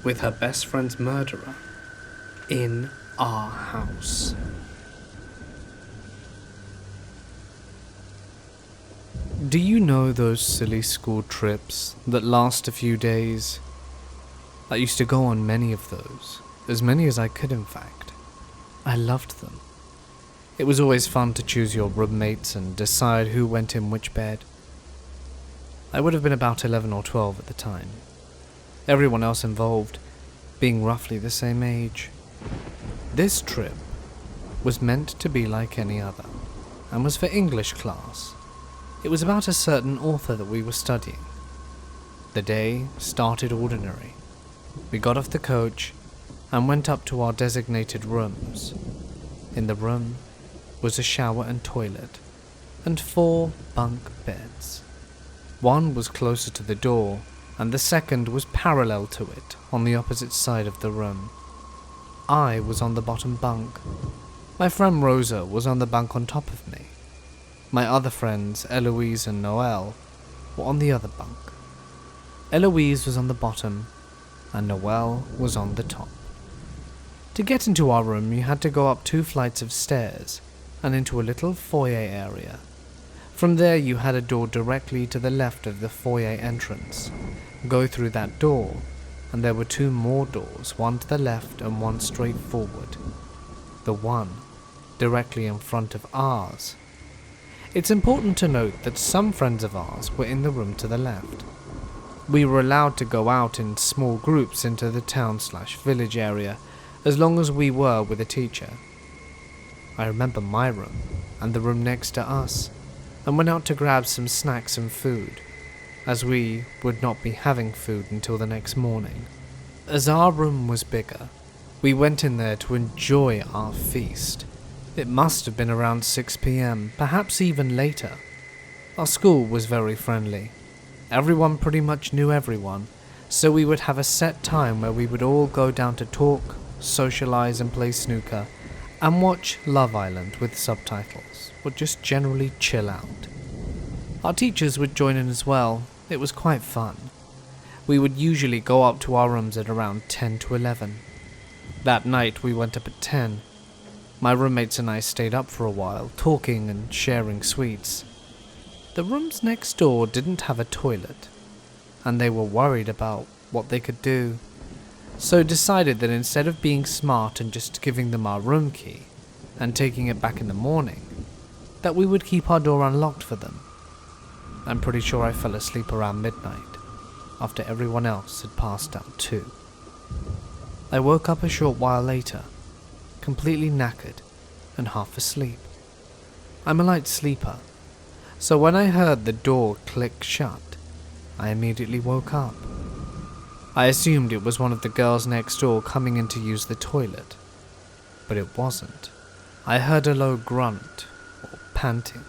with her best friend's murderer in our house. Do you know those silly school trips that last a few days? I used to go on many of those, as many as I could in fact. I loved them. It was always fun to choose your roommates and decide who went in which bed. I would have been about 11 or 12 at the time. Everyone else involved being roughly the same age. This trip was meant to be like any other, and was for English class. It was about a certain author that we were studying. The day started ordinary. We got off the coach and went up to our designated rooms. In the room was a shower and toilet, and 4 bunk beds. One was closer to the door, and the second was parallel to it on the opposite side of the room. I was on the bottom bunk. My friend Rosa was on the bunk on top of me. My other friends, Eloise and Noelle, were on the other bunk. Eloise was on the bottom, and Noelle was on the top. To get into our room, you had to go up 2 flights of stairs, and into a little foyer area. From there you had a door directly to the left of the foyer entrance. Go through that door, and there were 2 more doors, one to the left and one straight forward. The one directly in front of ours. It's important to note that some friends of ours were in the room to the left. We were allowed to go out in small groups into the town/village area as long as we were with a teacher. I remember my room and the room next to us, and went out to grab some snacks and food, as we would not be having food until the next morning. As our room was bigger, we went in there to enjoy our feast. It must have been around 6 p.m, perhaps even later. Our school was very friendly. Everyone pretty much knew everyone, so we would have a set time where we would all go down to talk, socialize and play snooker, and watch Love Island with subtitles, or just generally chill out. Our teachers would join in as well. It was quite fun. We would usually go up to our rooms at around 10 to 11. That night we went up at 10. My roommates and I stayed up for a while, talking and sharing sweets. The rooms next door didn't have a toilet, and they were worried about what they could do, so decided that instead of being smart and just giving them our room key and taking it back in the morning, that we would keep our door unlocked for them. I'm pretty sure I fell asleep around midnight, after everyone else had passed out too. I woke up a short while later, completely knackered and half asleep. I'm a light sleeper, so when I heard the door click shut, I immediately woke up. I assumed it was one of the girls next door coming in to use the toilet, but it wasn't. I heard a low grunt, or panting,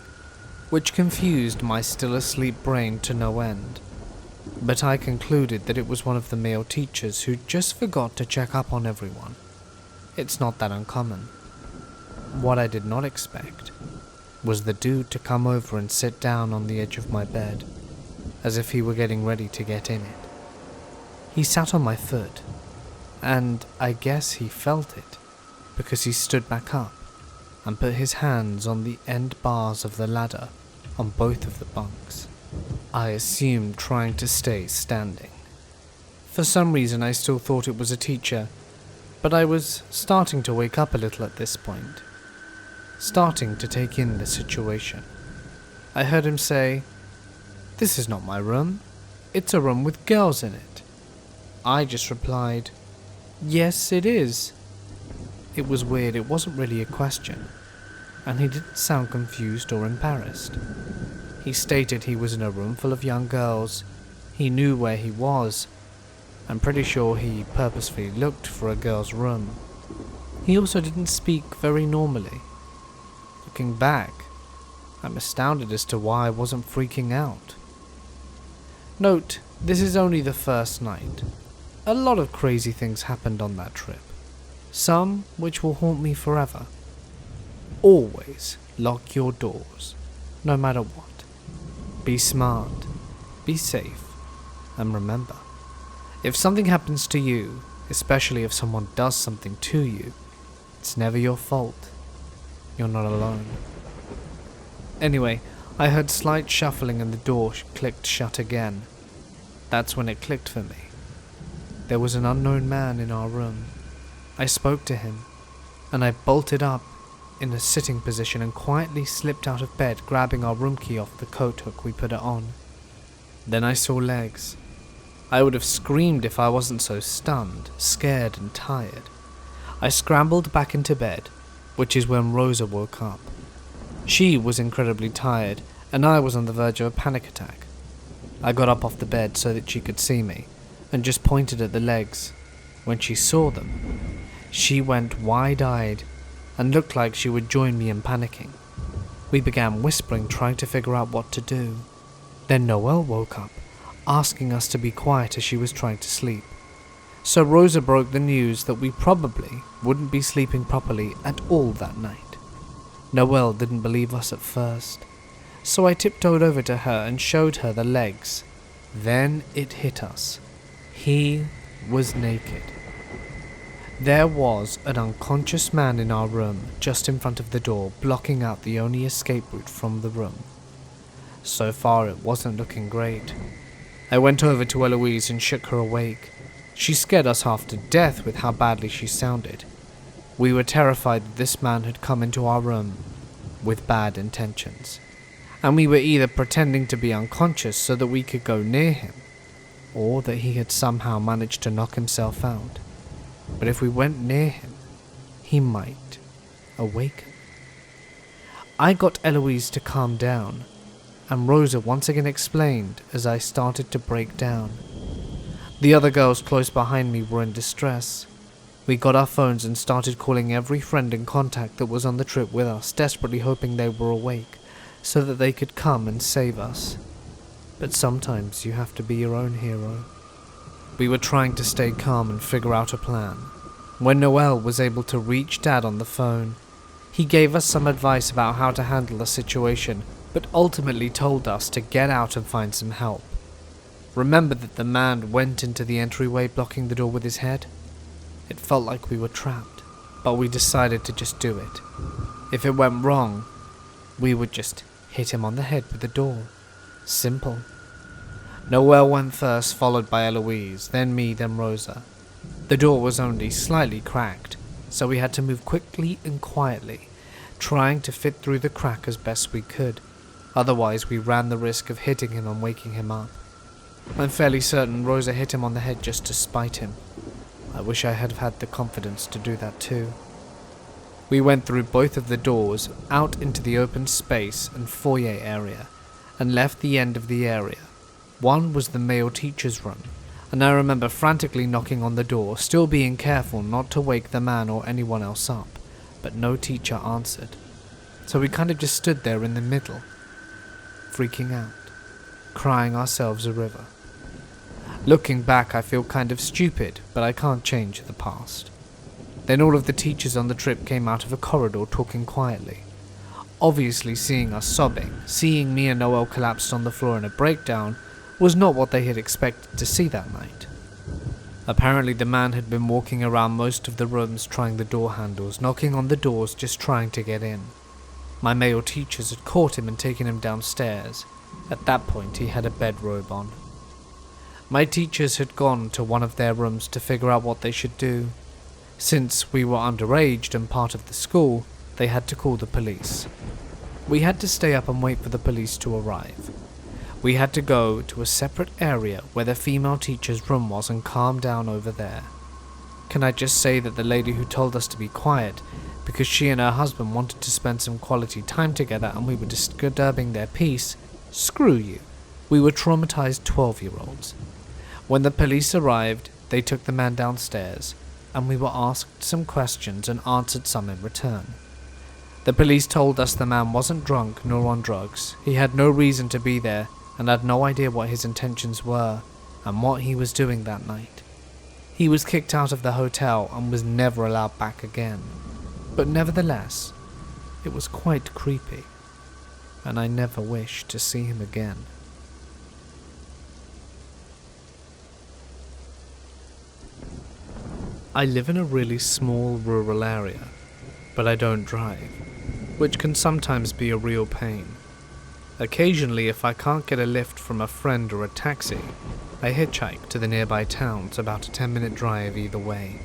which confused my still asleep brain to no end, but I concluded that it was one of the male teachers who just forgot to check up on everyone. It's not that uncommon. What I did not expect was the dude to come over and sit down on the edge of my bed, as if he were getting ready to get in it. He sat on my foot, and I guess he felt it, because he stood back up and put his hands on the end bars of the ladder on both of the bunks. I assumed trying to stay standing. For some reason I still thought it was a teacher, but I was starting to wake up a little at this point, starting to take in the situation. I heard him say, "This is not my room, it's a room with girls in it." I just replied, "Yes, it is." It was weird, it wasn't really a question, and he didn't sound confused or embarrassed. He stated he was in a room full of young girls. He knew where he was. I'm pretty sure he purposefully looked for a girl's room. He also didn't speak very normally. Looking back, I'm astounded as to why I wasn't freaking out. Note, this is only the first night. A lot of crazy things happened on that trip. Some which will haunt me forever. Always lock your doors, no matter what. Be smart, be safe, and remember, if something happens to you, especially if someone does something to you, it's never your fault. You're not alone. Anyway, I heard slight shuffling and the door clicked shut again. That's when it clicked for me. There was an unknown man in our room. I spoke to him, and I bolted up in a sitting position and quietly slipped out of bed, grabbing our room key off the coat hook we put it on. Then I saw legs. I would have screamed if I wasn't so stunned, scared and tired. I scrambled back into bed, which is when Rosa woke up. She was incredibly tired, and I was on the verge of a panic attack. I got up off the bed so that she could see me, and just pointed at the legs. When she saw them, she went wide-eyed and looked like she would join me in panicking. We began whispering, trying to figure out what to do. Then Noelle woke up, asking us to be quiet as she was trying to sleep. So Rosa broke the news that we probably wouldn't be sleeping properly at all that night. Noelle didn't believe us at first, so I tiptoed over to her and showed her the legs. Then it hit us. He was naked. There was an unconscious man in our room, just in front of the door, blocking out the only escape route from the room. So far it wasn't looking great. I went over to Eloise and shook her awake. She scared us half to death with how badly she sounded. We were terrified that this man had come into our room with bad intentions, and we were either pretending to be unconscious so that we could go near him, or that he had somehow managed to knock himself out. But if we went near him, he might awaken. I got Eloise to calm down, and Rosa once again explained as I started to break down. The other girls close behind me were in distress. We got our phones and started calling every friend and contact that was on the trip with us, desperately hoping they were awake, so that they could come and save us. But sometimes you have to be your own hero. We were trying to stay calm and figure out a plan. When Noelle was able to reach Dad on the phone, he gave us some advice about how to handle the situation, but ultimately told us to get out and find some help. Remember that the man went into the entryway blocking the door with his head? It felt like we were trapped, but we decided to just do it. If it went wrong, we would just hit him on the head with the door. Simple. Noelle went first, followed by Eloise, then me, then Rosa. The door was only slightly cracked, so we had to move quickly and quietly, trying to fit through the crack as best we could. Otherwise, we ran the risk of hitting him and waking him up. I'm fairly certain Rosa hit him on the head just to spite him. I wish I had had the confidence to do that too. We went through both of the doors, out into the open space and foyer area, and left the end of the area. One was the male teacher's room, and I remember frantically knocking on the door, still being careful not to wake the man or anyone else up, but no teacher answered. So we kind of just stood there in the middle, freaking out, crying ourselves a river. Looking back, I feel kind of stupid, but I can't change the past. Then all of the teachers on the trip came out of a corridor talking quietly. Obviously seeing us sobbing, seeing me and Noelle collapsed on the floor in a breakdown, was not what they had expected to see that night. Apparently the man had been walking around most of the rooms trying the door handles, knocking on the doors just trying to get in. My male teachers had caught him and taken him downstairs. At that point, he had a bedrobe on. My teachers had gone to one of their rooms to figure out what they should do. Since we were underage and part of the school, they had to call the police. We had to stay up and wait for the police to arrive. We had to go to a separate area where the female teacher's room was and calm down over there. Can I just say that the lady who told us to be quiet, because she and her husband wanted to spend some quality time together and we were disturbing their peace? Screw you. We were traumatized 12-year-olds. When the police arrived, they took the man downstairs, and we were asked some questions and answered some in return. The police told us the man wasn't drunk nor on drugs. He had no reason to be there and had no idea what his intentions were and what he was doing that night. He was kicked out of the hotel and was never allowed back again. But nevertheless, it was quite creepy, and I never wished to see him again. I live in a really small rural area, but I don't drive, which can sometimes be a real pain. Occasionally, if I can't get a lift from a friend or a taxi, I hitchhike to the nearby towns, about a 10-minute drive either way.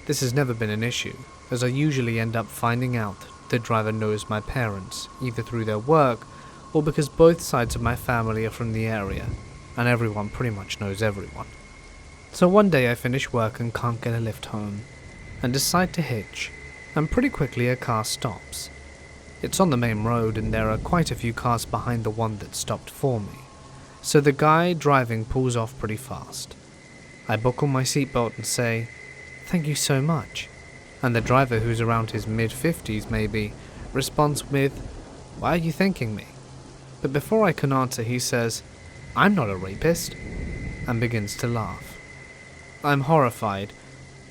This has never been an issue, as I usually end up finding out the driver knows my parents, either through their work or because both sides of my family are from the area, and everyone pretty much knows everyone. So one day I finish work and can't get a lift home, and decide to hitch, and pretty quickly a car stops. It's on the main road and there are quite a few cars behind the one that stopped for me, so the guy driving pulls off pretty fast. I buckle my seatbelt and say, "Thank you so much," and the driver, who's around his mid-50s maybe, responds with, "Why are you thanking me?" But before I can answer, he says, "I'm not a rapist," and begins to laugh. I'm horrified,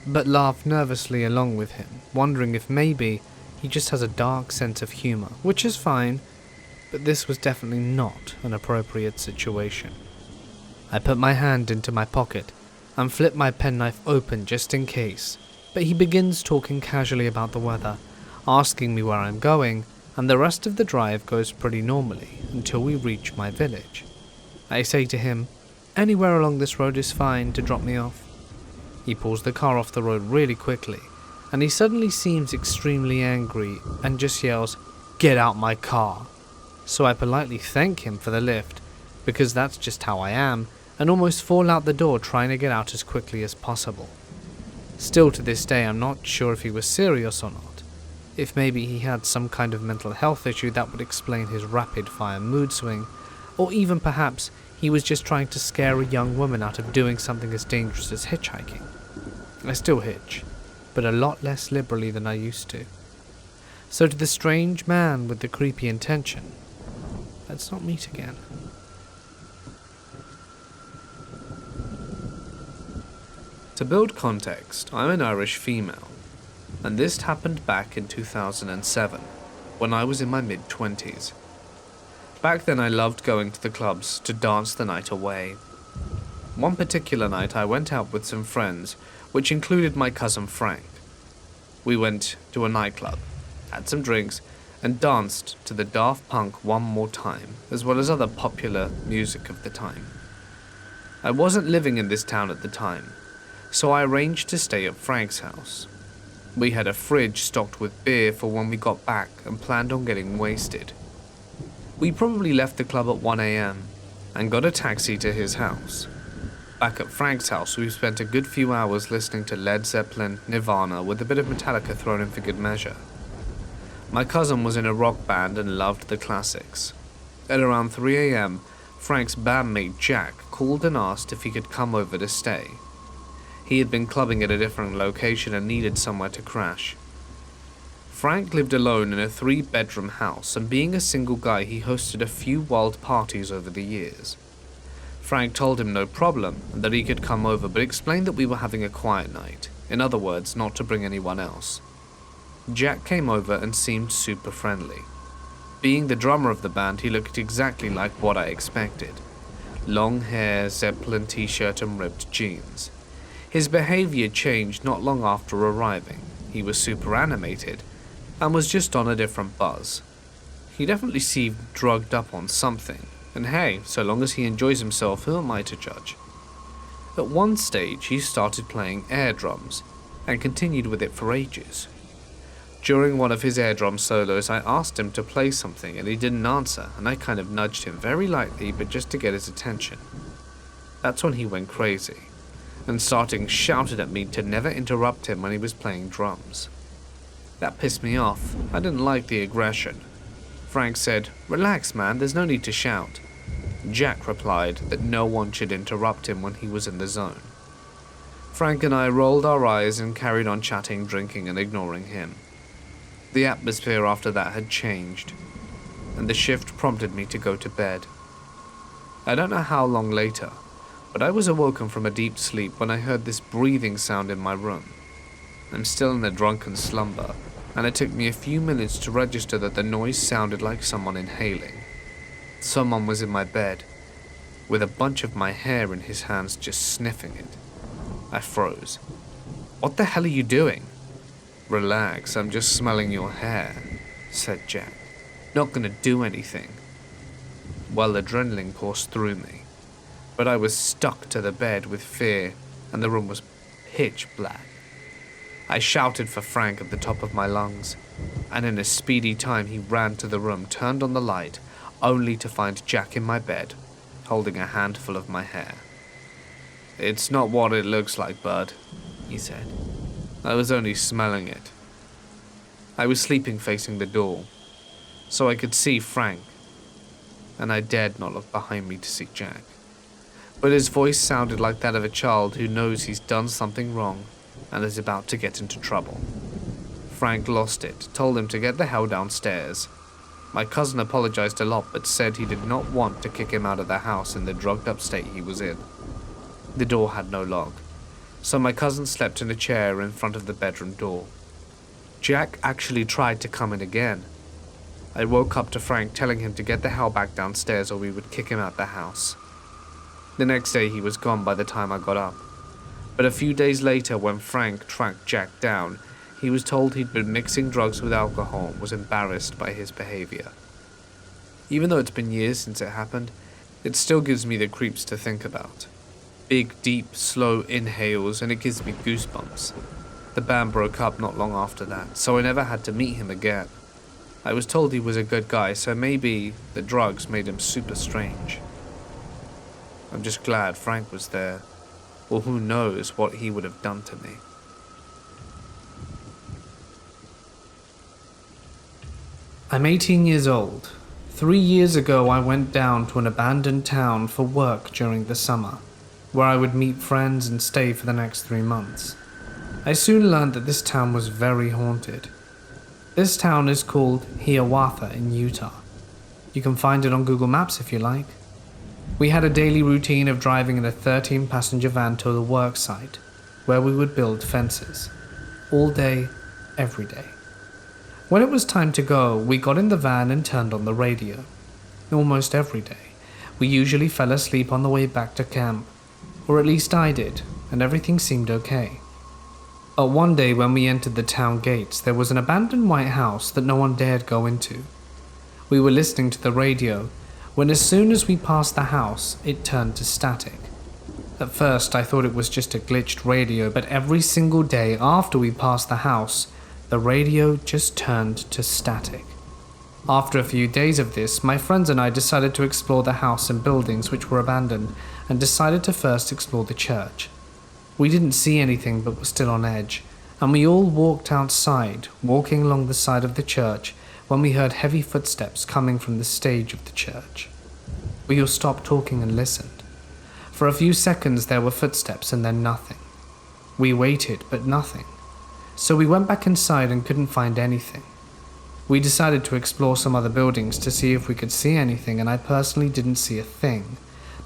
but laugh nervously along with him, wondering if maybe he just has a dark sense of humor, which is fine, but this was definitely not an appropriate situation. I put my hand into my pocket and flip my penknife open just in case, but he begins talking casually about the weather, asking me where I'm going, and the rest of the drive goes pretty normally until we reach my village. I say to him, "Anywhere along this road is fine to drop me off." He pulls the car off the road really quickly, and he suddenly seems extremely angry and just yells, "Get out my car!" So I politely thank him for the lift, because that's just how I am, and almost fall out the door trying to get out as quickly as possible. Still to this day I'm not sure if he was serious or not, if maybe he had some kind of mental health issue that would explain his rapid-fire mood swing, or even perhaps he was just trying to scare a young woman out of doing something as dangerous as hitchhiking. I still hitch, but a lot less liberally than I used to. So to the strange man with the creepy intention, let's not meet again. To build context, I'm an Irish female, and this happened back in 2007, when I was in my mid-20s. Back then I loved going to the clubs to dance the night away. One particular night I went out with some friends, which included my cousin Frank. We went to a nightclub, had some drinks, and danced to the Daft Punk One More Time, as well as other popular music of the time. I wasn't living in this town at the time, so I arranged to stay at Frank's house. We had a fridge stocked with beer for when we got back and planned on getting wasted. We probably left the club at 1 a.m. and got a taxi to his house. Back at Frank's house, we spent a good few hours listening to Led Zeppelin, Nirvana, with a bit of Metallica thrown in for good measure. My cousin was in a rock band and loved the classics. At around 3 a.m., Frank's bandmate Jack called and asked if he could come over to stay. He had been clubbing at a different location and needed somewhere to crash. Frank lived alone in a 3-bedroom house, and being a single guy, he hosted a few wild parties over the years. Frank told him no problem and that he could come over, but explained that we were having a quiet night. In other words, not to bring anyone else. Jack came over and seemed super friendly. Being the drummer of the band, he looked exactly like what I expected. Long hair, Zeppelin t-shirt and ripped jeans. His behavior changed not long after arriving. He was super animated and was just on a different buzz. He definitely seemed drugged up on something, And hey, so long as he enjoys himself, who am I to judge? At one stage, he started playing air drums, and continued with it for ages. During one of his air drum solos, I asked him to play something and he didn't answer, and I kind of nudged him very lightly, but just to get his attention. That's when he went crazy, and shouted at me to never interrupt him when he was playing drums. That pissed me off. I didn't like the aggression. Frank said, "Relax, man, there's no need to shout." Jack replied that no one should interrupt him when he was in the zone. Frank and I rolled our eyes and carried on chatting, drinking, and ignoring him. The atmosphere after that had changed, and the shift prompted me to go to bed. I don't know how long later, but I was awoken from a deep sleep when I heard this breathing sound in my room. I'm still in a drunken slumber, and it took me a few minutes to register that the noise sounded like someone inhaling. Someone was in my bed, with a bunch of my hair in his hands, just sniffing it. I froze. "What the hell are you doing?" "Relax, I'm just smelling your hair," said Jack. "Not gonna do anything." Well, adrenaline coursed through me, but I was stuck to the bed with fear, and the room was pitch black. I shouted for Frank at the top of my lungs, and in a speedy time he ran to the room, turned on the light, only to find Jack in my bed, holding a handful of my hair. "It's not what it looks like, bud," he said. "I was only smelling it." I was sleeping facing the door, so I could see Frank, and I dared not look behind me to see Jack. But his voice sounded like that of a child who knows he's done something wrong and is about to get into trouble. Frank lost it, told him to get the hell downstairs. My cousin apologized a lot, but said he did not want to kick him out of the house in the drugged up state he was in. The door had no lock, so my cousin slept in a chair in front of the bedroom door. Jack actually tried to come in again. I woke up to Frank telling him to get the hell back downstairs or we would kick him out the house. The next day he was gone by the time I got up. But a few days later, when Frank tracked Jack down, he was told he'd been mixing drugs with alcohol and was embarrassed by his behavior. Even though it's been years since it happened, it still gives me the creeps to think about. Big, deep, slow inhales, and it gives me goosebumps. The band broke up not long after that, so I never had to meet him again. I was told he was a good guy, so maybe the drugs made him super strange. I'm just glad Frank was there, or who knows what he would have done to me. I'm 18 years old. 3 years ago I went down to an abandoned town for work during the summer, where I would meet friends and stay for the next 3 months. I soon learned that this town was very haunted. This town is called Hiawatha in Utah. You can find it on Google Maps if you like. We had a daily routine of driving in a 13-passenger van to the work site, where we would build fences. All day, every day. When it was time to go, we got in the van and turned on the radio. Almost every day. We usually fell asleep on the way back to camp, or at least I did, and everything seemed okay. But one day when we entered the town gates, there was an abandoned white house that no one dared go into. We were listening to the radio, when as soon as we passed the house, it turned to static. At first I thought it was just a glitched radio, but every single day after we passed the house, the radio just turned to static. After a few days of this, my friends and I decided to explore the house and buildings which were abandoned, and decided to first explore the church. We didn't see anything but were still on edge, and we all walked outside, walking along the side of the church, when we heard heavy footsteps coming from the stage of the church. We all stopped talking and listened. For a few seconds there were footsteps and then nothing. We waited, but nothing. So we went back inside and couldn't find anything. We decided to explore some other buildings to see if we could see anything, and I personally didn't see a thing.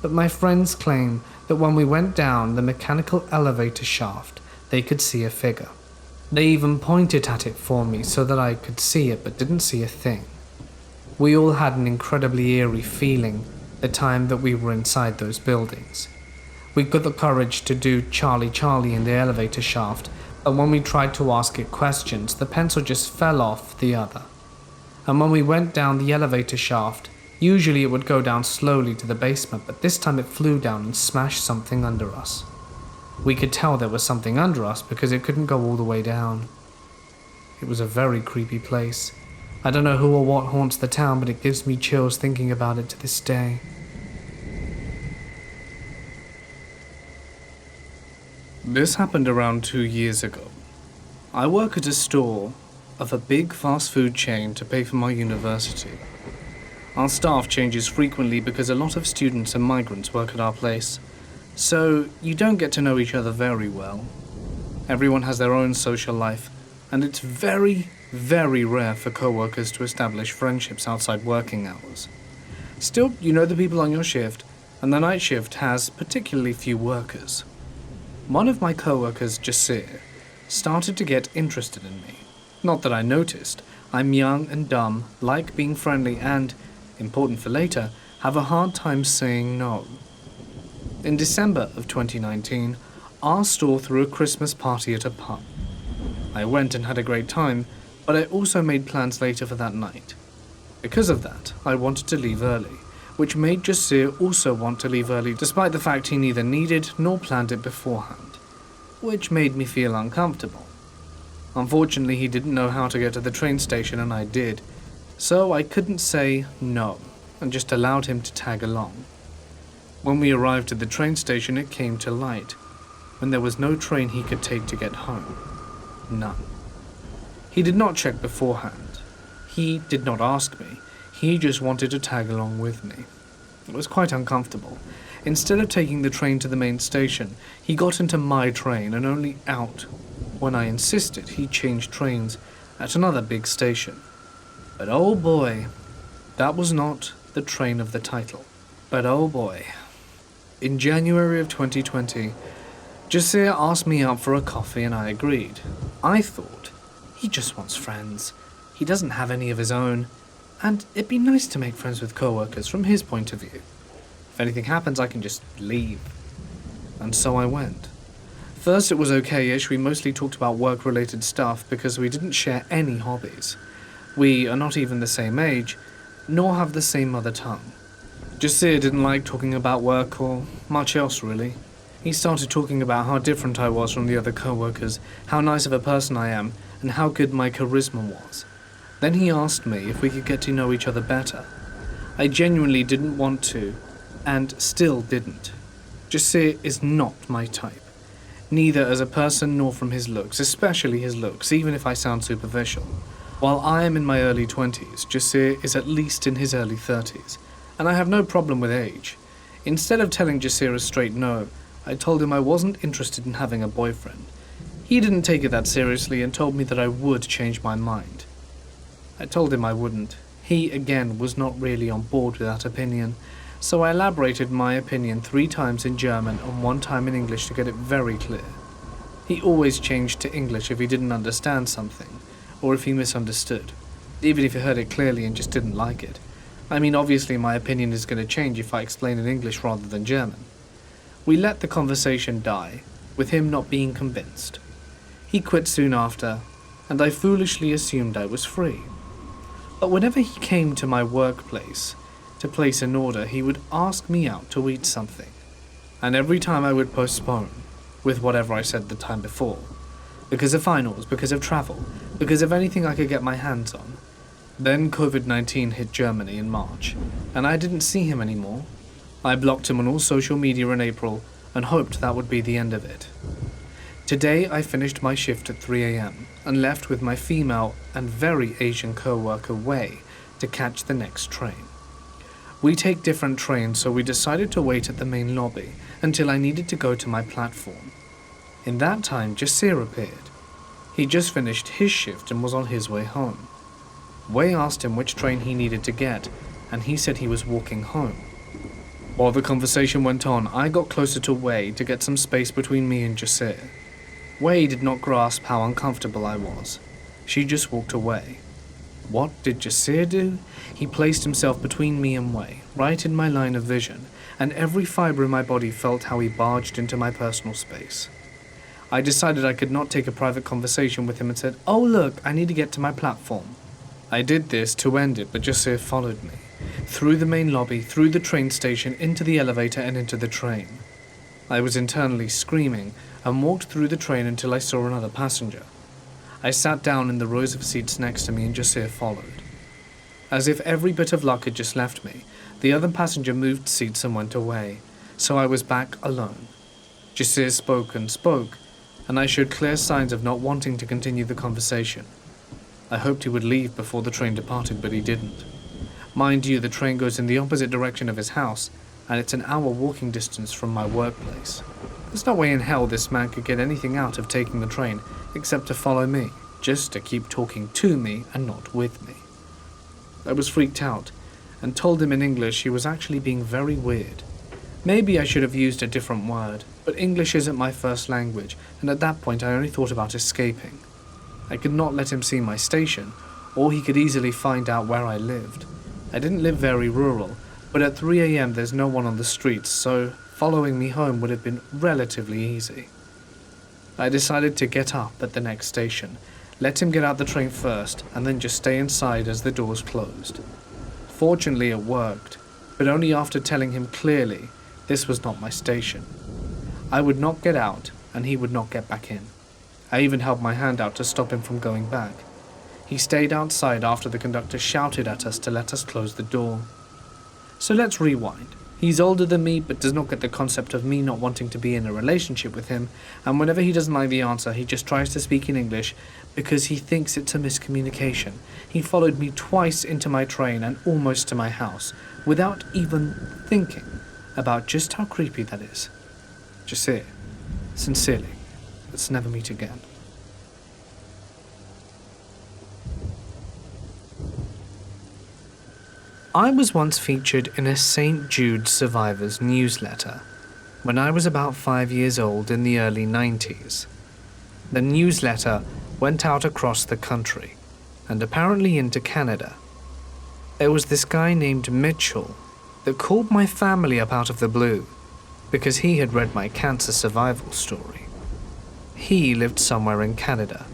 But my friends claim that when we went down the mechanical elevator shaft, they could see a figure. They even pointed at it for me so that I could see it, but didn't see a thing. We all had an incredibly eerie feeling the time that we were inside those buildings. We got the courage to do Charlie Charlie in the elevator shaft, but when we tried to ask it questions, the pencil just fell off the other. And when we went down the elevator shaft, Usually it would go down slowly to the basement, but this time it flew down and smashed something under us. We could tell there was something under us because it couldn't go all the way down. It was a very creepy place. I don't know who or what haunts the town, but it gives me chills thinking about it to this day. This happened around 2 years ago. I work at a store of a big fast food chain to pay for my university. Our staff changes frequently because a lot of students and migrants work at our place, so you don't get to know each other very well. Everyone has their own social life, and it's very, very rare for co-workers to establish friendships outside working hours. Still, you know the people on your shift, and the night shift has particularly few workers. One of my co-workers, Jasir, started to get interested in me. Not that I noticed. I'm young and dumb, like being friendly, and, important for later, have a hard time saying no. In December of 2019, our store threw a Christmas party at a pub. I went and had a great time, but I also made plans later for that night. Because of that, I wanted to leave early, which made Jasir also want to leave early despite the fact he neither needed nor planned it beforehand, which made me feel uncomfortable. Unfortunately, he didn't know how to get to the train station and I did, so I couldn't say no and just allowed him to tag along. When we arrived at the train station, it came to light, when there was no train he could take to get home. None. He did not check beforehand. He did not ask me. He just wanted to tag along with me. It was quite uncomfortable. Instead of taking the train to the main station, he got into my train and only out. When I insisted, he changed trains at another big station. But oh boy, that was not the train of the title. But oh boy. In January of 2020, Jasir asked me out for a coffee and I agreed. I thought, he just wants friends. He doesn't have any of his own. And it'd be nice to make friends with co-workers from his point of view. If anything happens, I can just leave. And so I went. First it was okay-ish. We mostly talked about work-related stuff because we didn't share any hobbies. We are not even the same age, nor have the same mother tongue. Jasir didn't like talking about work or much else really. He started talking about how different I was from the other co-workers, how nice of a person I am, and how good my charisma was. Then he asked me if we could get to know each other better. I genuinely didn't want to, and still didn't. Jasir is not my type. Neither as a person nor from his looks, especially his looks, even if I sound superficial. While I am in my early 20s, Jasir is at least in his early 30s, and I have no problem with age. Instead of telling Jasir a straight no, I told him I wasn't interested in having a boyfriend. He didn't take it that seriously and told me that I would change my mind. I told him I wouldn't. He, again, was not really on board with that opinion, so I elaborated my opinion 3 times in German and 1 time in English to get it very clear. He always changed to English if he didn't understand something, or if he misunderstood, even if he heard it clearly and just didn't like it. I mean, obviously my opinion is going to change if I explain in English rather than German. We let the conversation die, with him not being convinced. He quit soon after, and I foolishly assumed I was free. But whenever he came to my workplace to place an order, he would ask me out to eat something. And every time I would postpone, with whatever I said the time before. Because of finals, because of travel, because of anything I could get my hands on. Then COVID-19 hit Germany in March, and I didn't see him anymore. I blocked him on all social media in April and hoped that would be the end of it. Today I finished my shift at 3 a.m. and left with my female and very Asian co-worker Wei to catch the next train. We take different trains, so we decided to wait at the main lobby until I needed to go to my platform. In that time, Jasir appeared. He just finished his shift and was on his way home. Wei asked him which train he needed to get, and he said he was walking home. While the conversation went on, I got closer to Wei to get some space between me and Jasir. Wei did not grasp how uncomfortable I was. She just walked away. What did Jasir do? He placed himself between me and Wei, right in my line of vision, and every fibre in my body felt how he barged into my personal space. I decided I could not take a private conversation with him and said, "Oh look, I need to get to my platform." I did this to end it, but Jasir followed me. through the main lobby, through the train station, into the elevator and into the train. I was internally screaming and walked through the train until I saw another passenger. I sat down in the rows of seats next to me and Jasir followed. As if every bit of luck had just left me, the other passenger moved seats and went away, so I was back alone. Jasir spoke and spoke, and I showed clear signs of not wanting to continue the conversation. I hoped he would leave before the train departed, but he didn't. Mind you, the train goes in the opposite direction of his house, and it's an hour walking distance from my workplace. There's no way in hell this man could get anything out of taking the train except to follow me, just to keep talking to me and not with me. I was freaked out, and told him in English he was actually being very weird. Maybe I should have used a different word, but English isn't my first language, and at that point I only thought about escaping. I could not let him see my station, or he could easily find out where I lived. I didn't live very rural, but at 3 a.m. there's no one on the streets, so following me home would have been relatively easy. I decided to get up at the next station, let him get out the train first, and then just stay inside as the doors closed. Fortunately it worked, but only after telling him clearly this was not my station. I would not get out, and he would not get back in. I even held my hand out to stop him from going back. He stayed outside after the conductor shouted at us to let us close the door. So let's rewind. He's older than me, but does not get the concept of me not wanting to be in a relationship with him, and whenever he doesn't like the answer, he just tries to speak in English because he thinks it's a miscommunication. He followed me twice into my train and almost to my house, without even thinking about just how creepy that is. Jasir, sincerely, let's never meet again. I was once featured in a St. Jude Survivors newsletter when I was about 5 years old in the early 90s. The newsletter went out across the country and apparently into Canada. There was this guy named Mitchell that called my family up out of the blue because he had read my cancer survival story. He lived somewhere in Canada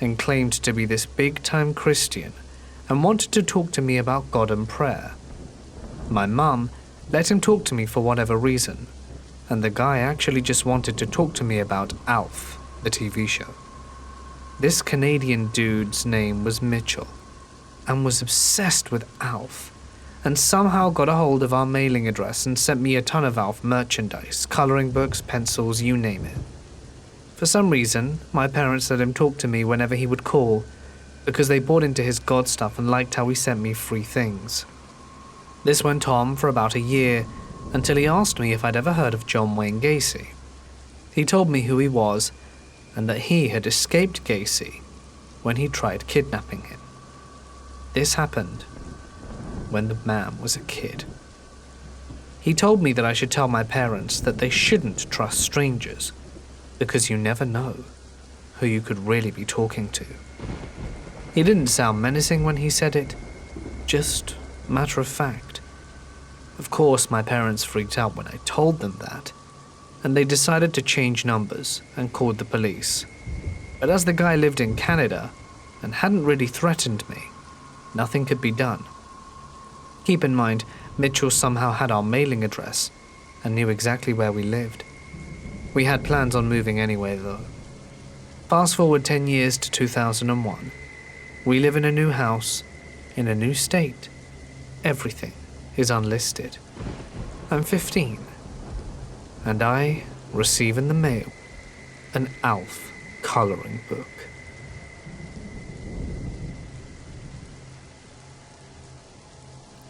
and claimed to be this big-time Christian and wanted to talk to me about God and prayer. My mum let him talk to me for whatever reason, and the guy actually just wanted to talk to me about Alf, the TV show. This Canadian dude's name was Mitchell, and was obsessed with Alf, and somehow got a hold of our mailing address and sent me a ton of Alf merchandise, coloring books, pencils, you name it. For some reason, my parents let him talk to me whenever he would call, because they bought into his God stuff and liked how he sent me free things. This went on for about a year, until he asked me if I'd ever heard of John Wayne Gacy. He told me who he was, and that he had escaped Gacy when he tried kidnapping him. This happened when the man was a kid. He told me that I should tell my parents that they shouldn't trust strangers, because you never know who you could really be talking to. He didn't sound menacing when he said it, just matter of fact. Of course, my parents freaked out when I told them that, and they decided to change numbers and called the police. But as the guy lived in Canada and hadn't really threatened me, nothing could be done. Keep in mind, Mitchell somehow had our mailing address and knew exactly where we lived. We had plans on moving anyway, though. Fast forward 10 years to 2001. We live in a new house, in a new state. Everything is unlisted. I'm 15, and I receive in the mail an Alf coloring book.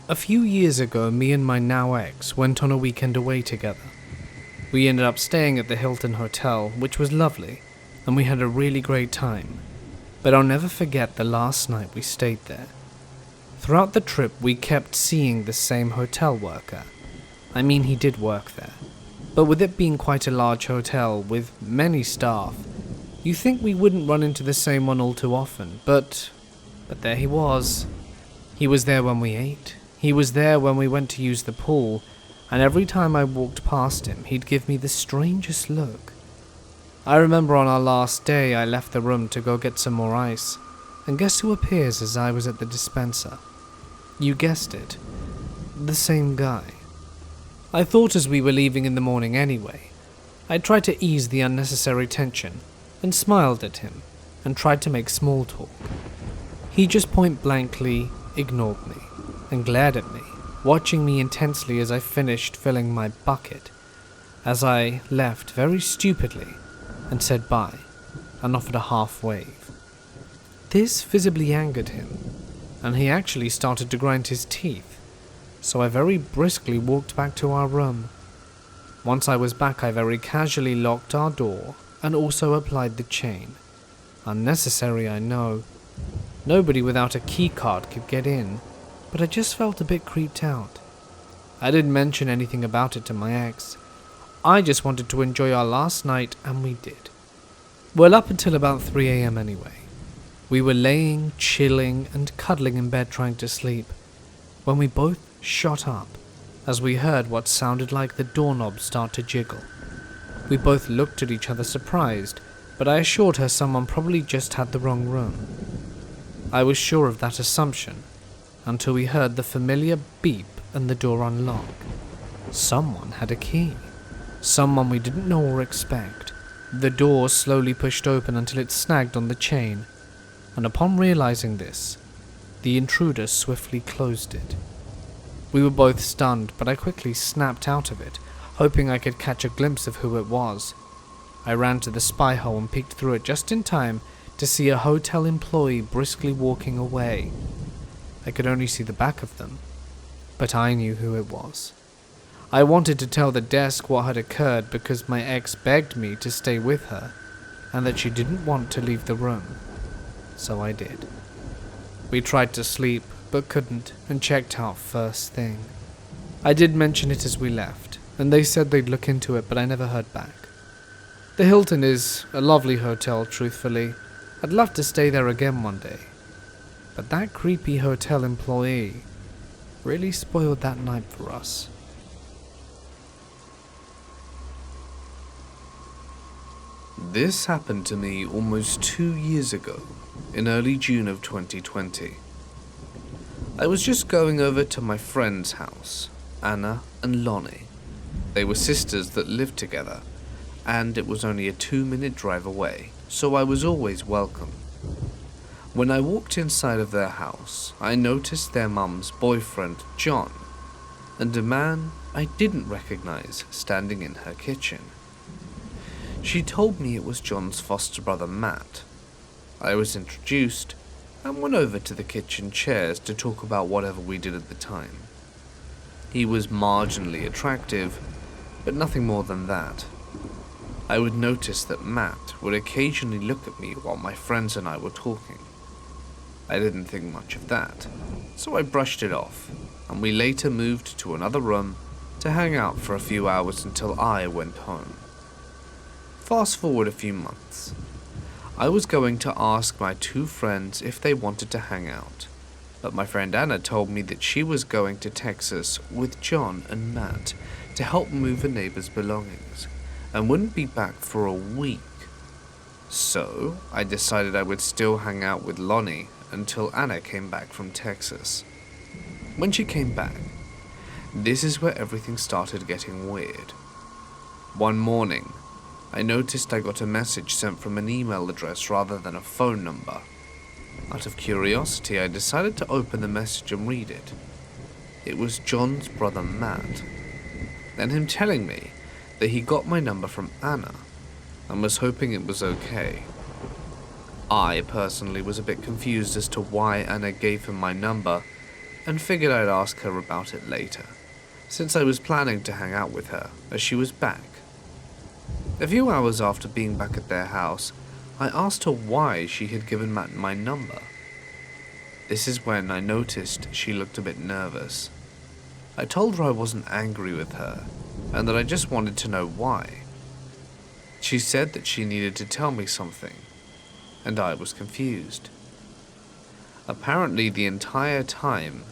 A few years ago, me and my now ex went on a weekend away together. We ended up staying at the Hilton Hotel, which was lovely, and we had a really great time. But I'll never forget the last night we stayed there. Throughout the trip, we kept seeing the same hotel worker. I mean, he did work there. But with it being quite a large hotel with many staff, you think we wouldn't run into the same one all too often, but there he was. He was there when we ate. He was there when we went to use the pool, and every time I walked past him, he'd give me the strangest look. I remember on our last day, I left the room to go get some more ice, and guess who appears as I was at the dispenser? You guessed it, the same guy. I thought as we were leaving in the morning anyway, I tried to ease the unnecessary tension and smiled at him and tried to make small talk. He just point blankly ignored me and glared at me, watching me intensely as I finished filling my bucket, as I left very stupidly and said bye and offered a half wave. This visibly angered him, and he actually started to grind his teeth, so I very briskly walked back to our room. Once I was back, I very casually locked our door and also applied the chain. Unnecessary, I know. Nobody without a key card could get in, but I just felt a bit creeped out. I didn't mention anything about it to my ex. I just wanted to enjoy our last night, and we did. Well, up until about 3 a.m. anyway. We were laying, chilling, and cuddling in bed trying to sleep, when we both shot up, as we heard what sounded like the doorknob start to jiggle. We both looked at each other surprised, but I assured her someone probably just had the wrong room. I was sure of that assumption, until we heard the familiar beep and the door unlock. Someone had a key. Someone we didn't know or expect. The door slowly pushed open until it snagged on the chain, and upon realizing this, the intruder swiftly closed it. We were both stunned, but I quickly snapped out of it, hoping I could catch a glimpse of who it was. I ran to the spy hole and peeked through it just in time to see a hotel employee briskly walking away. I could only see the back of them, but I knew who it was. I wanted to tell the desk what had occurred because my ex begged me to stay with her and that she didn't want to leave the room, so I did. We tried to sleep, but couldn't, and checked out first thing. I did mention it as we left, and they said they'd look into it, but I never heard back. The Hilton is a lovely hotel, truthfully. I'd love to stay there again one day. But that creepy hotel employee really spoiled that night for us. This happened to me almost 2 years ago, in early June of 2020. I was just going over to my friend's house, Anna and Lonnie. They were sisters that lived together, and it was only a 2-minute drive away, so I was always welcome. When I walked inside of their house, I noticed their mum's boyfriend, John, and a man I didn't recognize standing in her kitchen. She told me it was John's foster brother, Matt. I was introduced and went over to the kitchen chairs to talk about whatever we did at the time. He was marginally attractive, but nothing more than that. I would notice that Matt would occasionally look at me while my friends and I were talking. I didn't think much of that, so I brushed it off, and we later moved to another room to hang out for a few hours until I went home. Fast forward a few months. I was going to ask my 2 friends if they wanted to hang out, but my friend Anna told me that she was going to Texas with John and Matt to help move a neighbor's belongings, and wouldn't be back for a week. So, I decided I would still hang out with Lonnie until Anna came back from Texas. When she came back, this is where everything started getting weird. One morning, I noticed I got a message sent from an email address rather than a phone number. Out of curiosity, I decided to open the message and read it. It was John's brother Matt, and him telling me that he got my number from Anna and was hoping it was okay. I personally was a bit confused as to why Anna gave him my number and figured I'd ask her about it later, since I was planning to hang out with her as she was back. A few hours after being back at their house, I asked her why she had given Matt my number. This is when I noticed she looked a bit nervous. I told her I wasn't angry with her, and that I just wanted to know why. She said that she needed to tell me something, and I was confused. Apparently the entire time,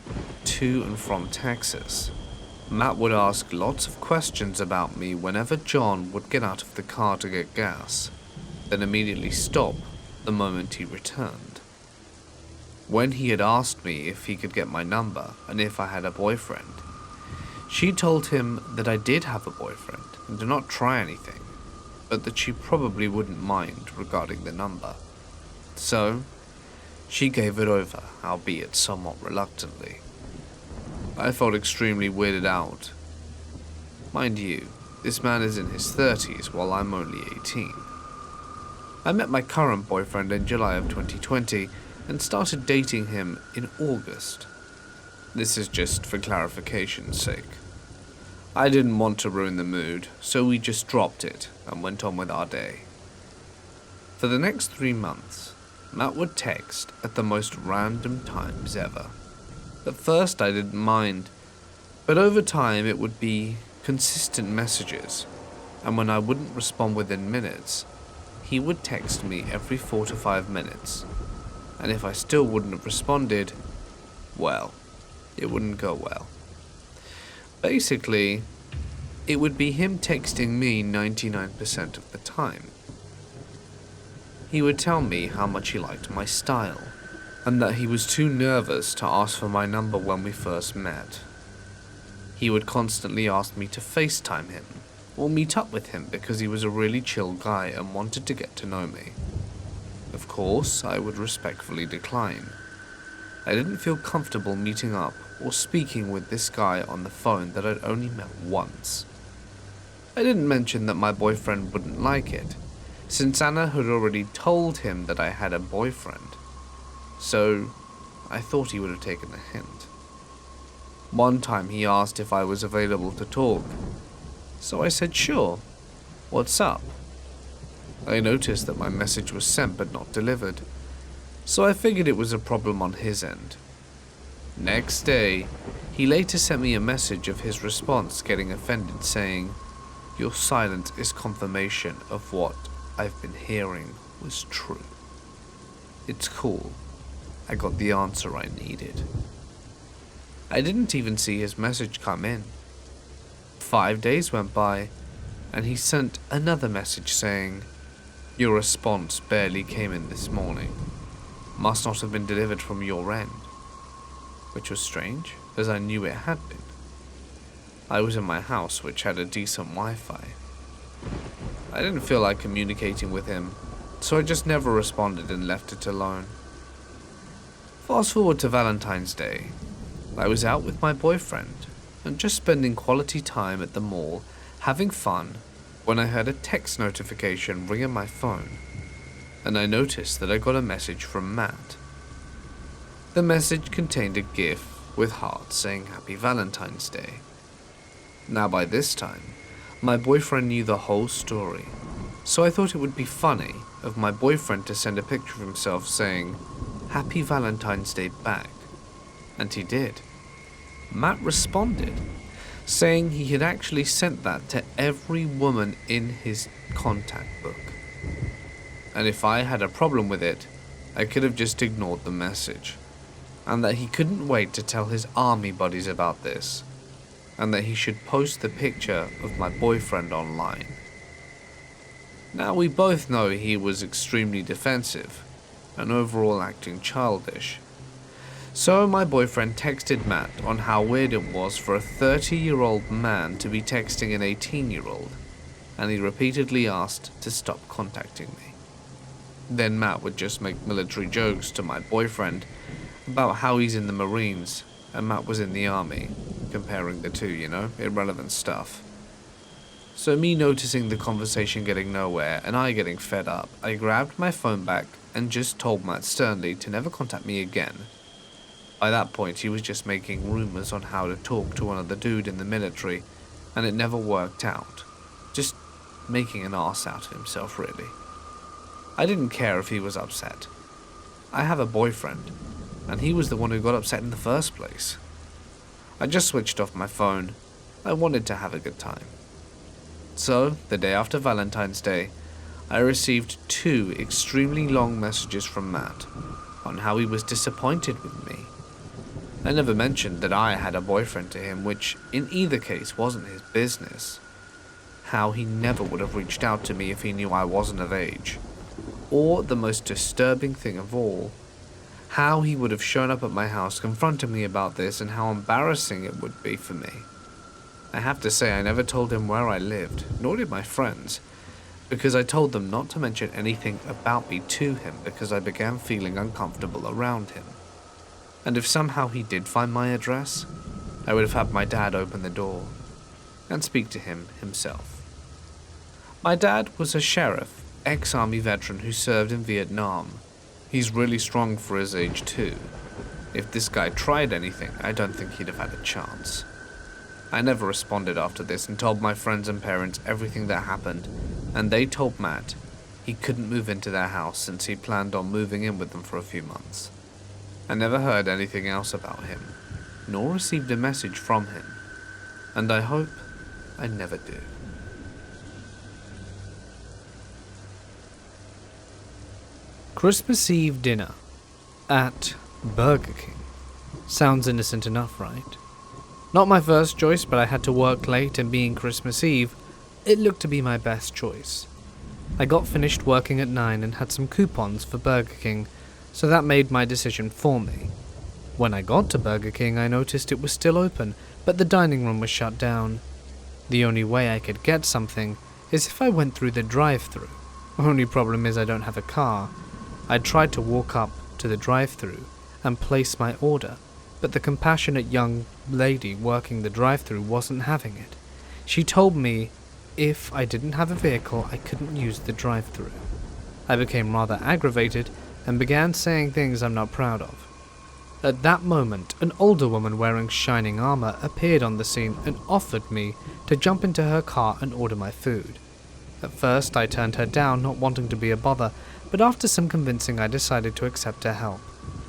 to and from Texas, Matt would ask lots of questions about me whenever John would get out of the car to get gas, then immediately stop the moment he returned. When he had asked me if he could get my number and if I had a boyfriend, She told him that I did have a boyfriend and to not try anything, but that she probably wouldn't mind regarding the number. So, she gave it over, albeit somewhat reluctantly. I felt extremely weirded out. Mind you, this man is in his 30s while I'm only 18. I met my current boyfriend in July of 2020 and started dating him in August. This is just for clarification's sake. I didn't want to ruin the mood, so we just dropped it and went on with our day. For the next 3 months, Matt would text at the most random times ever. At first I didn't mind, but over time it would be consistent messages, and when I wouldn't respond within minutes, he would text me every 4 to 5 minutes, and if I still wouldn't have responded, well, it wouldn't go well. Basically, it would be him texting me 99% of the time. He would tell me how much he liked my style, and that he was too nervous to ask for my number when we first met. He would constantly ask me to FaceTime him, or meet up with him because he was a really chill guy and wanted to get to know me. Of course, I would respectfully decline. I didn't feel comfortable meeting up or speaking with this guy on the phone that I'd only met once. I didn't mention that my boyfriend wouldn't like it, since Anna had already told him that I had a boyfriend, so I thought he would have taken a hint. One time he asked if I was available to talk, so I said sure. What's up? I noticed that my message was sent but not delivered, so I figured it was a problem on his end. Next day, he later sent me a message of his response getting offended, saying, "Your silence is confirmation of what I've been hearing was true." It's cool. I got the answer I needed. I didn't even see his message come in. 5 days went by, and he sent another message saying, "Your response barely came in this morning. Must not have been delivered from your end." Which was strange, as I knew it had been. I was in my house, which had a decent Wi-Fi. I didn't feel like communicating with him, so I just never responded and left it alone. Fast forward to Valentine's Day. I was out with my boyfriend and just spending quality time at the mall, having fun, when I heard a text notification ring on my phone, and I noticed that I got a message from Matt. The message contained a GIF with hearts saying Happy Valentine's Day. Now by this time, my boyfriend knew the whole story, so I thought it would be funny of my boyfriend to send a picture of himself saying Happy Valentine's Day back, and he did. Matt responded, saying he had actually sent that to every woman in his contact book, and if I had a problem with it, I could have just ignored the message, and that he couldn't wait to tell his army buddies about this, and that he should post the picture of my boyfriend online. Now we both know he was extremely defensive, and overall acting childish. So my boyfriend texted Matt on how weird it was for a 30-year-old man to be texting an 18-year-old, and he repeatedly asked to stop contacting me. Then Matt would just make military jokes to my boyfriend about how he's in the Marines and Matt was in the army, comparing the two, irrelevant stuff. So me noticing the conversation getting nowhere and I getting fed up, I grabbed my phone back and just told Matt sternly to never contact me again. By that point he was just making rumors on how to talk to another dude in the military, and it never worked out. Just making an arse out of himself, really. I didn't care if he was upset. I have a boyfriend, and he was the one who got upset in the first place. I just switched off my phone. I wanted to have a good time. So, the day after Valentine's Day, I received 2 extremely long messages from Matt on how he was disappointed with me. I never mentioned that I had a boyfriend to him, which in either case wasn't his business. How he never would have reached out to me if he knew I wasn't of age. Or, the most disturbing thing of all, how he would have shown up at my house confronting me about this and how embarrassing it would be for me. I have to say I never told him where I lived, nor did my friends, because I told them not to mention anything about me to him because I began feeling uncomfortable around him. And if somehow he did find my address, I would have had my dad open the door and speak to him himself. My dad was a sheriff, ex-army veteran who served in Vietnam. He's really strong for his age too. If this guy tried anything, I don't think he'd have had a chance. I never responded after this and told my friends and parents everything that happened, and they told Matt he couldn't move into their house since he planned on moving in with them for a few months. I never heard anything else about him, nor received a message from him, and I hope I never do. Christmas Eve dinner at Burger King. Sounds innocent enough, right? Not my first choice, but I had to work late, and being Christmas Eve, it looked to be my best choice. I got finished working at 9 and had some coupons for Burger King, so that made my decision for me. When I got to Burger King, I noticed it was still open, but the dining room was shut down. The only way I could get something is if I went through the drive-thru. Only problem is I don't have a car. I tried to walk up to the drive-thru and place my order, but the compassionate young lady working the drive-thru wasn't having it. She told me if I didn't have a vehicle, I couldn't use the drive-thru. I became rather aggravated and began saying things I'm not proud of. At that moment, an older woman wearing shining armor appeared on the scene and offered me to jump into her car and order my food. At first, I turned her down, not wanting to be a bother, but after some convincing I decided to accept her help.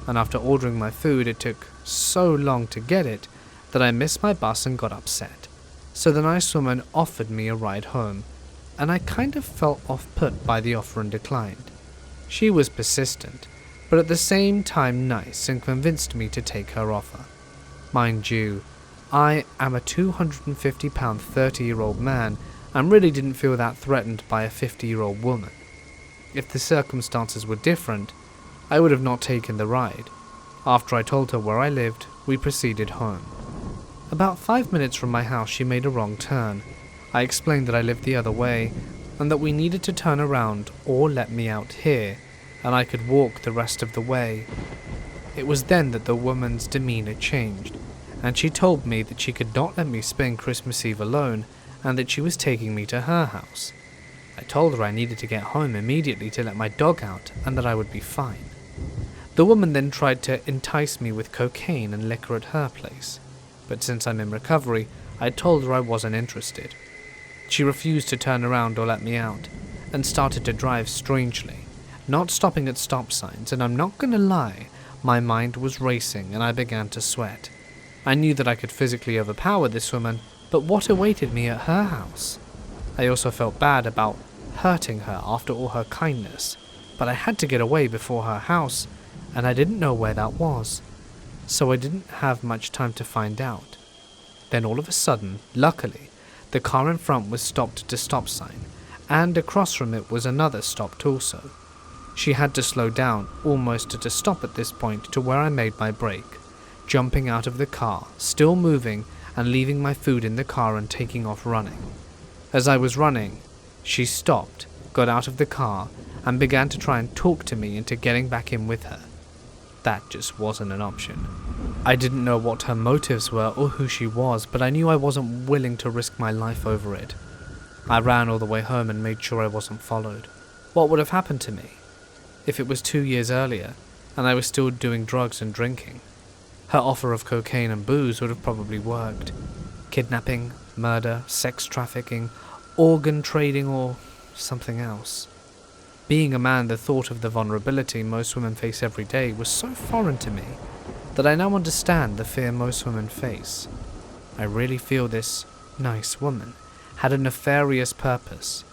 And after ordering my food, it took so long to get it that I missed my bus and got upset. So the nice woman offered me a ride home, and I kind of felt off-put by the offer and declined. She was persistent, but at the same time nice, and convinced me to take her offer. Mind you, I am a 250-pound 30-year-old man and really didn't feel that threatened by a 50-year-old woman. If the circumstances were different, I would have not taken the ride. After I told her where I lived, we proceeded home. About 5 minutes from my house, she made a wrong turn. I explained that I lived the other way, and that we needed to turn around or let me out here, and I could walk the rest of the way. It was then that the woman's demeanor changed, and she told me that she could not let me spend Christmas Eve alone, and that she was taking me to her house. I told her I needed to get home immediately to let my dog out, and that I would be fine. The woman then tried to entice me with cocaine and liquor at her place, but since I'm in recovery, I told her I wasn't interested. She refused to turn around or let me out, and started to drive strangely, not stopping at stop signs, and I'm not gonna lie, my mind was racing and I began to sweat. I knew that I could physically overpower this woman, but what awaited me at her house? I also felt bad about hurting her after all her kindness, but I had to get away before her house, and I didn't know where that was, so I didn't have much time to find out. Then all of a sudden, luckily, the car in front was stopped at a stop sign, and across from it was another stopped also. She had to slow down almost at a stop at this point to where I made my break, jumping out of the car, still moving, and leaving my food in the car and taking off running. As I was running, she stopped, got out of the car, and began to try and talk to me into getting back in with her. That just wasn't an option. I didn't know what her motives were or who she was, but I knew I wasn't willing to risk my life over it. I ran all the way home and made sure I wasn't followed. What would have happened to me if it was 2 years earlier and I was still doing drugs and drinking? Her offer of cocaine and booze would have probably worked. Kidnapping, murder, sex trafficking, organ trading, or something else. Being a man, the thought of the vulnerability most women face every day was so foreign to me that I now understand the fear most women face. I really feel this nice woman had a nefarious purpose.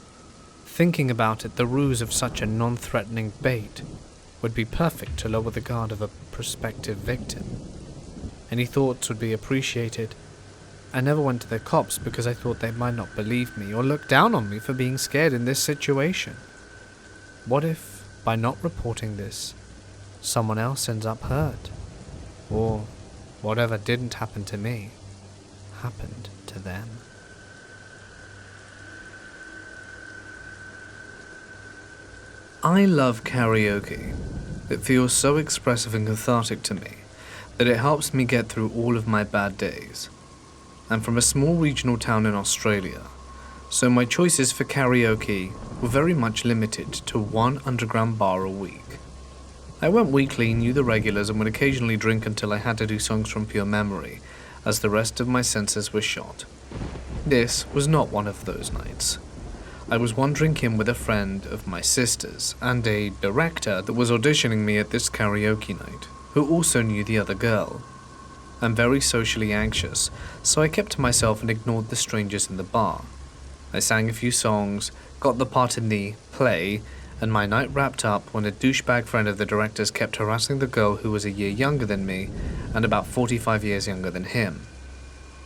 Thinking about it, the ruse of such a non-threatening bait would be perfect to lower the guard of a prospective victim. Any thoughts would be appreciated. I never went to the cops because I thought they might not believe me or look down on me for being scared in this situation. What if, by not reporting this, someone else ends up hurt? Or whatever didn't happen to me, happened to to them. I love karaoke. It feels so expressive and cathartic to me that it helps me get through all of my bad days. I'm from a small regional town in Australia, so my choices for karaoke were very much limited to one underground bar a week. I went weekly, knew the regulars, and would occasionally drink until I had to do songs from pure memory, as the rest of my senses were shot. This was not one of those nights. I was wandering in with a friend of my sister's and a director that was auditioning me at this karaoke night, who also knew the other girl. I'm very socially anxious, so I kept to myself and ignored the strangers in the bar. I sang a few songs, got the part in the play, and my night wrapped up when a douchebag friend of the director's kept harassing the girl who was a year younger than me and about 45 years younger than him.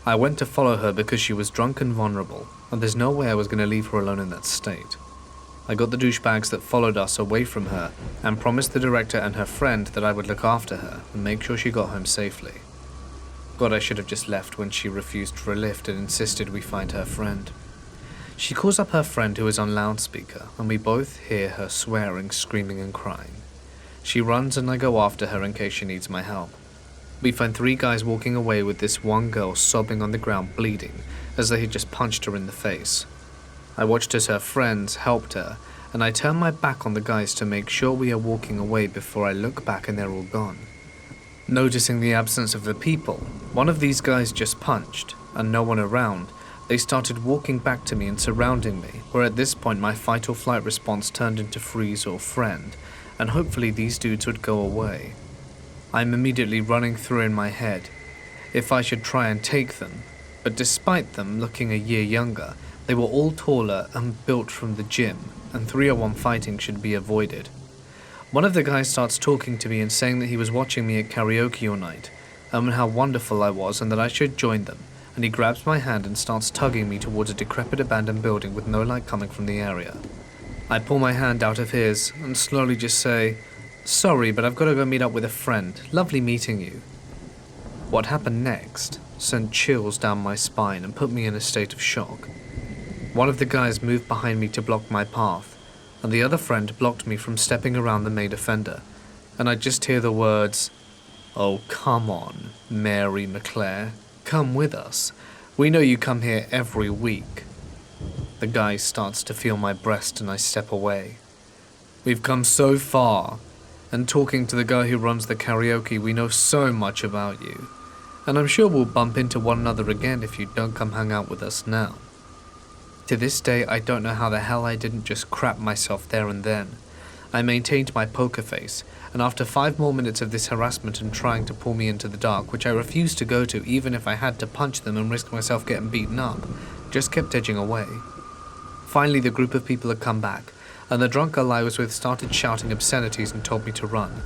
I went to follow her because she was drunk and vulnerable, and there's no way I was going to leave her alone in that state. I got the douchebags that followed us away from her and promised the director and her friend that I would look after her and make sure she got home safely. God, I should have just left when she refused for a lift and insisted we find her friend. She calls up her friend who is on loudspeaker, and we both hear her swearing, screaming and crying. She runs and I go after her in case she needs my help. We find 3 guys walking away with this one girl sobbing on the ground bleeding as they had just punched her in the face. I watched as her friends helped her, and I turn my back on the guys to make sure we are walking away before I look back and they're all gone. Noticing the absence of the people, one of these guys just punched, and no one around, they started walking back to me and surrounding me, where at this point my fight or flight response turned into freeze or friend, and hopefully these dudes would go away. I'm immediately running through in my head if I should try and take them, but despite them looking a year younger, they were all taller and built from the gym, and 3-on-1 fighting should be avoided. One of the guys starts talking to me and saying that he was watching me at karaoke all night, and how wonderful I was and that I should join them, and he grabs my hand and starts tugging me towards a decrepit abandoned building with no light coming from the area. I pull my hand out of his and slowly just say, "Sorry, but I've got to go meet up with a friend. Lovely meeting you." What happened next sent chills down my spine and put me in a state of shock. One of the guys moved behind me to block my path, and the other friend blocked me from stepping around the main offender, and I just hear the words, "Oh, come on, Mary McClare. Come with us. We know you come here every week." The guy starts to feel my breast and I step away. "We've come so far, and talking to the guy who runs the karaoke, we know so much about you. And I'm sure we'll bump into one another again if you don't come hang out with us now." To this day, I don't know how the hell I didn't just crap myself there and then. I maintained my poker face, and after 5 more minutes of this harassment and trying to pull me into the dark, which I refused to go to even if I had to punch them and risk myself getting beaten up, just kept edging away. Finally, the group of people had come back, and the drunk girl I was with started shouting obscenities and told me to run.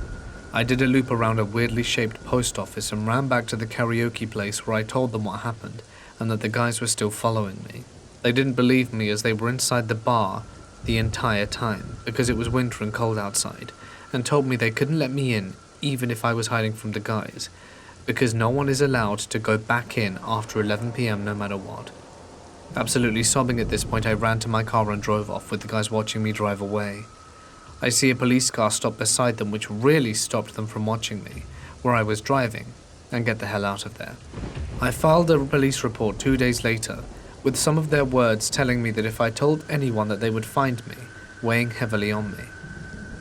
I did a loop around a weirdly shaped post office and ran back to the karaoke place where I told them what happened, and that the guys were still following me. They didn't believe me as they were inside the bar the entire time, because it was winter and cold outside, and told me they couldn't let me in even if I was hiding from the guys, because no one is allowed to go back in after 11 PM no matter what. Absolutely sobbing at this point, I ran to my car and drove off, with the guys watching me drive away. I see a police car stop beside them, which really stopped them from watching me, where I was driving, and get the hell out of there. I filed a police report 2 days later, with some of their words telling me that if I told anyone that they would find me, weighing heavily on me.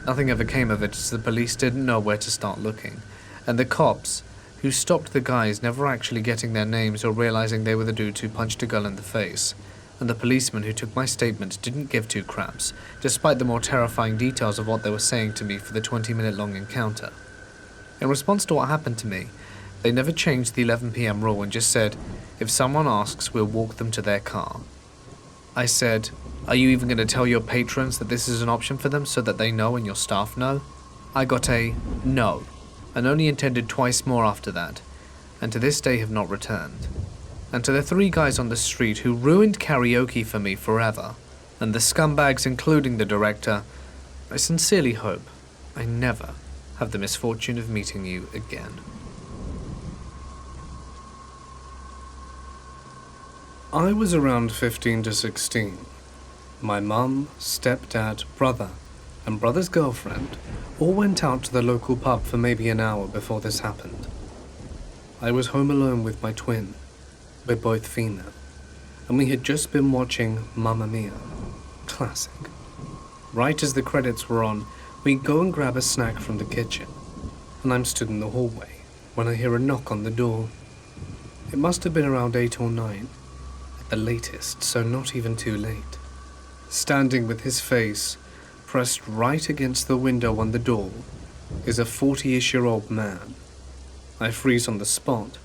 Nothing ever came of it as the police didn't know where to start looking, and the cops who stopped the guys never actually getting their names or realizing they were the dudes who punched a girl in the face, and the policeman who took my statement didn't give 2 craps, despite the more terrifying details of what they were saying to me for the 20-minute long encounter. In response to what happened to me, they never changed the 11 PM rule and just said, "If someone asks, we'll walk them to their car." I said, "Are you even going to tell your patrons that this is an option for them so that they know and your staff know?" I got a no, and only attended twice more after that, and to this day have not returned. And to the 3 guys on the street who ruined karaoke for me forever, and the scumbags including the director, I sincerely hope I never have the misfortune of meeting you again. I was around 15 to 16. My mum, stepdad, brother, and brother's girlfriend all went out to the local pub for maybe an hour before this happened. I was home alone with my twin. We're both female, and we had just been watching Mamma Mia. Classic. Right as the credits were on, we go and grab a snack from the kitchen, and I'm stood in the hallway when I hear a knock on the door. It must have been around 8 or 9, at the latest, so not even too late. Standing with his face pressed right against the window on the door is a 40-ish-year-old man. I freeze on the spot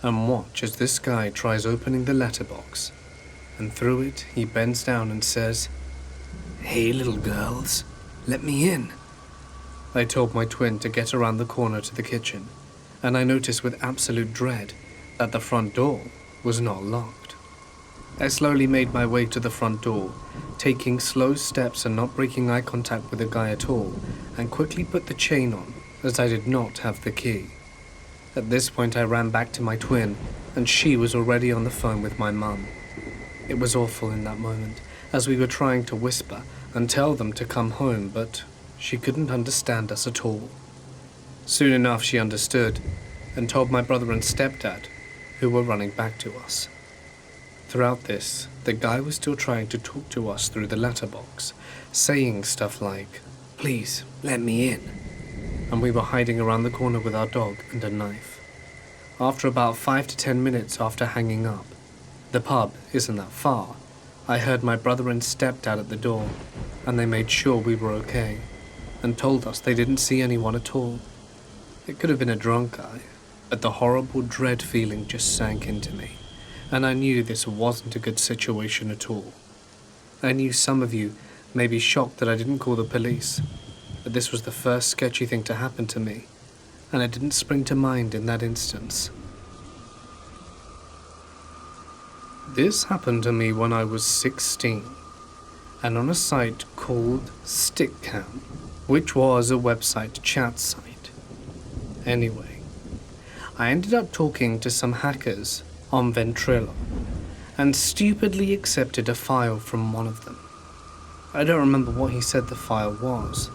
and watch as this guy tries opening the letterbox, and through it he bends down and says, "Hey little girls, let me in." I told my twin to get around the corner to the kitchen, and I noticed with absolute dread that the front door was not locked. I slowly made my way to the front door, taking slow steps and not breaking eye contact with the guy at all, and quickly put the chain on, as I did not have the key. At this point I ran back to my twin, and she was already on the phone with my mum. It was awful in that moment, as we were trying to whisper and tell them to come home, but she couldn't understand us at all. Soon enough she understood, and told my brother and stepdad, who were running back to us. Throughout this, the guy was still trying to talk to us through the letterbox, saying stuff like, "Please, let me in." And we were hiding around the corner with our dog and a knife. After about 5 to 10 minutes after hanging up, the pub isn't that far, I heard my brother and stepdad at the door, and they made sure we were okay, and told us they didn't see anyone at all. It could have been a drunk guy, but the horrible dread feeling just sank into me, and I knew this wasn't a good situation at all. I knew some of you may be shocked that I didn't call the police, but this was the first sketchy thing to happen to me, and it didn't spring to mind in that instance. This happened to me when I was 16, and on a site called Stickcam, which was a website chat site. Anyway, I ended up talking to some hackers on Ventrilo, and stupidly accepted a file from one of them. I don't remember what he said the file was,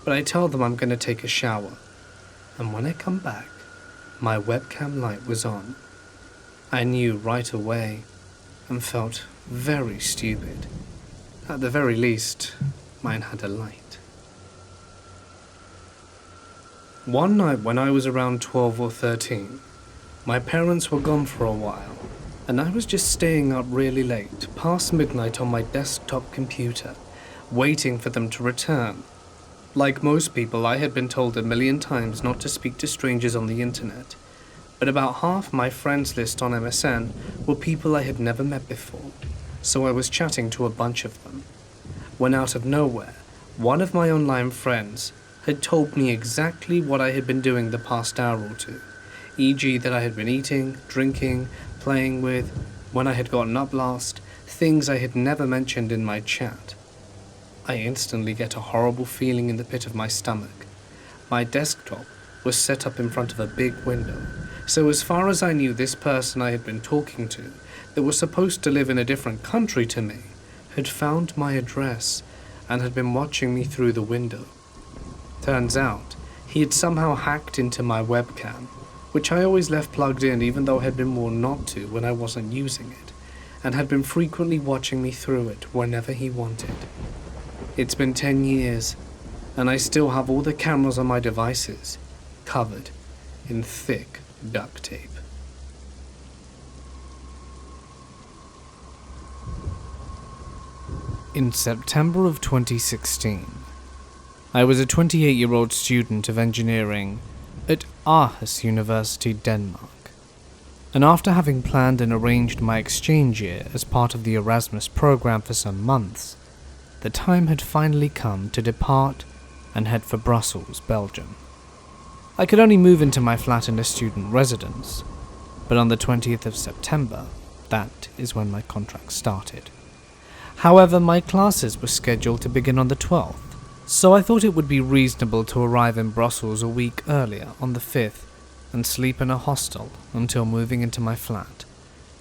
but I tell them I'm going to take a shower, and when I come back, my webcam light was on. I knew right away, and felt very stupid. At the very least, mine had a light. One night when I was around 12 or 13, my parents were gone for a while, and I was just staying up really late, past midnight on my desktop computer, waiting for them to return. Like most people, I had been told a million times not to speak to strangers on the internet, but about half my friends list on MSN were people I had never met before, so I was chatting to a bunch of them. When out of nowhere, one of my online friends had told me exactly what I had been doing the past hour or two, e.g. that I had been eating, drinking, playing with, when I had gotten up last, things I had never mentioned in my chat. I instantly get a horrible feeling in the pit of my stomach. My desktop was set up in front of a big window, so as far as I knew, this person I had been talking to, that was supposed to live in a different country to me, had found my address and had been watching me through the window. Turns out, he had somehow hacked into my webcam, which I always left plugged in even though I had been warned not to when I wasn't using it, and had been frequently watching me through it whenever he wanted. It's been 10 years, and I still have all the cameras on my devices covered in thick duct tape. In September of 2016, I was a 28-year-old student of engineering at Aarhus University, Denmark, and after having planned and arranged my exchange year as part of the Erasmus program for some months, the time had finally come to depart and head for Brussels, Belgium. I could only move into my flat in a student residence, but on the 20th of September, that is when my contract started. However, my classes were scheduled to begin on the 12th, so I thought it would be reasonable to arrive in Brussels a week earlier on the 5th and sleep in a hostel until moving into my flat,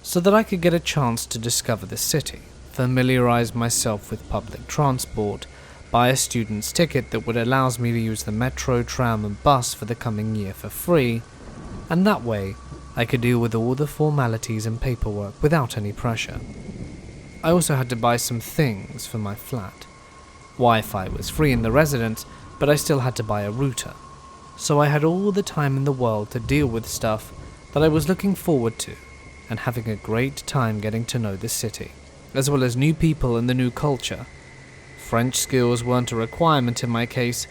so that I could get a chance to discover the city, familiarize myself with public transport, buy a student's ticket that would allow me to use the metro, tram and bus for the coming year for free, and that way I could deal with all the formalities and paperwork without any pressure. I also had to buy some things for my flat. Wi-Fi was free in the residence, but I still had to buy a router. So I had all the time in the world to deal with stuff that I was looking forward to and having a great time getting to know the city, as well as new people and the new culture. French skills weren't a requirement in my case,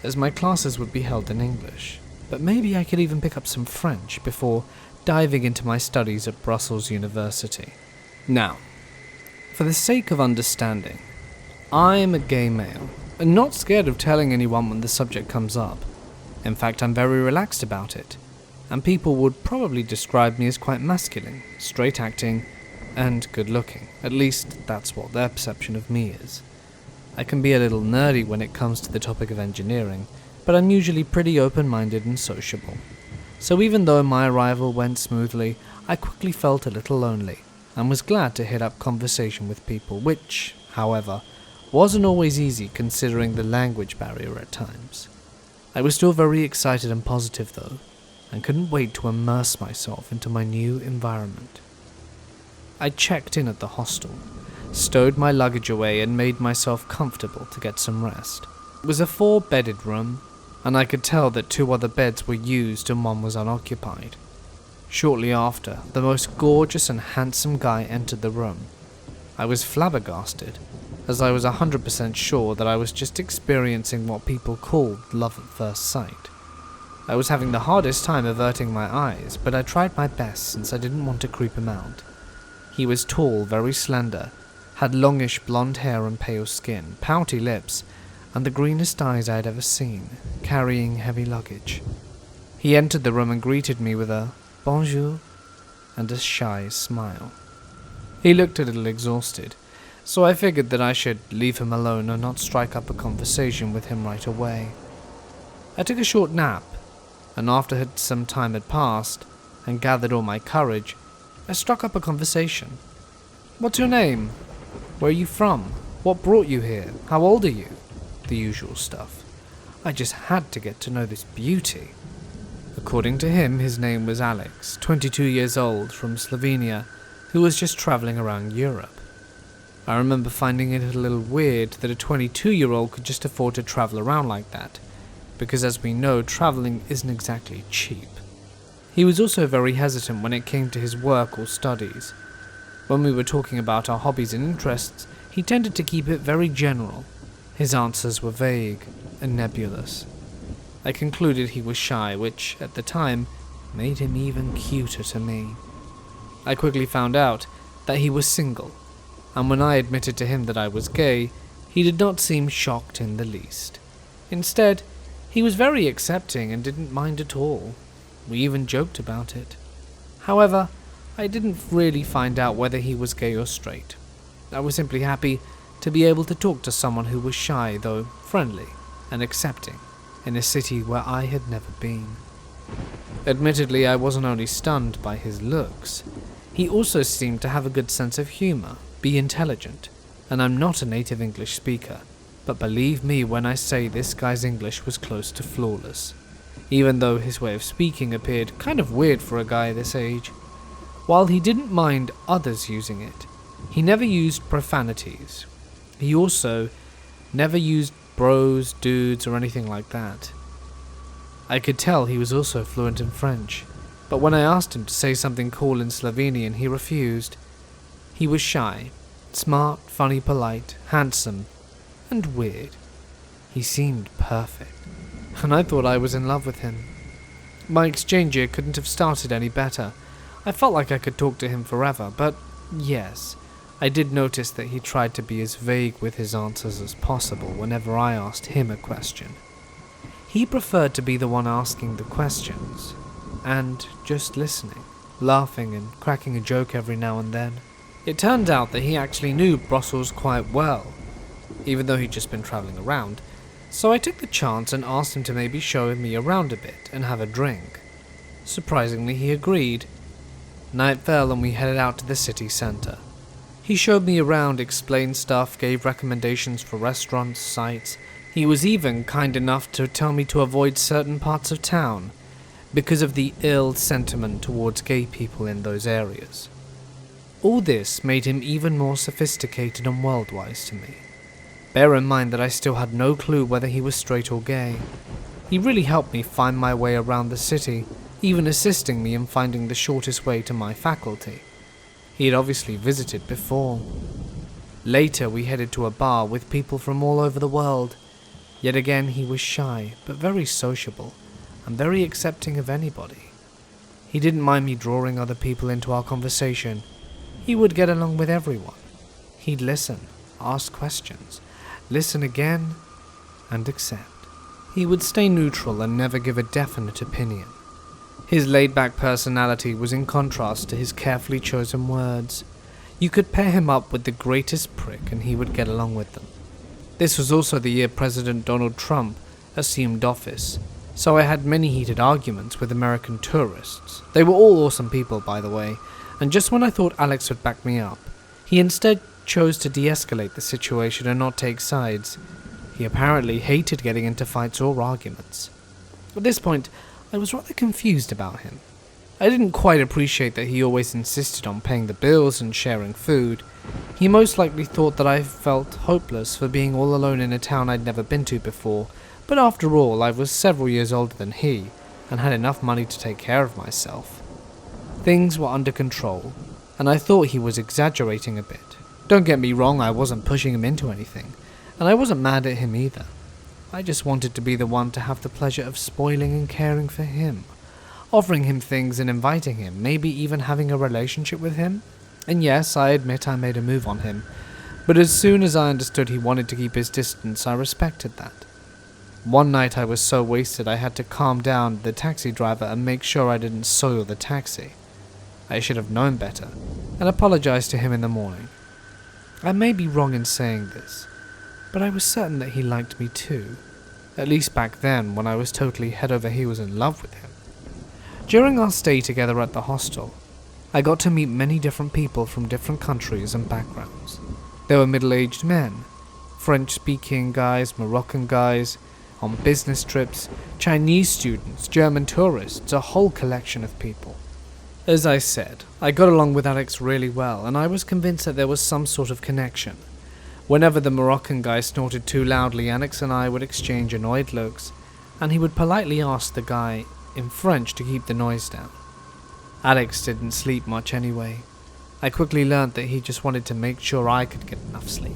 as my classes would be held in English, but maybe I could even pick up some French before diving into my studies at Brussels University. Now, for the sake of understanding, I am a gay male, and not scared of telling anyone when the subject comes up. In fact, I'm very relaxed about it, and people would probably describe me as quite masculine, straight acting, and good looking. At least, that's what their perception of me is. I can be a little nerdy when it comes to the topic of engineering, but I'm usually pretty open-minded and sociable. So even though my arrival went smoothly, I quickly felt a little lonely, and was glad to hit up conversation with people, which, however, wasn't always easy considering the language barrier at times. I was still very excited and positive though, and couldn't wait to immerse myself into my new environment. I checked in at the hostel, stowed my luggage away and made myself comfortable to get some rest. It was a 4-bedded room, and I could tell that 2 other beds were used and 1 was unoccupied. Shortly after, the most gorgeous and handsome guy entered the room. I was flabbergasted, as I was 100% sure that I was just experiencing what people called love at first sight. I was having the hardest time averting my eyes, but I tried my best since I didn't want to creep him out. He was tall, very slender, had longish blonde hair and pale skin, pouty lips, and the greenest eyes I had ever seen, carrying heavy luggage. He entered the room and greeted me with a bonjour and a shy smile. He looked a little exhausted, so I figured that I should leave him alone and not strike up a conversation with him right away. I took a short nap, and after some time had passed and gathered all my courage, I struck up a conversation. "What's your name? Where are you from? What brought you here? How old are you?" The usual stuff. I just had to get to know this beauty. According to him, his name was Alex, 22 years old, from Slovenia, who was just traveling around Europe. I remember finding it a little weird that a 22-year-old could just afford to travel around like that, because as we know, traveling isn't exactly cheap. He was also very hesitant when it came to his work or studies. When we were talking about our hobbies and interests, he tended to keep it very general. His answers were vague and nebulous. I concluded he was shy, which, at the time, made him even cuter to me. I quickly found out that he was single, and when I admitted to him that I was gay, he did not seem shocked in the least. Instead, he was very accepting and didn't mind at all. We even joked about it. However, I didn't really find out whether he was gay or straight. I was simply happy to be able to talk to someone who was shy, though friendly and accepting, in a city where I had never been. Admittedly, I wasn't only stunned by his looks, he also seemed to have a good sense of humor, be intelligent, and I'm not a native English speaker, but believe me when I say this guy's English was close to flawless, even though his way of speaking appeared kind of weird for a guy this age. While he didn't mind others using it, he never used profanities. He also never used bros, dudes, or anything like that. I could tell he was also fluent in French, but when I asked him to say something cool in Slovenian, he refused. He was shy, smart, funny, polite, handsome, and weird. He seemed perfect, and I thought I was in love with him. My exchange here couldn't have started any better. I felt like I could talk to him forever, but yes, I did notice that he tried to be as vague with his answers as possible whenever I asked him a question. He preferred to be the one asking the questions, and just listening, laughing and cracking a joke every now and then. It turned out that he actually knew Brussels quite well, even though he'd just been travelling around, so I took the chance and asked him to maybe show me around a bit and have a drink. Surprisingly, he agreed. Night fell and we headed out to the city center. He showed me around, explained stuff, gave recommendations for restaurants, sites. He was even kind enough to tell me to avoid certain parts of town because of the ill sentiment towards gay people in those areas. All this made him even more sophisticated and worldwise to me. Bear in mind that I still had no clue whether he was straight or gay. He really helped me find my way around the city, even assisting me in finding the shortest way to my faculty. He had obviously visited before. Later we headed to a bar with people from all over the world. Yet again he was shy, but very sociable, and very accepting of anybody. He didn't mind me drawing other people into our conversation. He would get along with everyone. He'd listen, ask questions, listen again, and accept. He would stay neutral and never give a definite opinion. His laid-back personality was in contrast to his carefully chosen words. You could pair him up with the greatest prick and he would get along with them. This was also the year President Donald Trump assumed office, so I had many heated arguments with American tourists. They were all awesome people, by the way, and just when I thought Alex would back me up, he instead chose to de-escalate the situation and not take sides. He apparently hated getting into fights or arguments. At this point, I was rather confused about him. I didn't quite appreciate that he always insisted on paying the bills and sharing food. He most likely thought that I felt hopeless for being all alone in a town I'd never been to before, but after all, I was several years older than he, and had enough money to take care of myself. Things were under control, and I thought he was exaggerating a bit. Don't get me wrong, I wasn't pushing him into anything, and I wasn't mad at him either. I just wanted to be the one to have the pleasure of spoiling and caring for him, offering him things and inviting him, maybe even having a relationship with him. And yes, I admit I made a move on him, but as soon as I understood he wanted to keep his distance, I respected that. One night I was so wasted I had to calm down the taxi driver and make sure I didn't soil the taxi. I should have known better, and apologized to him in the morning. I may be wrong in saying this, but I was certain that he liked me too, at least back then when I was totally head over heels in love with him. During our stay together at the hostel, I got to meet many different people from different countries and backgrounds. There were middle-aged men, French-speaking guys, Moroccan guys, on business trips, Chinese students, German tourists, a whole collection of people. As I said, I got along with Alex really well, and I was convinced that there was some sort of connection. Whenever the Moroccan guy snorted too loudly, Alex and I would exchange annoyed looks, and he would politely ask the guy in French to keep the noise down. Alex didn't sleep much anyway. I quickly learned that he just wanted to make sure I could get enough sleep.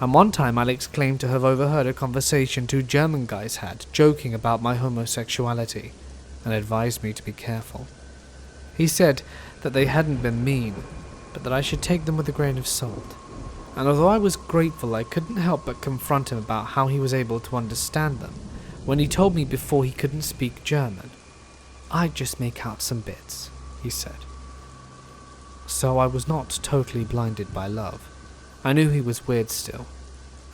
And one time Alex claimed to have overheard a conversation two German guys had, joking about my homosexuality, and advised me to be careful. He said that they hadn't been mean, but that I should take them with a grain of salt. And although I was grateful, I couldn't help but confront him about how he was able to understand them, when he told me before he couldn't speak German. "I'd just make out some bits," he said. So I was not totally blinded by love. I knew he was weird still,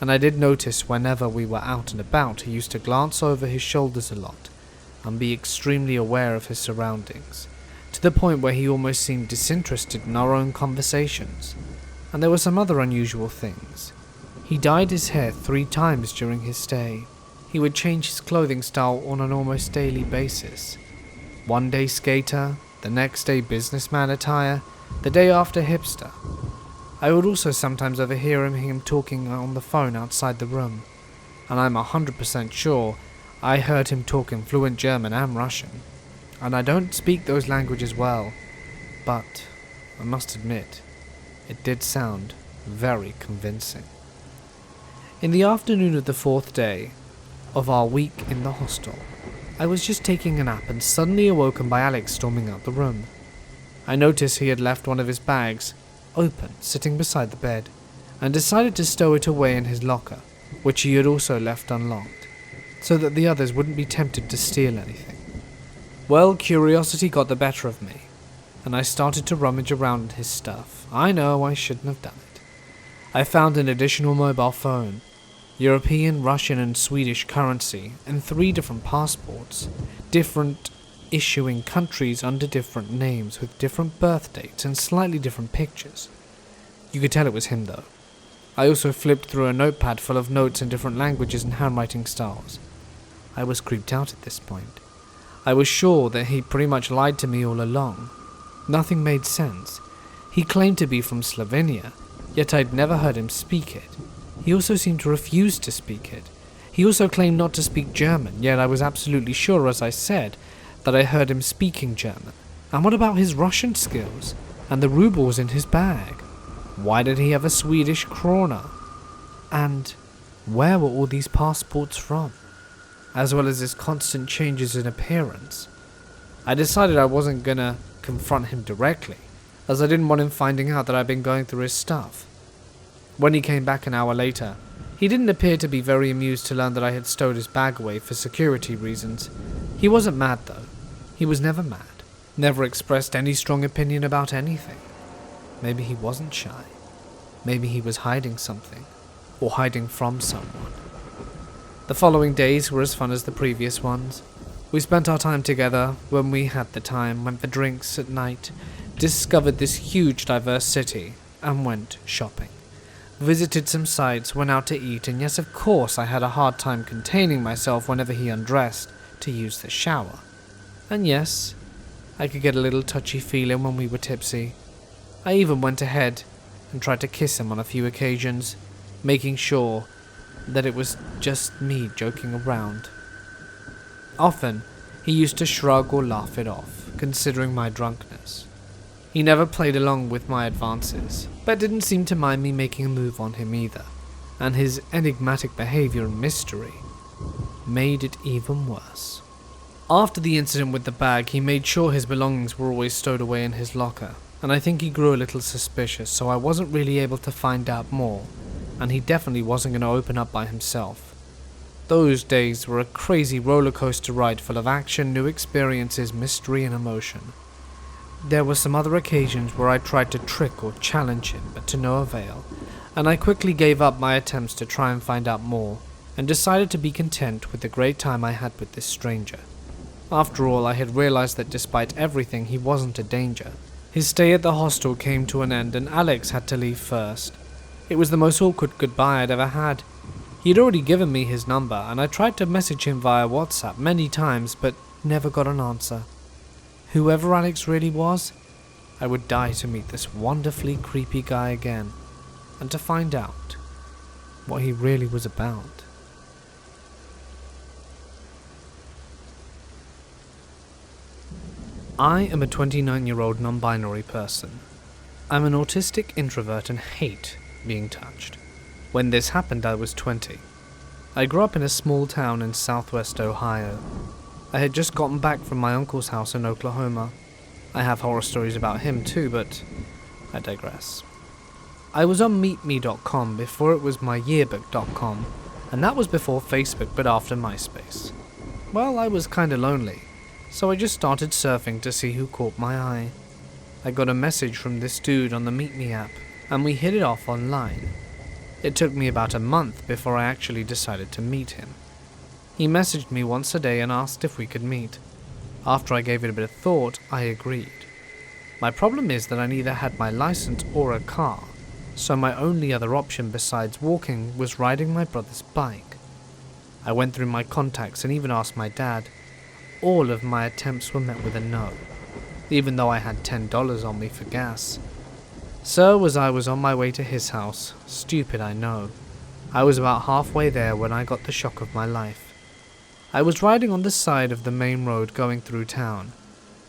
and I did notice whenever we were out and about he used to glance over his shoulders a lot and be extremely aware of his surroundings, to the point where he almost seemed disinterested in our own conversations. And there were some other unusual things. He dyed his hair 3 times during his stay. He would change his clothing style on an almost daily basis. One day skater, the next day businessman attire, the day after hipster. I would also sometimes overhear him talking on the phone outside the room, and I'm 100% sure I heard him talk in fluent German and Russian, and I don't speak those languages well, but I must admit, it did sound very convincing. In the afternoon of the 4th day of our week in the hostel, I was just taking a nap and suddenly awoken by Alex storming out the room. I noticed he had left one of his bags open, sitting beside the bed, and decided to stow it away in his locker, which he had also left unlocked, so that the others wouldn't be tempted to steal anything. Well, curiosity got the better of me, and I started to rummage around in his stuff. I know I shouldn't have done it. I found an additional mobile phone, European, Russian and Swedish currency, and 3 different passports, different issuing countries under different names with different birth dates and slightly different pictures. You could tell it was him though. I also flipped through a notepad full of notes in different languages and handwriting styles. I was creeped out at this point. I was sure that he pretty much lied to me all along. Nothing made sense. He claimed to be from Slovenia, yet I'd never heard him speak it. He also seemed to refuse to speak it. He also claimed not to speak German, yet I was absolutely sure, as I said, that I heard him speaking German. And what about his Russian skills? And the rubles in his bag? Why did he have a Swedish krona? And where were all these passports from? As well as his constant changes in appearance. I decided I wasn't gonna confront him directly, as I didn't want him finding out that I'd been going through his stuff. When he came back an hour later, he didn't appear to be very amused to learn that I had stowed his bag away for security reasons. He wasn't mad though. He was never mad. Never expressed any strong opinion about anything. Maybe he wasn't shy. Maybe he was hiding something, or hiding from someone. The following days were as fun as the previous ones. We spent our time together when we had the time, went for drinks at night, discovered this huge diverse city, and went shopping. Visited some sites, went out to eat, and yes, of course, I had a hard time containing myself whenever he undressed to use the shower. And yes, I could get a little touchy-feeling when we were tipsy. I even went ahead and tried to kiss him on a few occasions, making sure that it was just me joking around. Often, he used to shrug or laugh it off, considering my drunkenness. He never played along with my advances, but didn't seem to mind me making a move on him either, and his enigmatic behavior and mystery made it even worse. After the incident with the bag, he made sure his belongings were always stowed away in his locker, and I think he grew a little suspicious, so I wasn't really able to find out more, and he definitely wasn't going to open up by himself. Those days were a crazy roller coaster ride full of action, new experiences, mystery, and emotion. There were some other occasions where I tried to trick or challenge him, but to no avail, and I quickly gave up my attempts to try and find out more, and decided to be content with the great time I had with this stranger. After all, I had realized that despite everything, he wasn't a danger. His stay at the hostel came to an end, and Alex had to leave first. It was the most awkward goodbye I'd ever had. He had already given me his number, and I tried to message him via WhatsApp many times, but never got an answer. Whoever Alex really was, I would die to meet this wonderfully creepy guy again, and to find out what he really was about. I am a 29-year-old non-binary person. I'm an autistic introvert and hate being touched. When this happened, I was 20. I grew up in a small town in southwest Ohio. I had just gotten back from my uncle's house in Oklahoma. I have horror stories about him too, but I digress. I was on meetme.com before it was myyearbook.com, and that was before Facebook but after MySpace. Well, I was kinda lonely, so I just started surfing to see who caught my eye. I got a message from this dude on the MeetMe app, and we hit it off online. It took me about a month before I actually decided to meet him. He messaged me once a day and asked if we could meet. After I gave it a bit of thought, I agreed. My problem is that I neither had my license or a car, so my only other option besides walking was riding my brother's bike. I went through my contacts and even asked my dad. All of my attempts were met with a no, even though I had $10 on me for gas. So as I was on my way to his house, stupid I know, I was about halfway there when I got the shock of my life. I was riding on the side of the main road going through town.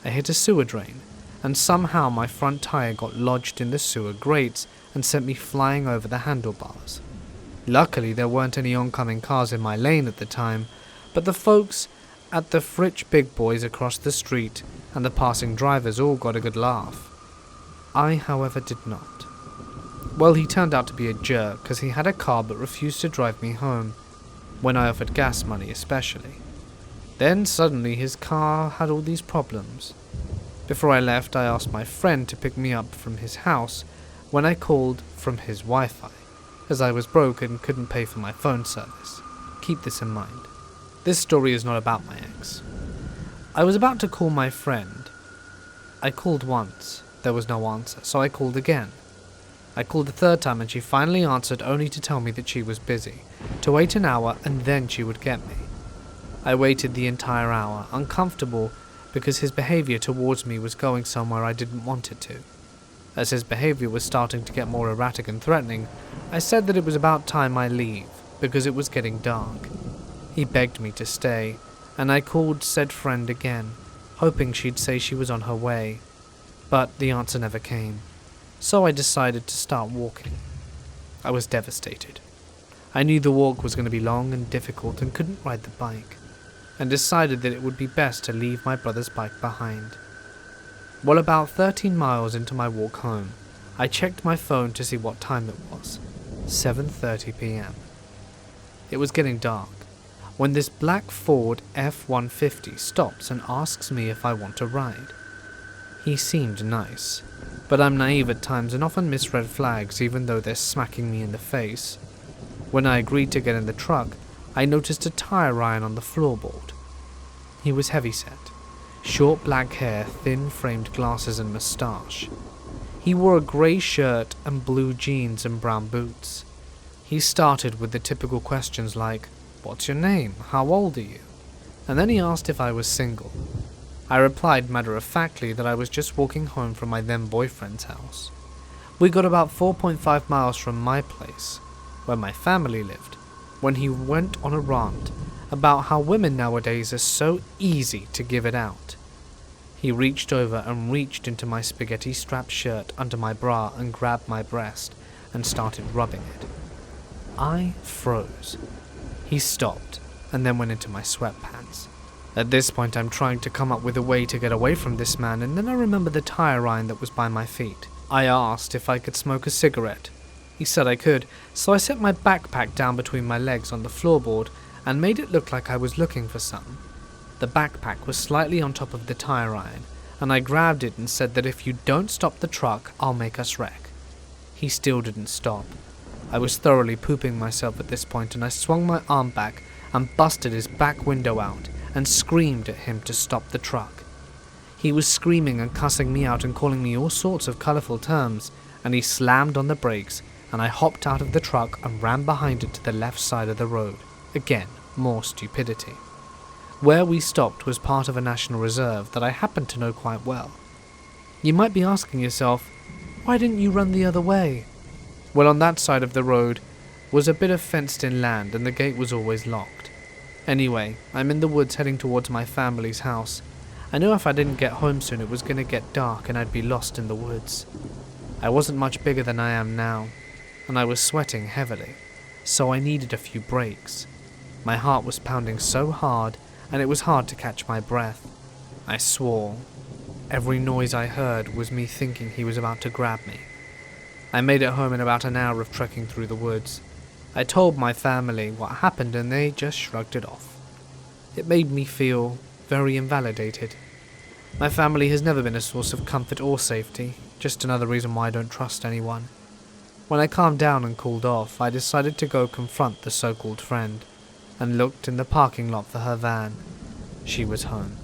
I hit a sewer drain, and somehow my front tire got lodged in the sewer grates and sent me flying over the handlebars. Luckily there weren't any oncoming cars in my lane at the time, but the folks at the Fritch Big Boys across the street and the passing drivers all got a good laugh. I, however, did not. Well, he turned out to be a jerk, because he had a car but refused to drive me home, when I offered gas money especially. Then suddenly his car had all these problems. Before I left, I asked my friend to pick me up from his house when I called from his Wi-Fi, as I was broke and couldn't pay for my phone service. Keep this in mind. This story is not about my ex. I was about to call my friend. I called once. There was no answer, so I called again. I called the third time and she finally answered, only to tell me that she was busy, to wait an hour and then she would get me. I waited the entire hour, uncomfortable because his behavior towards me was going somewhere I didn't want it to. As his behavior was starting to get more erratic and threatening, I said that it was about time I leave, because it was getting dark. He begged me to stay, and I called said friend again, hoping she'd say she was on her way, but the answer never came, so I decided to start walking. I was devastated. I knew the walk was going to be long and difficult and couldn't ride the bike, and decided that it would be best to leave my brother's bike behind. Well, about 13 miles into my walk home, I checked my phone to see what time it was. 7:30 p.m. It was getting dark when this black Ford F-150 stops and asks me if I want to ride. He seemed nice, but I'm naive at times and often miss red flags even though they're smacking me in the face. When I agreed to get in the truck, I noticed a tire iron on the floorboard. He was heavyset. Short black hair, thin framed glasses and moustache. He wore a grey shirt and blue jeans and brown boots. He started with the typical questions like, "What's your name? How old are you?" And then he asked if I was single. I replied matter-of-factly that I was just walking home from my then boyfriend's house. We got about 4.5 miles from my place, where my family lived, when he went on a rant about how women nowadays are so easy to give it out. He reached over and reached into my spaghetti-strap shirt under my bra and grabbed my breast and started rubbing it. I froze. He stopped and then went into my sweatpants. At this point I'm trying to come up with a way to get away from this man, and then I remember the tire iron that was by my feet. I asked if I could smoke a cigarette. He said I could, so I set my backpack down between my legs on the floorboard and made it look like I was looking for some. The backpack was slightly on top of the tire iron, and I grabbed it and said that if you don't stop the truck, I'll make us wreck. He still didn't stop. I was thoroughly pooping myself at this point, and I swung my arm back and busted his back window out and screamed at him to stop the truck. He was screaming and cussing me out and calling me all sorts of colourful terms, and he slammed on the brakes, and I hopped out of the truck and ran behind it to the left side of the road. Again, more stupidity. Where we stopped was part of a national reserve that I happened to know quite well. You might be asking yourself, why didn't you run the other way? Well, on that side of the road was a bit of fenced-in land and the gate was always locked. Anyway, I'm in the woods heading towards my family's house. I knew if I didn't get home soon it was going to get dark and I'd be lost in the woods. I wasn't much bigger than I am now, and I was sweating heavily, so I needed a few breaks. My heart was pounding so hard, and it was hard to catch my breath. I swore. Every noise I heard was me thinking he was about to grab me. I made it home in about an hour of trekking through the woods. I told my family what happened and they just shrugged it off. It made me feel very invalidated. My family has never been a source of comfort or safety, just another reason why I don't trust anyone. When I calmed down and cooled off, I decided to go confront the so-called friend, and looked in the parking lot for her van. She was home.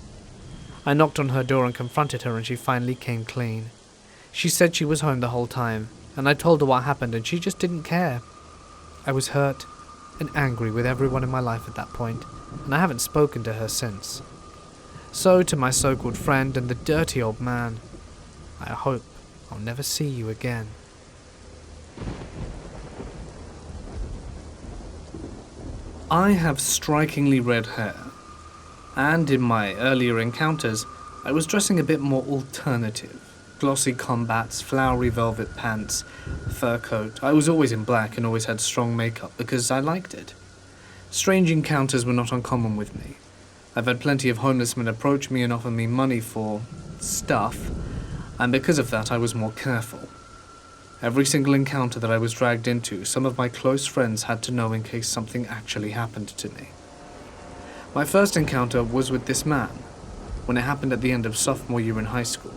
I knocked on her door and confronted her, and she finally came clean. She said she was home the whole time, and I told her what happened and she just didn't care. I was hurt and angry with everyone in my life at that point, and I haven't spoken to her since. So to my so-called friend and the dirty old man, I hope I'll never see you again. I have strikingly red hair, and in my earlier encounters, I was dressing a bit more alternative. Glossy combats, flowery velvet pants, fur coat. I was always in black and always had strong makeup because I liked it. Strange encounters were not uncommon with me. I've had plenty of homeless men approach me and offer me money for stuff, and because of that I was more careful. Every single encounter that I was dragged into, some of my close friends had to know in case something actually happened to me. My first encounter was with this man, when it happened at the end of sophomore year in high school.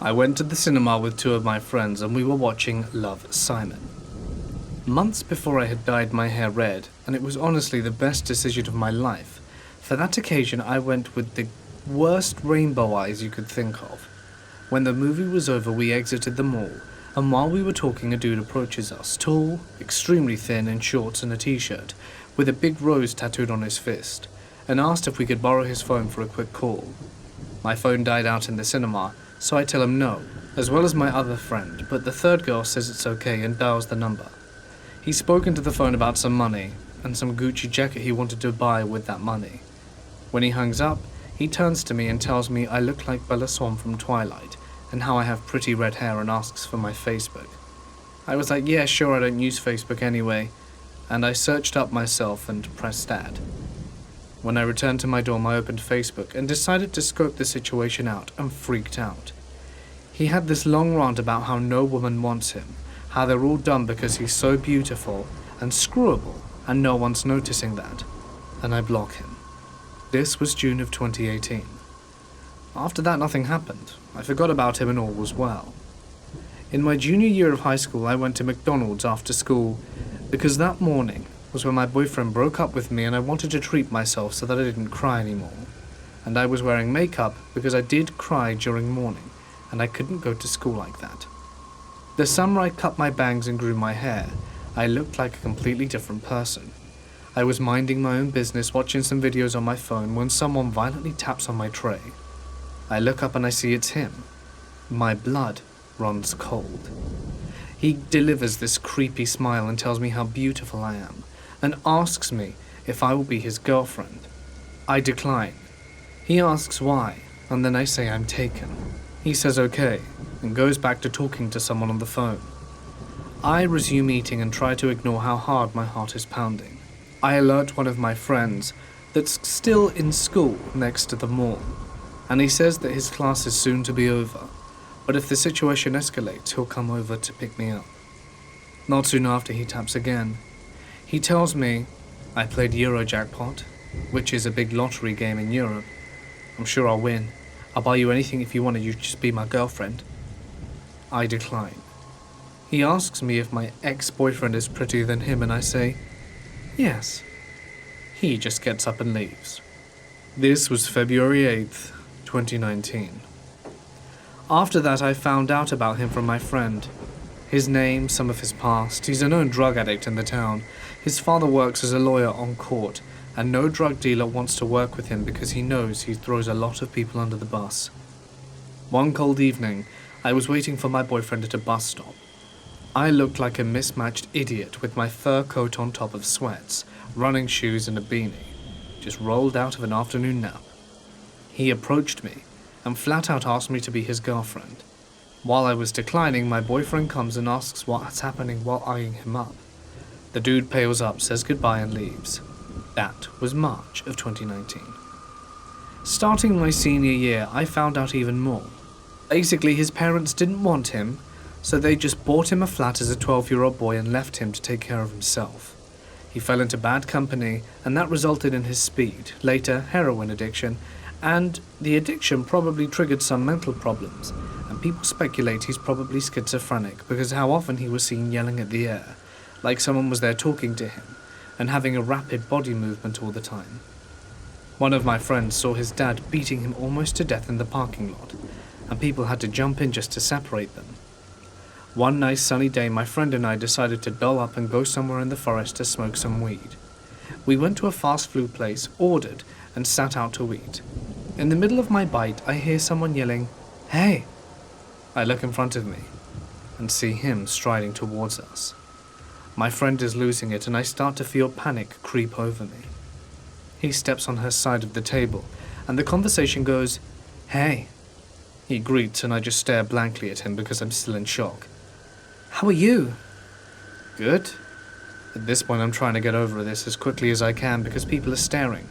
I went to the cinema with two of my friends and we were watching Love, Simon. Months before I had dyed my hair red, and it was honestly the best decision of my life. For that occasion I went with the worst rainbow eyes you could think of. When the movie was over, we exited the mall, and while we were talking, a dude approaches us, tall, extremely thin, in shorts and a t-shirt, with a big rose tattooed on his fist, and asked if we could borrow his phone for a quick call. My phone died out in the cinema, so I tell him no, as well as my other friend, but the third girl says it's okay and dials the number. He's spoken to the phone about some money, and some Gucci jacket he wanted to buy with that money. When he hangs up, he turns to me and tells me I look like Bella Swan from Twilight, and how I have pretty red hair, and asks for my Facebook. I was like, yeah, sure, I don't use Facebook anyway, and I searched up myself and pressed add. When I returned to my dorm, I opened Facebook and decided to scope the situation out, and freaked out. He had this long rant about how no woman wants him, how they're all dumb because he's so beautiful and screwable, and no one's noticing that, and I block him. This was June of 2018. After that, nothing happened. I forgot about him and all was well. In my junior year of high school, I went to McDonald's after school because that morning was when my boyfriend broke up with me and I wanted to treat myself so that I didn't cry anymore. And I was wearing makeup because I did cry during morning and I couldn't go to school like that. The summer I cut my bangs and grew my hair, I looked like a completely different person. I was minding my own business, watching some videos on my phone when someone violently taps on my tray. I look up and I see it's him. My blood runs cold. He delivers this creepy smile and tells me how beautiful I am, and asks me if I will be his girlfriend. I decline. He asks why, and then I say I'm taken. He says okay, and goes back to talking to someone on the phone. I resume eating and try to ignore how hard my heart is pounding. I alert one of my friends that's still in school next to the mall, and he says that his class is soon to be over, but if the situation escalates, he'll come over to pick me up. Not soon after, he taps again. He tells me I played Eurojackpot, which is a big lottery game in Europe. I'm sure I'll win. I'll buy you anything if you want to, you just be my girlfriend. I decline. He asks me if my ex-boyfriend is prettier than him, and I say, yes. He just gets up and leaves. This was February 8th, 2019. After that, I found out about him from my friend. His name, some of his past. He's a known drug addict in the town. His father works as a lawyer on court, and no drug dealer wants to work with him because he knows he throws a lot of people under the bus. One cold evening, I was waiting for my boyfriend at a bus stop. I looked like a mismatched idiot with my fur coat on top of sweats, running shoes and a beanie, just rolled out of an afternoon nap. He approached me and flat out asked me to be his girlfriend. While I was declining, my boyfriend comes and asks what's happening while eyeing him up. The dude pales up, says goodbye and leaves. That was March of 2019. Starting my senior year, I found out even more. Basically, his parents didn't want him, so they just bought him a flat as a 12-year-old boy and left him to take care of himself. He fell into bad company, and that resulted in his speed, later heroin addiction, and the addiction probably triggered some mental problems, and people speculate he's probably schizophrenic because how often he was seen yelling at the air, like someone was there talking to him, and having a rapid body movement all the time. One of my friends saw his dad beating him almost to death in the parking lot, and people had to jump in just to separate them. One nice sunny day, my friend and I decided to doll up and go somewhere in the forest to smoke some weed. We went to a fast food place, ordered, and sat out to eat. In the middle of my bite, I hear someone yelling, "Hey!" I look in front of me and see him striding towards us. My friend is losing it, and I start to feel panic creep over me. He steps on her side of the table, and the conversation goes, "Hey." He greets, and I just stare blankly at him because I'm still in shock. "How are you?" "Good." At this point, I'm trying to get over this as quickly as I can because people are staring.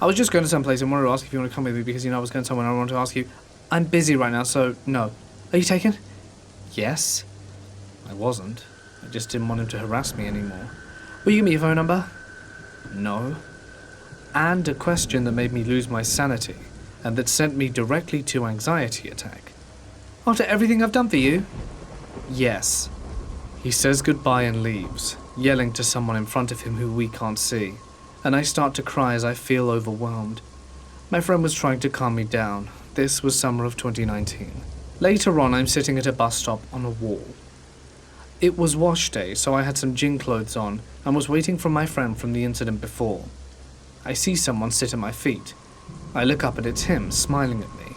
"I was just going to someplace and wanted to ask if you want to come with me because, I was going somewhere and I wanted to ask you. I'm busy right now, so no. Are you taken?" "Yes." I wasn't. I just didn't want him to harass me anymore. "Will you give me your phone number?" "No." And a question that made me lose my sanity, and that sent me directly to anxiety attack. "After everything I've done for you?" "Yes." He says goodbye and leaves, yelling to someone in front of him who we can't see, and I start to cry as I feel overwhelmed. My friend was trying to calm me down. This was summer of 2019. Later on, I'm sitting at a bus stop on a wall. It was wash day, so I had some gym clothes on and was waiting for my friend from the incident before. I see someone sit at my feet. I look up and it's him, smiling at me.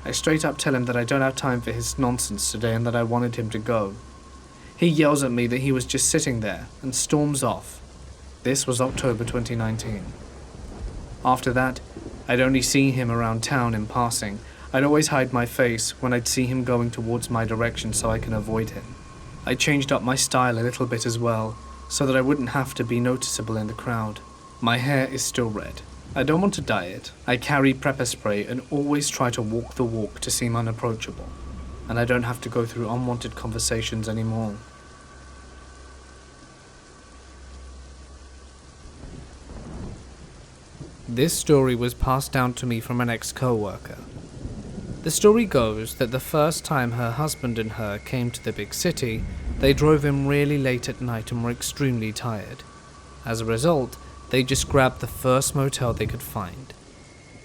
I straight up tell him that I don't have time for his nonsense today and that I wanted him to go. He yells at me that he was just sitting there and storms off. This was October 2019. After that, I'd only seen him around town in passing. I'd always hide my face when I'd see him going towards my direction so I can avoid him. I changed up my style a little bit as well, so that I wouldn't have to be noticeable in the crowd. My hair is still red. I don't want to dye it. I carry pepper spray and always try to walk the walk to seem unapproachable, and I don't have to go through unwanted conversations anymore. This story was passed down to me from an ex-co-worker. The story goes that the first time her husband and her came to the big city, they drove him really late at night and were extremely tired. As a result, they just grabbed the first motel they could find.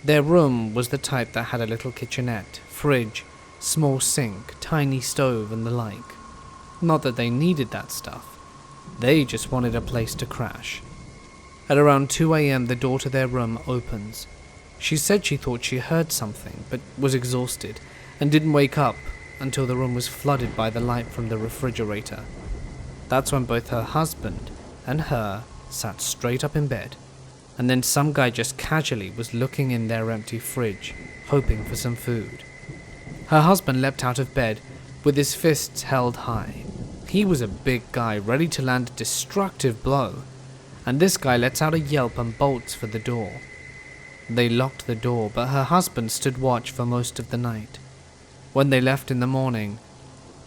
Their room was the type that had a little kitchenette, fridge, small sink, tiny stove and the like. Not that they needed that stuff. They just wanted a place to crash. At around 2 a.m. the door to their room opens. She said she thought she heard something, but was exhausted, and didn't wake up until the room was flooded by the light from the refrigerator. That's when both her husband and her sat straight up in bed, and then some guy just casually was looking in their empty fridge, hoping for some food. Her husband leapt out of bed, with his fists held high. He was a big guy, ready to land a destructive blow, and this guy lets out a yelp and bolts for the door. They locked the door, but her husband stood watch for most of the night. When they left in the morning,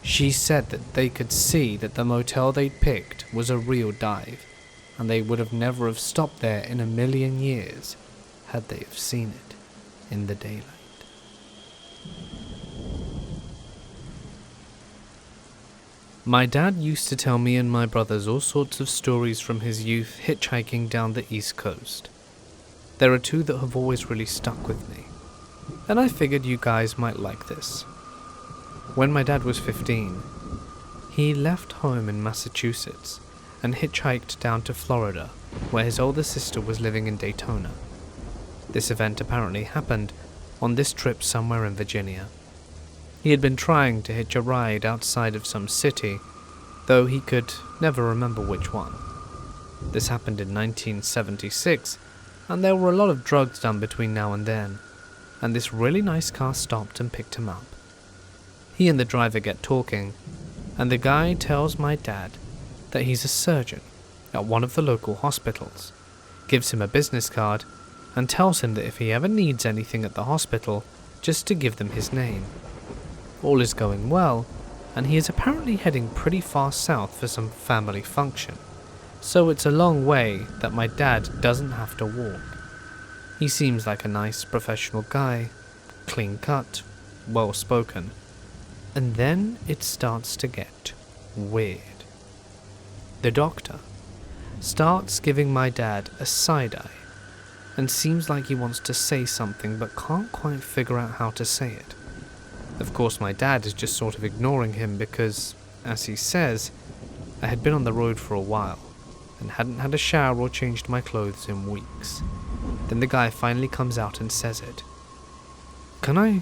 she said that they could see that the motel they'd picked was a real dive, and they would have never have stopped there in a million years had they have seen it in the daylight. My dad used to tell me and my brothers all sorts of stories from his youth hitchhiking down the East Coast. There are two that have always really stuck with me, and I figured you guys might like this. When my dad was 15, he left home in Massachusetts and hitchhiked down to Florida, where his older sister was living in Daytona. This event apparently happened on this trip somewhere in Virginia. He had been trying to hitch a ride outside of some city, though he could never remember which one. This happened in 1976, and there were a lot of drugs done between now and then, and this really nice car stopped and picked him up. He and the driver get talking, and the guy tells my dad that he's a surgeon at one of the local hospitals, gives him a business card, and tells him that if he ever needs anything at the hospital, just to give them his name. All is going well, and he is apparently heading pretty far south for some family function, so it's a long way that my dad doesn't have to walk. He seems like a nice professional guy, clean cut, well spoken, and then it starts to get weird. The doctor starts giving my dad a side eye, and seems like he wants to say something but can't quite figure out how to say it. Of course, my dad is just sort of ignoring him because, as he says, I had been on the road for a while and hadn't had a shower or changed my clothes in weeks. Then the guy finally comes out and says it. "Can I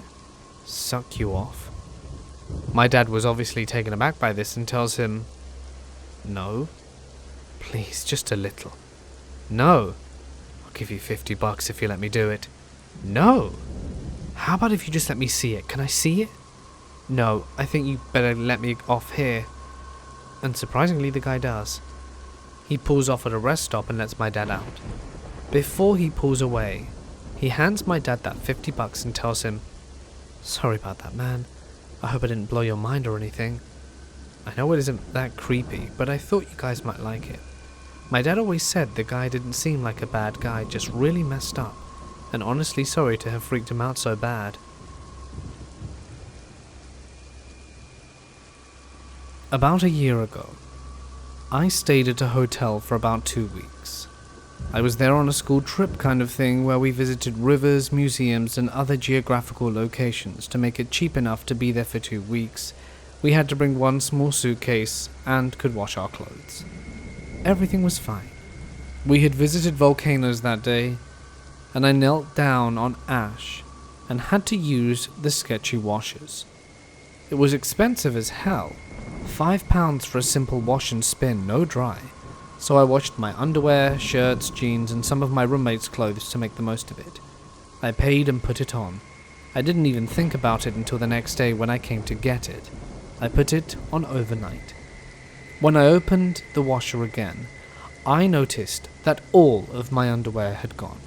suck you off?" My dad was obviously taken aback by this and tells him, "No, please, just a little." "No, I'll give you $50 if you let me do it." "No, how about if you just let me see it? Can I see it?" "No, I think you better let me off here." And surprisingly, the guy does. He pulls off at a rest stop and lets my dad out. Before he pulls away, he hands my dad that $50 and tells him, "Sorry about that, man. I hope I didn't blow your mind or anything. I know it isn't that creepy, but I thought you guys might like it." My dad always said the guy didn't seem like a bad guy, just really messed up, and honestly sorry to have freaked him out so bad. About a year ago, I stayed at a hotel for about 2 weeks. I was there on a school trip kind of thing where we visited rivers, museums, and other geographical locations to make it cheap enough to be there for 2 weeks. We had to bring one small suitcase and could wash our clothes. Everything was fine. We had visited volcanoes that day, and I knelt down on ash and had to use the sketchy washers. It was expensive as hell, £5 for a simple wash and spin, no dry. So I washed my underwear, shirts, jeans, and some of my roommate's clothes to make the most of it. I paid and put it on. I didn't even think about it until the next day when I came to get it. I put it on overnight. When I opened the washer again, I noticed that all of my underwear had gone.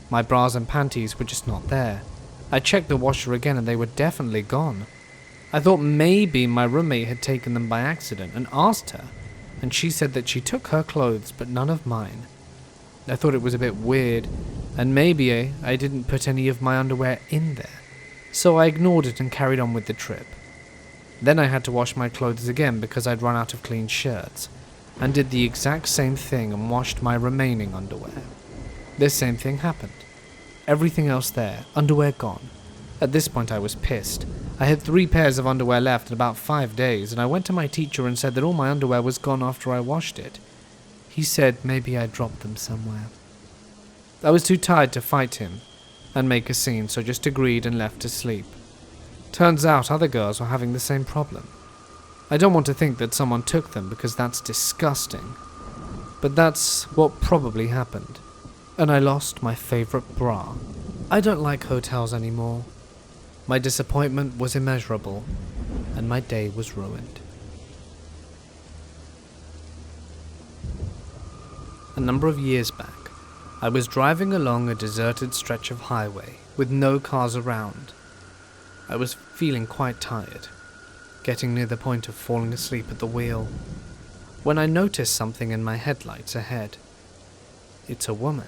My bras and panties were just not there. I checked the washer again and they were definitely gone. I thought maybe my roommate had taken them by accident and asked her, and she said that she took her clothes but none of mine. I thought it was a bit weird, and maybe I didn't put any of my underwear in there, so I ignored it and carried on with the trip. Then I had to wash my clothes again because I'd run out of clean shirts, and did the exact same thing and washed my remaining underwear. This same thing happened. Everything else there, underwear gone. At this point I was pissed. I had 3 pairs of underwear left in about 5 days, and I went to my teacher and said that all my underwear was gone after I washed it. He said maybe I dropped them somewhere. I was too tired to fight him and make a scene, so just agreed and left to sleep. Turns out other girls were having the same problem. I don't want to think that someone took them because that's disgusting, but that's what probably happened. And I lost my favorite bra. I don't like hotels anymore. My disappointment was immeasurable, and my day was ruined. A number of years back, I was driving along a deserted stretch of highway with no cars around. I was feeling quite tired, getting near the point of falling asleep at the wheel, when I noticed something in my headlights ahead. It's a woman.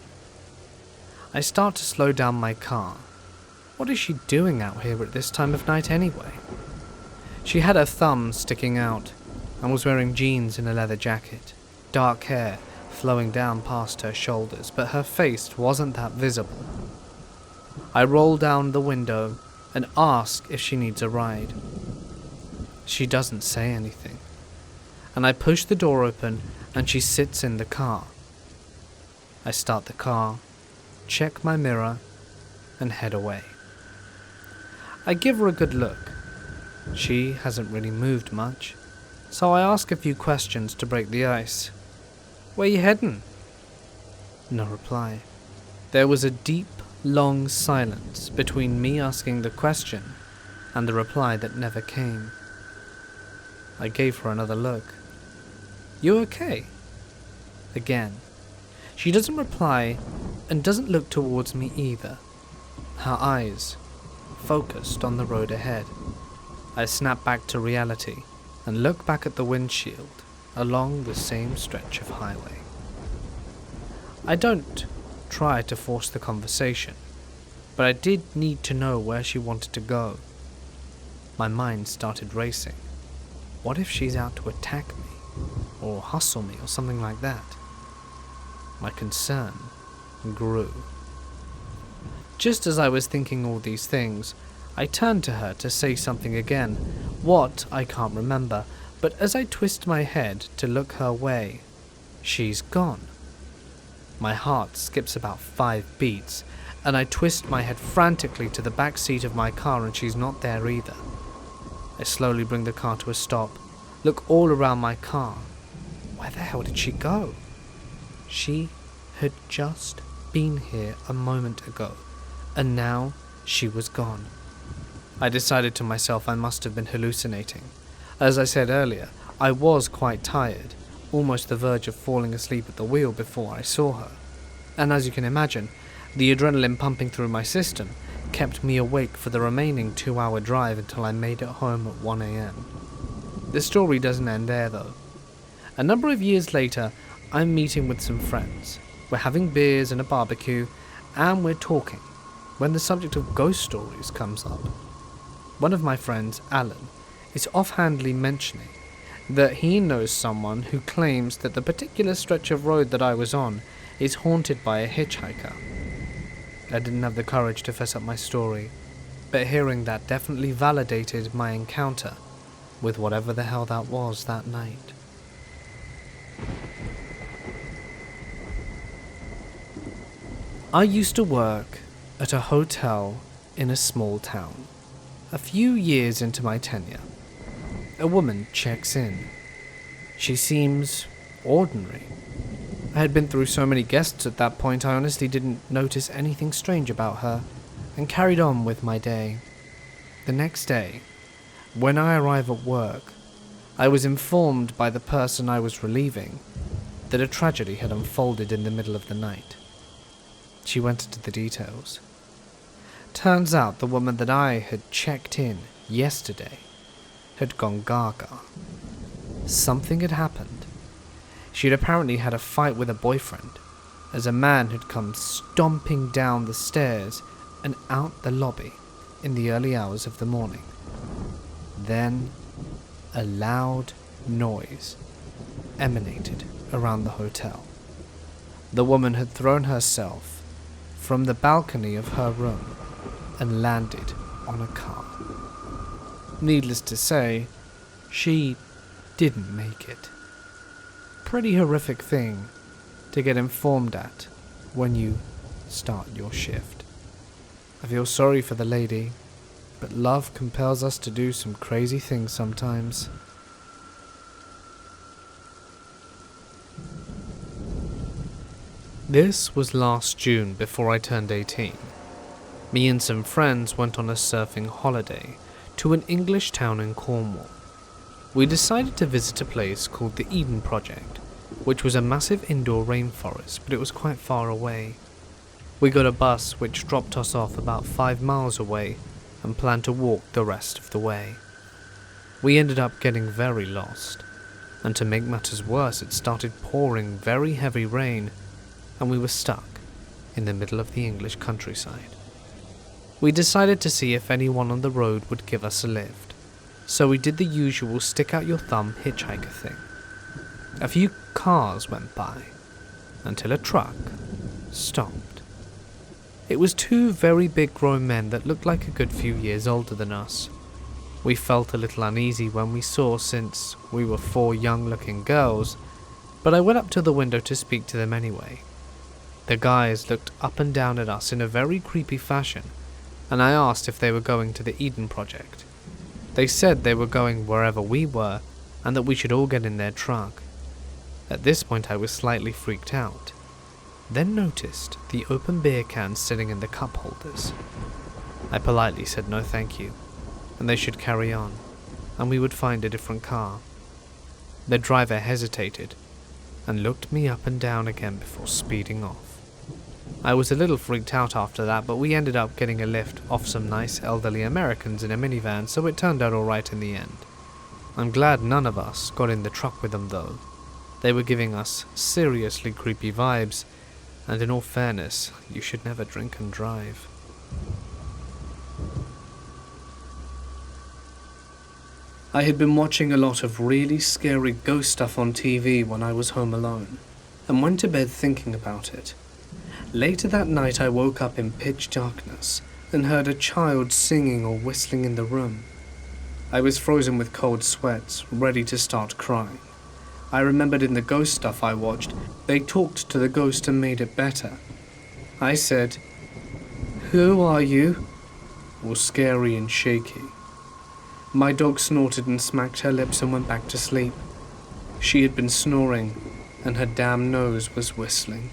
I start to slow down my car. What is she doing out here at this time of night anyway? She had her thumb sticking out and was wearing jeans and a leather jacket, dark hair flowing down past her shoulders, but her face wasn't that visible. I roll down the window and ask if she needs a ride. She doesn't say anything, and I push the door open and she sits in the car. I start the car, check my mirror, and head away. I give her a good look. She hasn't really moved much, so I ask a few questions to break the ice. Where you heading? No reply. There was a deep, long silence between me asking the question and the reply that never came. I gave her another look. You okay? Again. She doesn't reply and doesn't look towards me either. Her eyes focused on the road ahead. I snap back to reality and look back at the windshield along the same stretch of highway. I don't try to force the conversation, but I did need to know where she wanted to go. My mind started racing. What if she's out to attack me, or hustle me, or something like that? My concern grew. Just as I was thinking all these things, I turned to her to say something again. What, I can't remember, but as I twist my head to look her way, she's gone. My heart skips about 5 beats, and I twist my head frantically to the back seat of my car, and she's not there either. I slowly bring the car to a stop, look all around my car. Where the hell did she go? She had just been here a moment ago, and now she was gone. I decided to myself I must have been hallucinating. As I said earlier, I was quite tired, almost the verge of falling asleep at the wheel before I saw her. And as you can imagine, the adrenaline pumping through my system kept me awake for the remaining 2-hour drive until I made it home at 1 a.m. The story doesn't end there though. A number of years later, I'm meeting with some friends. We're having beers and a barbecue, and we're talking, when the subject of ghost stories comes up. One of my friends, Alan, is offhandedly mentioning that he knows someone who claims that the particular stretch of road that I was on is haunted by a hitchhiker. I didn't have the courage to fess up my story, but hearing that definitely validated my encounter with whatever the hell that was that night. I used to work at a hotel in a small town. A few years into my tenure, a woman checks in. She seems ordinary. I had been through so many guests at that point, I honestly didn't notice anything strange about her, and carried on with my day. The next day, when I arrive at work, I was informed by the person I was relieving that a tragedy had unfolded in the middle of the night. She went into the details. Turns out the woman that I had checked in yesterday had gone gaga. Something had happened. She had apparently had a fight with a boyfriend, as a man had come stomping down the stairs and out the lobby in the early hours of the morning. Then, a loud noise emanated around the hotel. The woman had thrown herself from the balcony of her room and landed on a car. Needless to say, she didn't make it. Pretty horrific thing to get informed at when you start your shift. I feel sorry for the lady, but love compels us to do some crazy things sometimes. This was last June before I turned 18. Me and some friends went on a surfing holiday to an English town in Cornwall. We decided to visit a place called the Eden Project, which was a massive indoor rainforest, but it was quite far away. We got a bus which dropped us off about 5 miles away and planned to walk the rest of the way. We ended up getting very lost, and to make matters worse, it started pouring very heavy rain, and we were stuck in the middle of the English countryside. We decided to see if anyone on the road would give us a lift, so we did the usual stick out your thumb hitchhiker thing. A few cars went by, until a truck stopped. It was 2 very big grown men that looked like a good few years older than us. We felt a little uneasy when we saw, since we were 4 young-looking girls, but I went up to the window to speak to them anyway. The guys looked up and down at us in a very creepy fashion, and I asked if they were going to the Eden Project. They said they were going wherever we were, and that we should all get in their truck. At this point I was slightly freaked out, then noticed the open beer cans sitting in the cup holders. I politely said no thank you, and they should carry on, and we would find a different car. The driver hesitated, and looked me up and down again before speeding off. I was a little freaked out after that, but we ended up getting a lift off some nice elderly Americans in a minivan, so it turned out alright in the end. I'm glad none of us got in the truck with them though. They were giving us seriously creepy vibes, and in all fairness, you should never drink and drive. I had been watching a lot of really scary ghost stuff on TV when I was home alone, and went to bed thinking about it. Later that night I woke up in pitch darkness and heard a child singing or whistling in the room. I was frozen with cold sweats, ready to start crying. I remembered in the ghost stuff I watched, they talked to the ghost and made it better. I said, "Who are you?" all scary and shaky. My dog snorted and smacked her lips and went back to sleep. She had been snoring, and her damn nose was whistling.